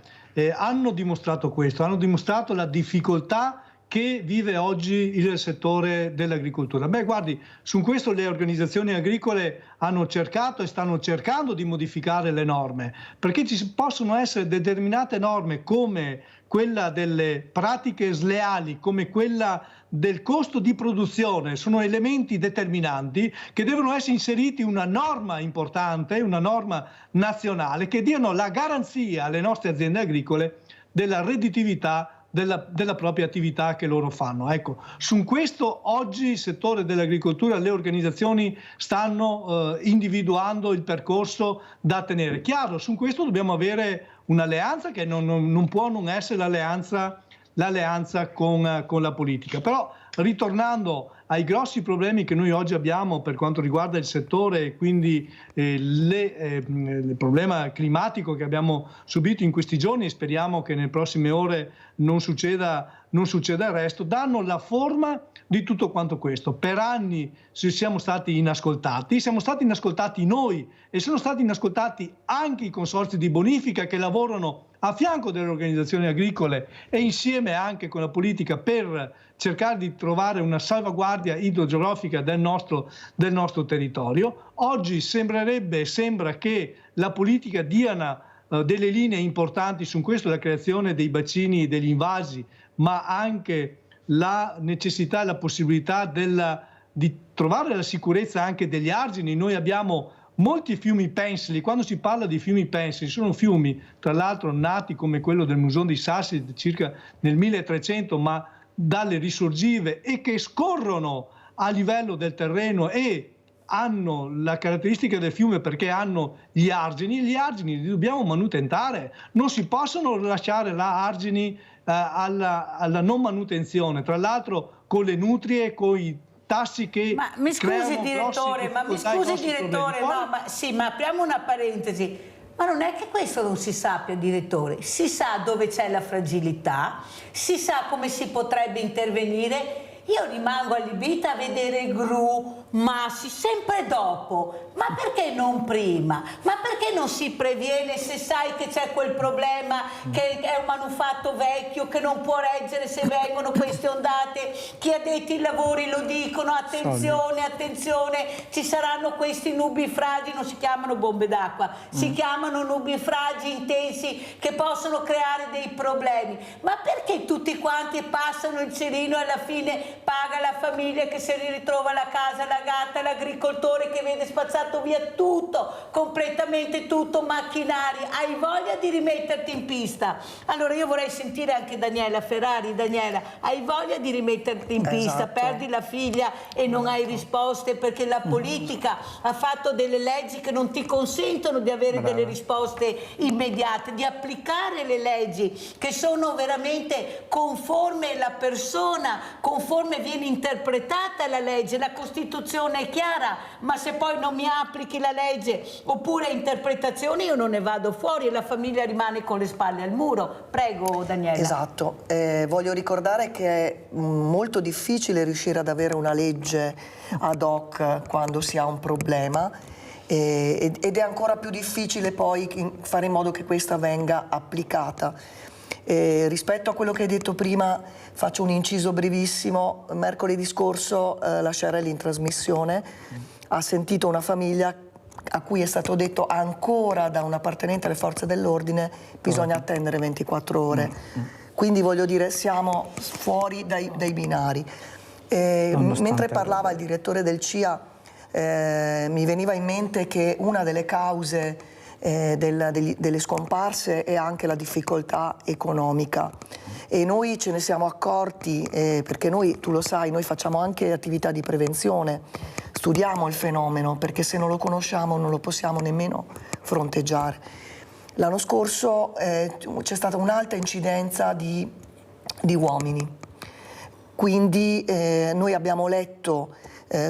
hanno dimostrato questo, hanno dimostrato la difficoltà che vive oggi il settore dell'agricoltura. Beh, guardi, su questo le organizzazioni agricole hanno cercato e stanno cercando di modificare le norme, perché ci possono essere determinate norme come quella delle pratiche sleali, come quella del costo di produzione, sono elementi determinanti che devono essere inseriti in una norma importante, una norma nazionale che diano la garanzia alle nostre aziende agricole della redditività della propria attività che loro fanno. Ecco, su questo oggi il settore dell'agricoltura, le organizzazioni stanno individuando il percorso da tenere. Chiaro, su questo dobbiamo avere un'alleanza che non può non essere l'alleanza con la politica. Però ritornando ai grossi problemi che noi oggi abbiamo per quanto riguarda il settore e quindi il problema climatico che abbiamo subito in questi giorni, e speriamo che nelle prossime ore non succeda il resto, danno la forma di tutto quanto questo. Per anni siamo stati inascoltati noi e sono stati inascoltati anche i consorzi di bonifica che lavorano a fianco delle organizzazioni agricole e insieme anche con la politica per cercare di trovare una salvaguardia idrogeografica del nostro territorio. Oggi sembra che la politica dia delle linee importanti su questo, la creazione dei bacini degli invasi, ma anche la necessità e la possibilità di trovare la sicurezza anche degli argini. Noi abbiamo molti fiumi pensili. Quando si parla di fiumi pensili, sono fiumi tra l'altro nati come quello del Musone di Sassari circa nel 1300, ma dalle risorgive, e che scorrono a livello del terreno e hanno la caratteristica del fiume perché hanno gli argini li dobbiamo manutentare, non si possono lasciare là argini alla non manutenzione, tra l'altro con le nutrie, con i tassi che ma mi scusi direttore, ma apriamo una parentesi. Ma non è che questo non si sappia, direttore, si sa dove c'è la fragilità, si sa come si potrebbe intervenire. Io rimango allibita a vedere gru, massi, sempre dopo. Ma perché non prima? Ma perché non si previene se sai che c'è quel problema, che è un manufatto vecchio, che non può reggere se vengono queste ondate? Chi ha detto i lavori lo dicono, attenzione, attenzione, ci saranno questi nubifragi, non si chiamano bombe d'acqua, si chiamano nubifragi intensi che possono creare dei problemi. Ma perché tutti quanti passano il cerino e alla fine paga la famiglia che si ritrova la casa, la gatta, l'agricoltore che vede spazzato via tutto, completamente tutto, macchinari? Hai voglia di rimetterti in pista? Allora io vorrei sentire anche Daniela Ferrari. Daniela, hai voglia di rimetterti in pista? Perdi la figlia e non hai risposte perché la politica ha fatto delle leggi che non ti consentono di avere delle risposte immediate, di applicare le leggi che sono veramente conforme la persona, conforme viene interpretata la legge. La Costituzione è chiara, ma se poi non mi applichi la legge oppure interpretazioni, io non ne vado fuori e la famiglia rimane con le spalle al muro. Prego Daniela. Esatto, voglio ricordare che è molto difficile riuscire ad avere una legge ad hoc quando si ha un problema ed è ancora più difficile poi fare in modo che questa venga applicata. Rispetto a quello che hai detto prima, faccio un inciso brevissimo. Mercoledì scorso la Sciarelli in trasmissione ha sentito una famiglia a cui è stato detto ancora da un appartenente alle forze dell'ordine bisogna attendere 24 ore. Quindi voglio dire, siamo fuori dai binari. Mentre parlava il direttore del CIA mi veniva in mente che una delle cause delle scomparse è anche la difficoltà economica e noi ce ne siamo accorti perché noi, tu lo sai, noi facciamo anche attività di prevenzione, studiamo il fenomeno perché se non lo conosciamo non lo possiamo nemmeno fronteggiare. L'anno scorso c'è stata un'alta incidenza di uomini, quindi noi abbiamo letto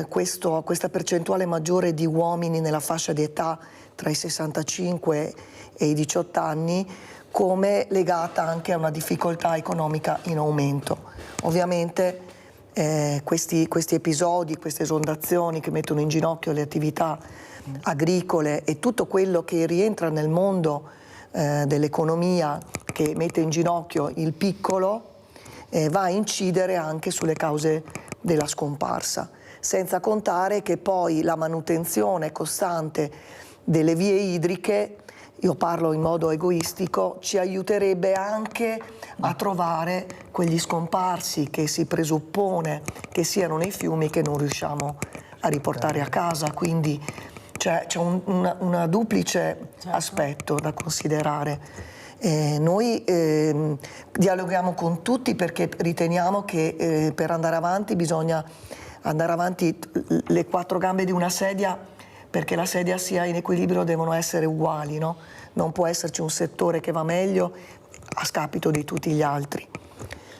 questa percentuale maggiore di uomini nella fascia di età tra i 65 e i 18 anni come legata anche a una difficoltà economica in aumento. Ovviamente questi episodi, queste esondazioni che mettono in ginocchio le attività agricole e tutto quello che rientra nel mondo dell'economia, che mette in ginocchio il piccolo, va a incidere anche sulle cause della scomparsa, senza contare che poi la manutenzione costante delle vie idriche, io parlo in modo egoistico, ci aiuterebbe anche a trovare quegli scomparsi che si presuppone che siano nei fiumi, che non riusciamo a riportare a casa, quindi c'è una duplice aspetto da considerare. Noi dialoghiamo con tutti perché riteniamo che per andare avanti bisogna andare avanti le 4 gambe di una sedia, perché la sedia sia in equilibrio, devono essere uguali, no? Non può esserci un settore che va meglio a scapito di tutti gli altri.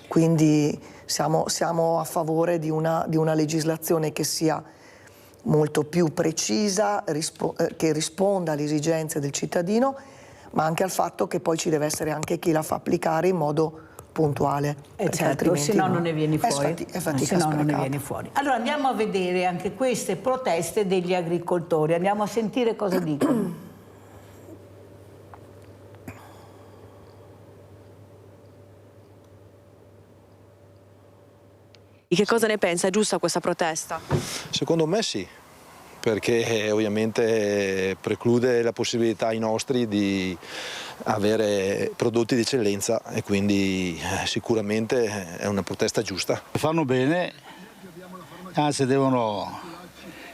Quindi siamo a favore di una legislazione che sia molto più precisa, che risponda alle esigenze del cittadino, ma anche al fatto che poi ci deve essere anche chi la fa applicare in modo puntuale. Certo, se no non ne viene fuori. È fatica se no non ne sprecata. viene fuori. Allora andiamo a vedere anche queste proteste degli agricoltori, andiamo a sentire cosa dicono. Che cosa ne pensa? È giusta questa protesta? Secondo me sì, perché ovviamente preclude la possibilità ai nostri di avere prodotti di eccellenza e quindi sicuramente è una protesta giusta. Fanno bene, anzi devono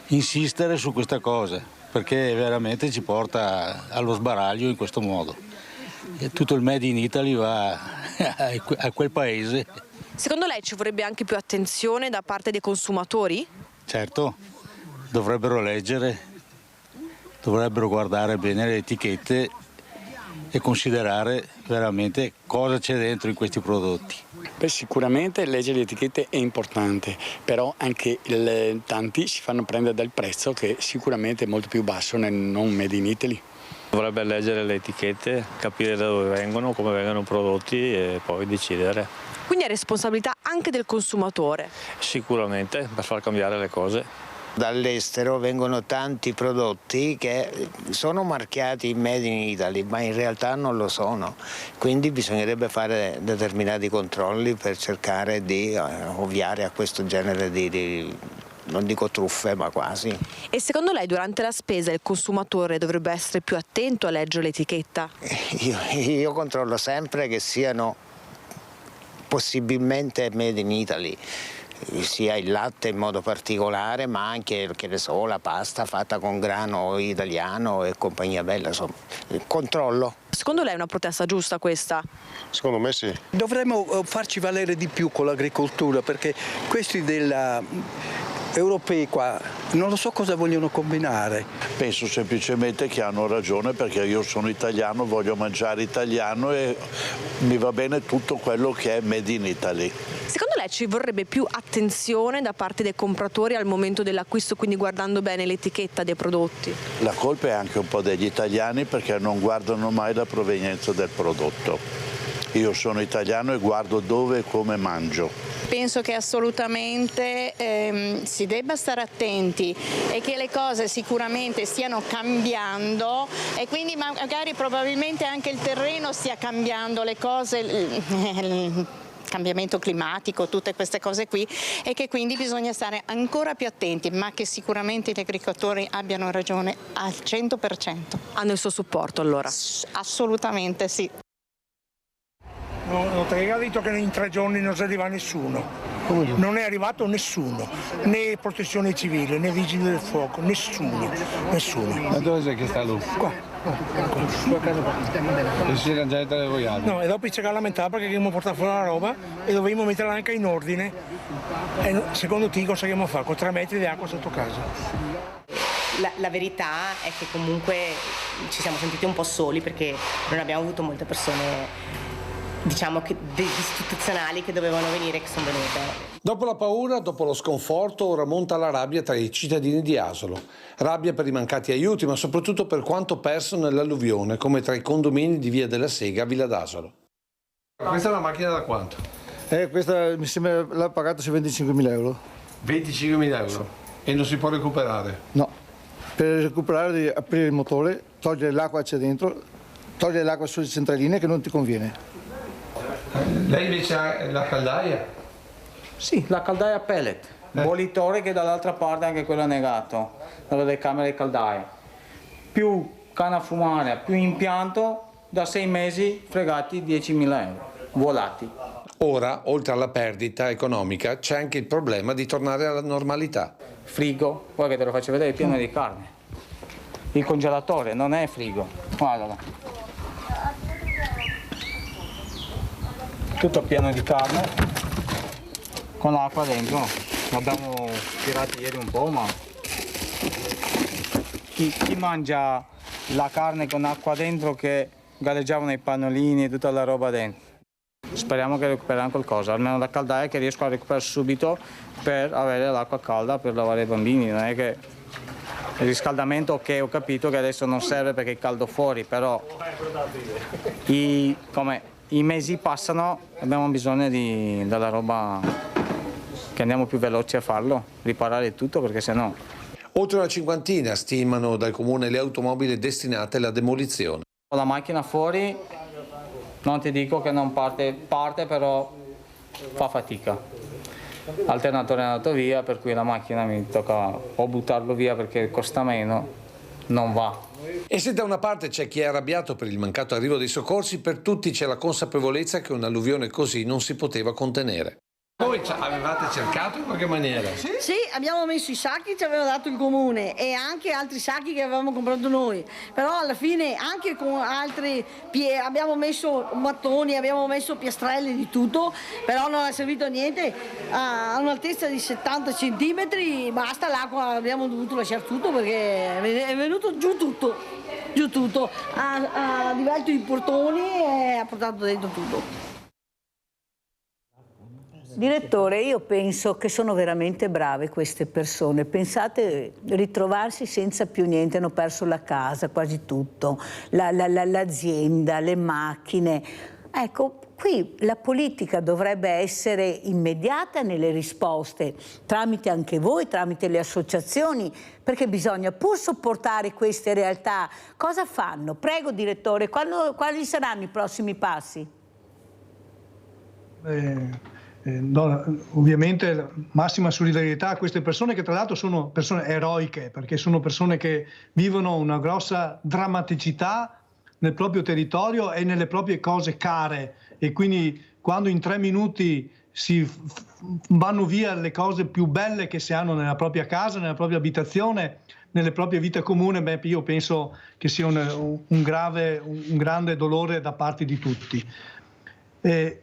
insistere su questa cosa, perché veramente ci porta allo sbaraglio in questo modo. E tutto il Made in Italy va a quel paese. Secondo lei ci vorrebbe anche più attenzione da parte dei consumatori? Certo, dovrebbero leggere, dovrebbero guardare bene le etichette e considerare veramente cosa c'è dentro in questi prodotti. Beh, sicuramente leggere le etichette è importante, però anche tanti si fanno prendere dal prezzo che sicuramente è molto più basso nel non Made in Italy. Dovrebbe leggere le etichette, capire da dove vengono, come vengono prodotti e poi decidere. Quindi è responsabilità anche del consumatore? Sicuramente, per far cambiare le cose. Dall'estero vengono tanti prodotti che sono marchiati Made in Italy, ma in realtà non lo sono. Quindi bisognerebbe fare determinati controlli per cercare di ovviare a questo genere di non dico truffe, ma quasi. E secondo lei durante la spesa il consumatore dovrebbe essere più attento a leggere l'etichetta? Io controllo sempre che siano possibilmente Made in Italy, sia il latte in modo particolare, ma anche, che ne so, la pasta fatta con grano italiano e compagnia bella, insomma, controllo. Secondo lei è una protesta giusta questa? Secondo me sì. Dovremmo farci valere di più con l'agricoltura, perché questi europei qua non lo so cosa vogliono combinare. Penso semplicemente che hanno ragione, perché io sono italiano, voglio mangiare italiano e mi va bene tutto quello che è Made in Italy. Secondo lei ci vorrebbe più attenzione da parte dei compratori al momento dell'acquisto, quindi guardando bene l'etichetta dei prodotti? La colpa è anche un po' degli italiani, perché non guardano mai la provenienza del prodotto. Io sono italiano e guardo dove e come mangio. Penso che assolutamente si debba stare attenti e che le cose sicuramente stiano cambiando e quindi magari probabilmente anche il terreno stia cambiando, le cose, il cambiamento climatico, tutte queste cose qui, e che quindi bisogna stare ancora più attenti, ma che sicuramente gli agricoltori abbiano ragione al 100%. Hanno il suo supporto allora? Assolutamente sì. Notaio ha detto che in 3 giorni non si arriva nessuno, non è arrivato nessuno, né protezione civile, né vigili del fuoco, nessuno. Ma dove sei che sta lui? Qua. E si era già interrogato? No, e dopo ci lamentava perché dobbiamo portare fuori la roba e dovevamo metterla anche in ordine. E secondo te cosa dobbiamo fare? Con 3 metri di acqua sotto casa. La verità è che comunque ci siamo sentiti un po' soli perché non abbiamo avuto molte persone, diciamo, istituzionali che dovevano venire, che sono venute. Dopo la paura, dopo lo sconforto, ora monta la rabbia tra i cittadini di Asolo. Rabbia per i mancati aiuti, ma soprattutto per quanto perso nell'alluvione, come tra i condomini di Via della Sega a Villa d'Asolo. Questa è una macchina da quanto? Questa mi sembra l'ha pagata su 25.000 euro. 25.000 euro? E non si può recuperare? No, per recuperare devi aprire il motore, togliere l'acqua che c'è dentro, togliere l'acqua sulle centraline che non ti conviene. Lei invece ha la caldaia? Sì, la caldaia pellet, bollitore che dall'altra parte anche quello è negato, delle camere di caldaia. Più canna a fumare, più impianto, da 6 mesi fregati 10.000 euro, volati. Ora, oltre alla perdita economica, c'è anche il problema di tornare alla normalità. Frigo, guarda che te lo faccio vedere, è pieno di carne. Il congelatore non è frigo, guardala. Tutto pieno di carne, con l'acqua dentro. L'abbiamo tirato ieri un po', ma chi mangia la carne con acqua dentro che galleggiavano i pannolini e tutta la roba dentro? Speriamo che recuperiamo qualcosa, almeno la caldaia che riesco a recuperare subito per avere l'acqua calda per lavare i bambini. Non è che il riscaldamento, che ho capito che adesso non serve perché è caldo fuori, però i mesi passano, abbiamo bisogno della roba che andiamo più veloci a farlo, riparare tutto, perché sennò... Oltre una cinquantina stimano dal comune le automobili destinate alla demolizione. La macchina fuori, non ti dico che non parte, però fa fatica. L'alternatore è andato via, per cui la macchina mi tocca o buttarlo via perché costa meno, non va. E se da una parte c'è chi è arrabbiato per il mancato arrivo dei soccorsi, per tutti c'è la consapevolezza che un'alluvione così non si poteva contenere. Voi avevate cercato in qualche maniera? Sì, abbiamo messo i sacchi che ci aveva dato il comune e anche altri sacchi che avevamo comprato noi, però alla fine anche con altri abbiamo messo mattoni, abbiamo messo piastrelle di tutto, però non è servito a niente. A un'altezza di 70 centimetri basta l'acqua, abbiamo dovuto lasciare tutto perché è venuto giù tutto, ha divelto i portoni e ha portato dentro tutto. Direttore, io penso che sono veramente brave queste persone. Pensate, ritrovarsi senza più niente, hanno perso la casa, quasi tutto, l'azienda, le macchine. Ecco, qui la politica dovrebbe essere immediata nelle risposte, tramite anche voi, tramite le associazioni, perché bisogna pur supportare queste realtà. Cosa fanno? Prego, direttore, quali saranno i prossimi passi? No, ovviamente massima solidarietà a queste persone, che tra l'altro sono persone eroiche, perché sono persone che vivono una grossa drammaticità nel proprio territorio e nelle proprie cose care, e quindi quando in 3 minuti vanno via le cose più belle che si hanno nella propria casa, nella propria abitazione, nelle proprie vite comuni, io penso che sia un grande dolore da parte di tutti.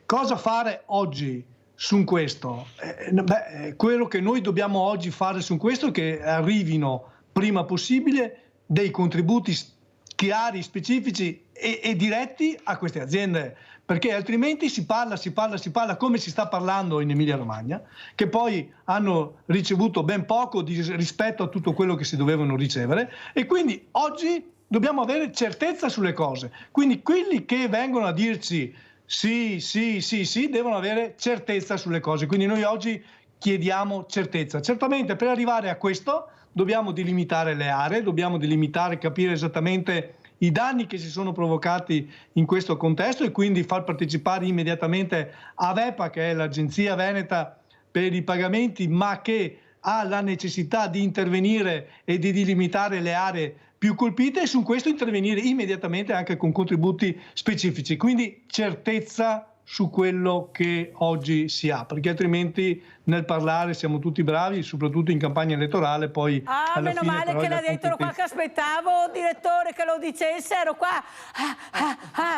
Cosa fare oggi su questo? Quello che noi dobbiamo oggi fare su questo è che arrivino prima possibile dei contributi chiari, specifici e diretti a queste aziende, perché altrimenti si parla come si sta parlando in Emilia-Romagna, che poi hanno ricevuto ben poco rispetto a tutto quello che si dovevano ricevere, e quindi oggi dobbiamo avere certezza sulle cose. Quindi quelli che vengono a dirci sì, devono avere certezza sulle cose. Quindi noi oggi chiediamo certezza. Certamente per arrivare a questo dobbiamo delimitare le aree, dobbiamo delimitare, capire esattamente i danni che si sono provocati in questo contesto, e quindi far partecipare immediatamente AVEPA, che è l'Agenzia Veneta per i pagamenti, ma che ha la necessità di intervenire e di delimitare le aree più colpite, e su questo intervenire immediatamente anche con contributi specifici. Quindi certezza su quello che oggi si ha, perché altrimenti nel parlare siamo tutti bravi, soprattutto in campagna elettorale, poi alla meno fine, male che l'ha detto qua, che aspettavo, direttore, che lo dicesse, ero qua,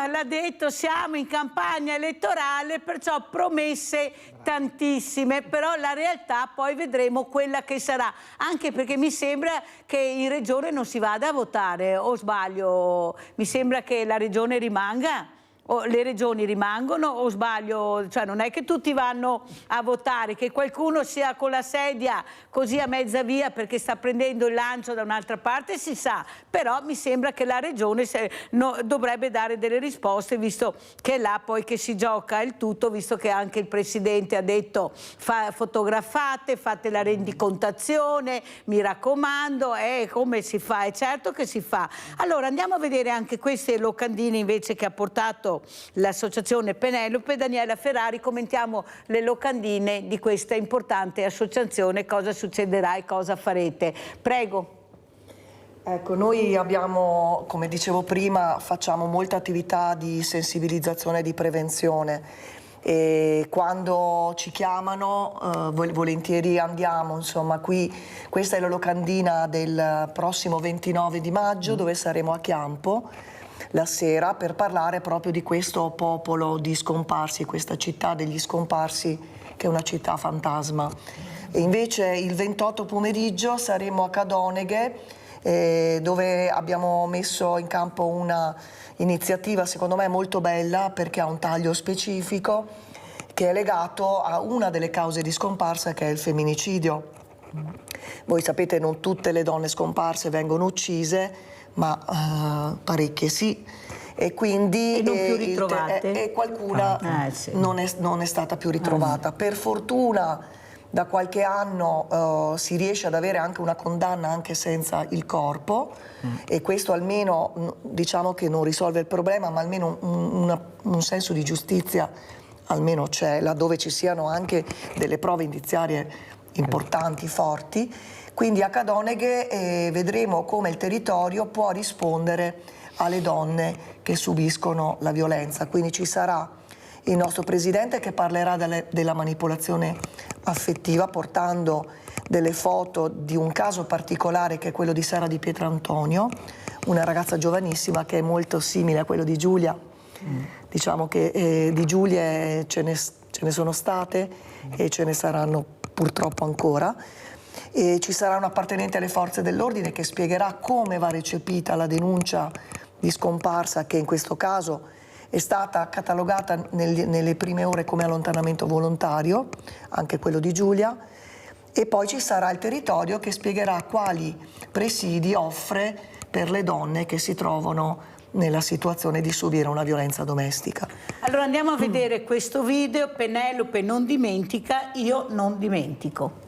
l'ha detto, siamo in campagna elettorale, perciò promesse tantissime, però la realtà poi vedremo quella che sarà, anche perché mi sembra che in regione non si vada a votare, o sbaglio? Mi sembra che la regione rimanga le regioni rimangono o sbaglio? Cioè non è che tutti vanno a votare, che qualcuno sia con la sedia così a mezza via perché sta prendendo il lancio da un'altra parte, si sa, però mi sembra che la regione dovrebbe dare delle risposte, visto che è là poi che si gioca il tutto, visto che anche il Presidente ha detto fotografate, fate la rendicontazione, mi raccomando, come si fa? È certo che si fa. Allora andiamo a vedere anche queste locandine invece che ha portato l'associazione Penelope. Daniela Ferrari, commentiamo le locandine di questa importante associazione, cosa succederà e cosa farete. Prego. Ecco, noi abbiamo, come dicevo prima, facciamo molte attività di sensibilizzazione e di prevenzione e quando ci chiamano volentieri andiamo, insomma questa è la locandina del prossimo 29 di maggio dove saremo a Chiampo la sera per parlare proprio di questo popolo di scomparsi, questa città degli scomparsi che è una città fantasma. E invece il 28 pomeriggio saremo a Cadoneghe dove abbiamo messo in campo una iniziativa secondo me molto bella perché ha un taglio specifico che è legato a una delle cause di scomparsa che è il femminicidio. Voi sapete non tutte le donne scomparse vengono uccise, ma parecchie sì, e quindi non più ritrovate? Qualcuna sì. non è stata più ritrovata. Per fortuna da qualche anno si riesce ad avere anche una condanna anche senza il corpo e questo almeno diciamo che non risolve il problema, ma almeno un senso di giustizia almeno c'è, laddove ci siano anche delle prove indiziarie importanti, forti. Quindi a Cadoneghe vedremo come il territorio può rispondere alle donne che subiscono la violenza. Quindi ci sarà il nostro Presidente che parlerà della manipolazione affettiva portando delle foto di un caso particolare che è quello di Sara Di Pietrantonio, una ragazza giovanissima che è molto simile a quello di Giulia. Diciamo che di Giulie ce ne sono state e ce ne saranno purtroppo ancora. E ci sarà un appartenente alle forze dell'ordine che spiegherà come va recepita la denuncia di scomparsa che in questo caso è stata catalogata nelle prime ore come allontanamento volontario, anche quello di Giulia, e poi ci sarà il territorio che spiegherà quali presidi offre per le donne che si trovano nella situazione di subire una violenza domestica. Allora andiamo a vedere questo video, Penelope non dimentica, io non dimentico.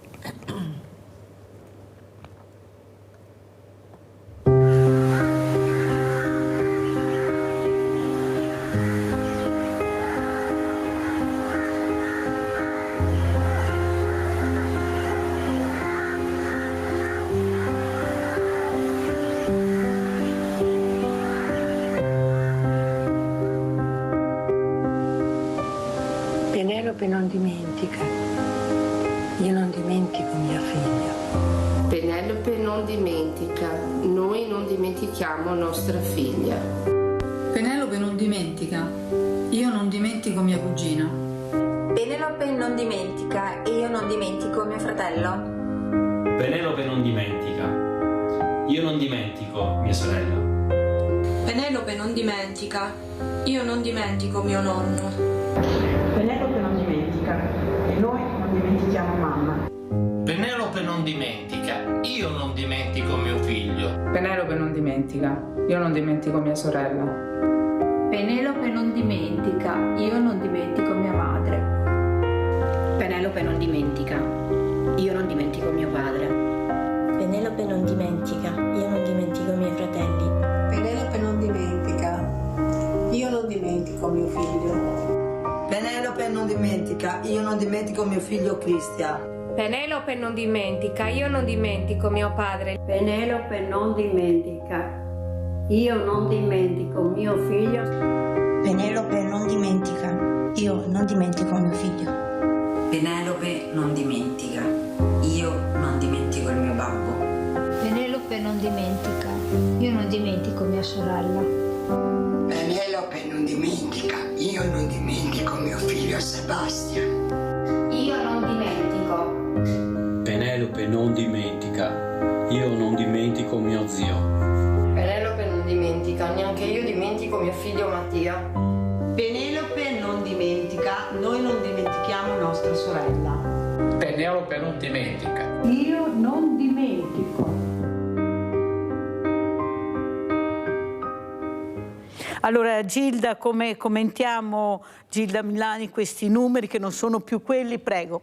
Penelope non dimentica, io non dimentico mio figlio. Penelope non dimentica, noi non dimentichiamo nostra figlia. Penelope non dimentica, io non dimentico mia cugina. Penelope non dimentica e io non dimentico mio fratello. Penelope non dimentica, io non dimentico mia sorella. Penelope non dimentica, io non dimentico mio nonno. Penelope non dimentica e noi non dimentichiamo mamma. Penelope non dimentica, io non dimentico mio figlio. Penelope non dimentica, io non dimentico mia sorella. Penelope non dimentica, io non dimentico mia madre. Penelope non dimentica, io non dimentico mio padre. Penelope non dimentica, io non dimentico i miei fratelli. Penelope non dimentica, io non dimentico mio figlio. Penelope non dimentica, io non dimentico mio figlio Cristian. Penelope non dimentica, io non dimentico mio padre. Penelope non dimentica, io non dimentico mio figlio. Penelope non dimentica, io non dimentico mio figlio. Penelope non dimentica, io non dimentico il mio babbo. Penelope non dimentica, io non dimentico mia sorella. Penelope non dimentica, io non dimentico mio figlio Sebastian. Io non dimentico. Penelope non dimentica, io non dimentico mio zio. Penelope non dimentica, neanche io dimentico mio figlio Mattia. Penelope non dimentica, noi non dimentichiamo nostra sorella. Penelope non dimentica. Io non dimentico. Allora Gilda, come commentiamo, Gilda Milani, questi numeri che non sono più quelli, prego.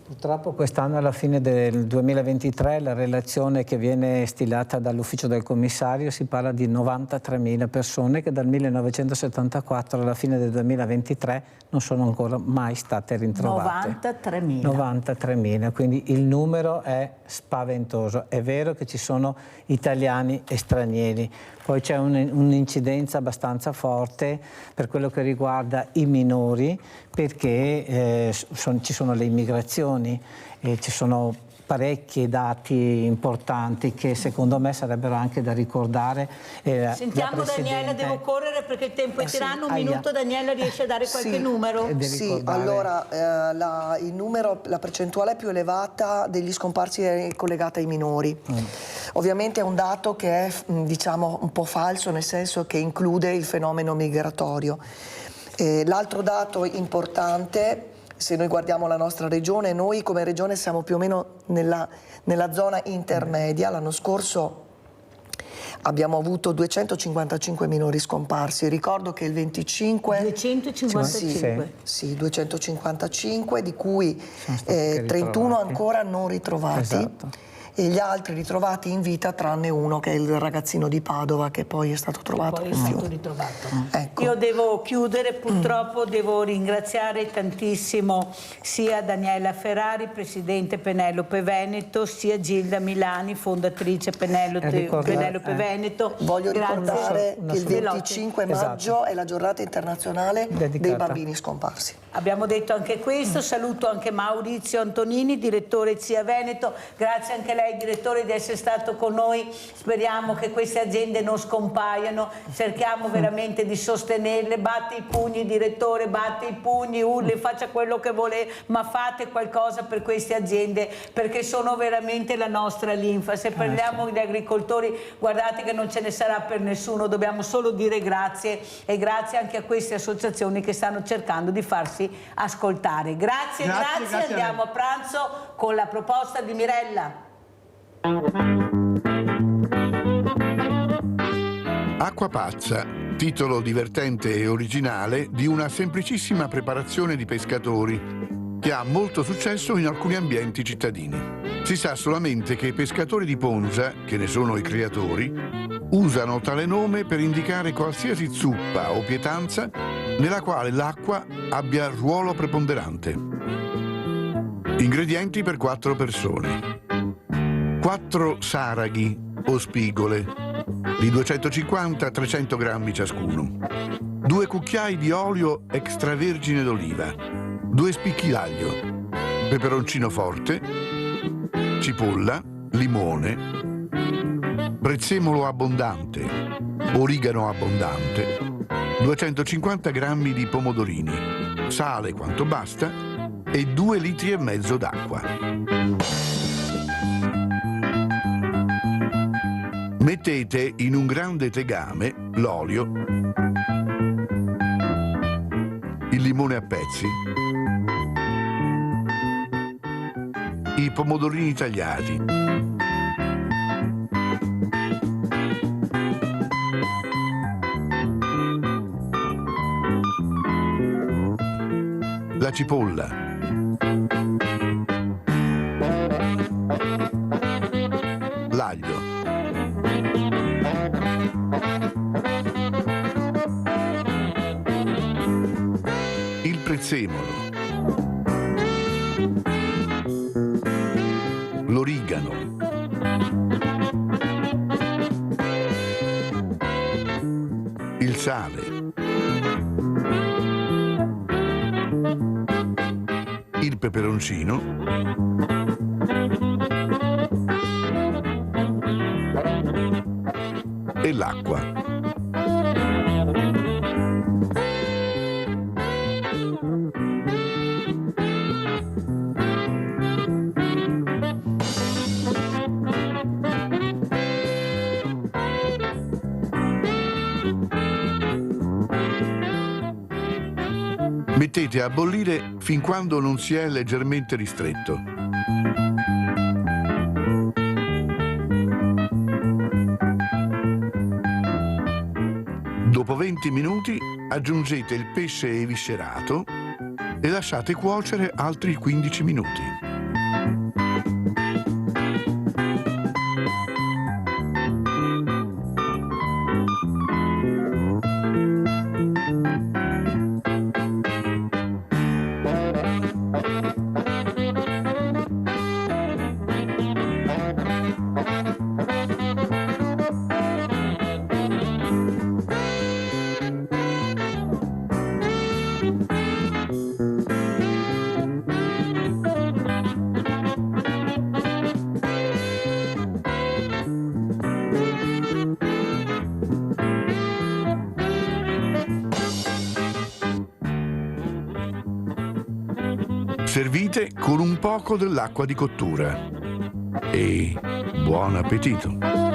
Purtroppo quest'anno, alla fine del 2023, la relazione che viene stilata dall'ufficio del commissario si parla di 93.000 persone che dal 1974 alla fine del 2023 non sono ancora mai state ritrovate. 93.000. 93.000, quindi il numero è spaventoso. È vero che ci sono italiani e stranieri, poi c'è un'incidenza abbastanza forte per quello che riguarda i minori, perché ci sono le immigrazioni e ci sono parecchi dati importanti che secondo me sarebbero anche da ricordare. Sentiamo Daniela, devo correre perché il tempo è tiranno. Un minuto, Daniela, riesce a dare qualche numero? Sì, allora la percentuale più elevata degli scomparsi è collegata ai minori. Ovviamente è un dato che è diciamo un po' falso, nel senso che include il fenomeno migratorio. L'altro dato importante, se noi guardiamo la nostra regione, noi come regione siamo più o meno nella zona intermedia. L'anno scorso abbiamo avuto 255 minori scomparsi. Ricordo che il 25... 255? Sì, 255, di cui 31 ancora non ritrovati. Esatto. E gli altri ritrovati in vita, tranne uno che è il ragazzino di Padova, che poi è stato trovato. Ecco. Io devo chiudere, purtroppo devo ringraziare tantissimo sia Daniela Ferrari, presidente Penelope Veneto, sia Gilda Milani, fondatrice Penelope Veneto. Voglio ricordare che il 25 maggio è la giornata internazionale dei bambini scomparsi. Abbiamo detto anche questo, saluto anche Maurizio Antonini, direttore CIA Veneto, grazie anche a lei direttore di essere stato con noi, speriamo che queste aziende non scompaiano, cerchiamo veramente di sostenerle, batte i pugni direttore, batte i pugni, urli, faccia quello che vuole, ma fate qualcosa per queste aziende perché sono veramente la nostra linfa. Se parliamo di agricoltori, guardate che non ce ne sarà per nessuno, dobbiamo solo dire grazie e grazie anche a queste associazioni che stanno cercando di farsi ascoltare. Grazie. Andiamo a pranzo con la proposta di Mirella. Acqua pazza, titolo divertente e originale di una semplicissima preparazione di pescatori che ha molto successo in alcuni ambienti cittadini. Si sa solamente che i pescatori di Ponza, che ne sono i creatori, usano tale nome per indicare qualsiasi zuppa o pietanza nella quale l'acqua abbia ruolo preponderante. Ingredienti per 4 persone. 4 saraghi o spigole di 250-300 grammi ciascuno, 2 cucchiai di olio extravergine d'oliva, 2 spicchi d'aglio, peperoncino forte, cipolla, limone, prezzemolo abbondante, origano abbondante, 250 grammi di pomodorini, sale quanto basta e 2,5 litri d'acqua. Mettete in un grande tegame l'olio, il limone a pezzi, i pomodorini tagliati, la cipolla, l'aglio, il prezzemolo, l'origano, il sale, il peperoncino, e l'acqua. Mettete a bollire fin quando non si è leggermente ristretto. Dopo 20 minuti aggiungete il pesce eviscerato e lasciate cuocere altri 15 minuti. Servite con un poco dell'acqua di cottura e buon appetito!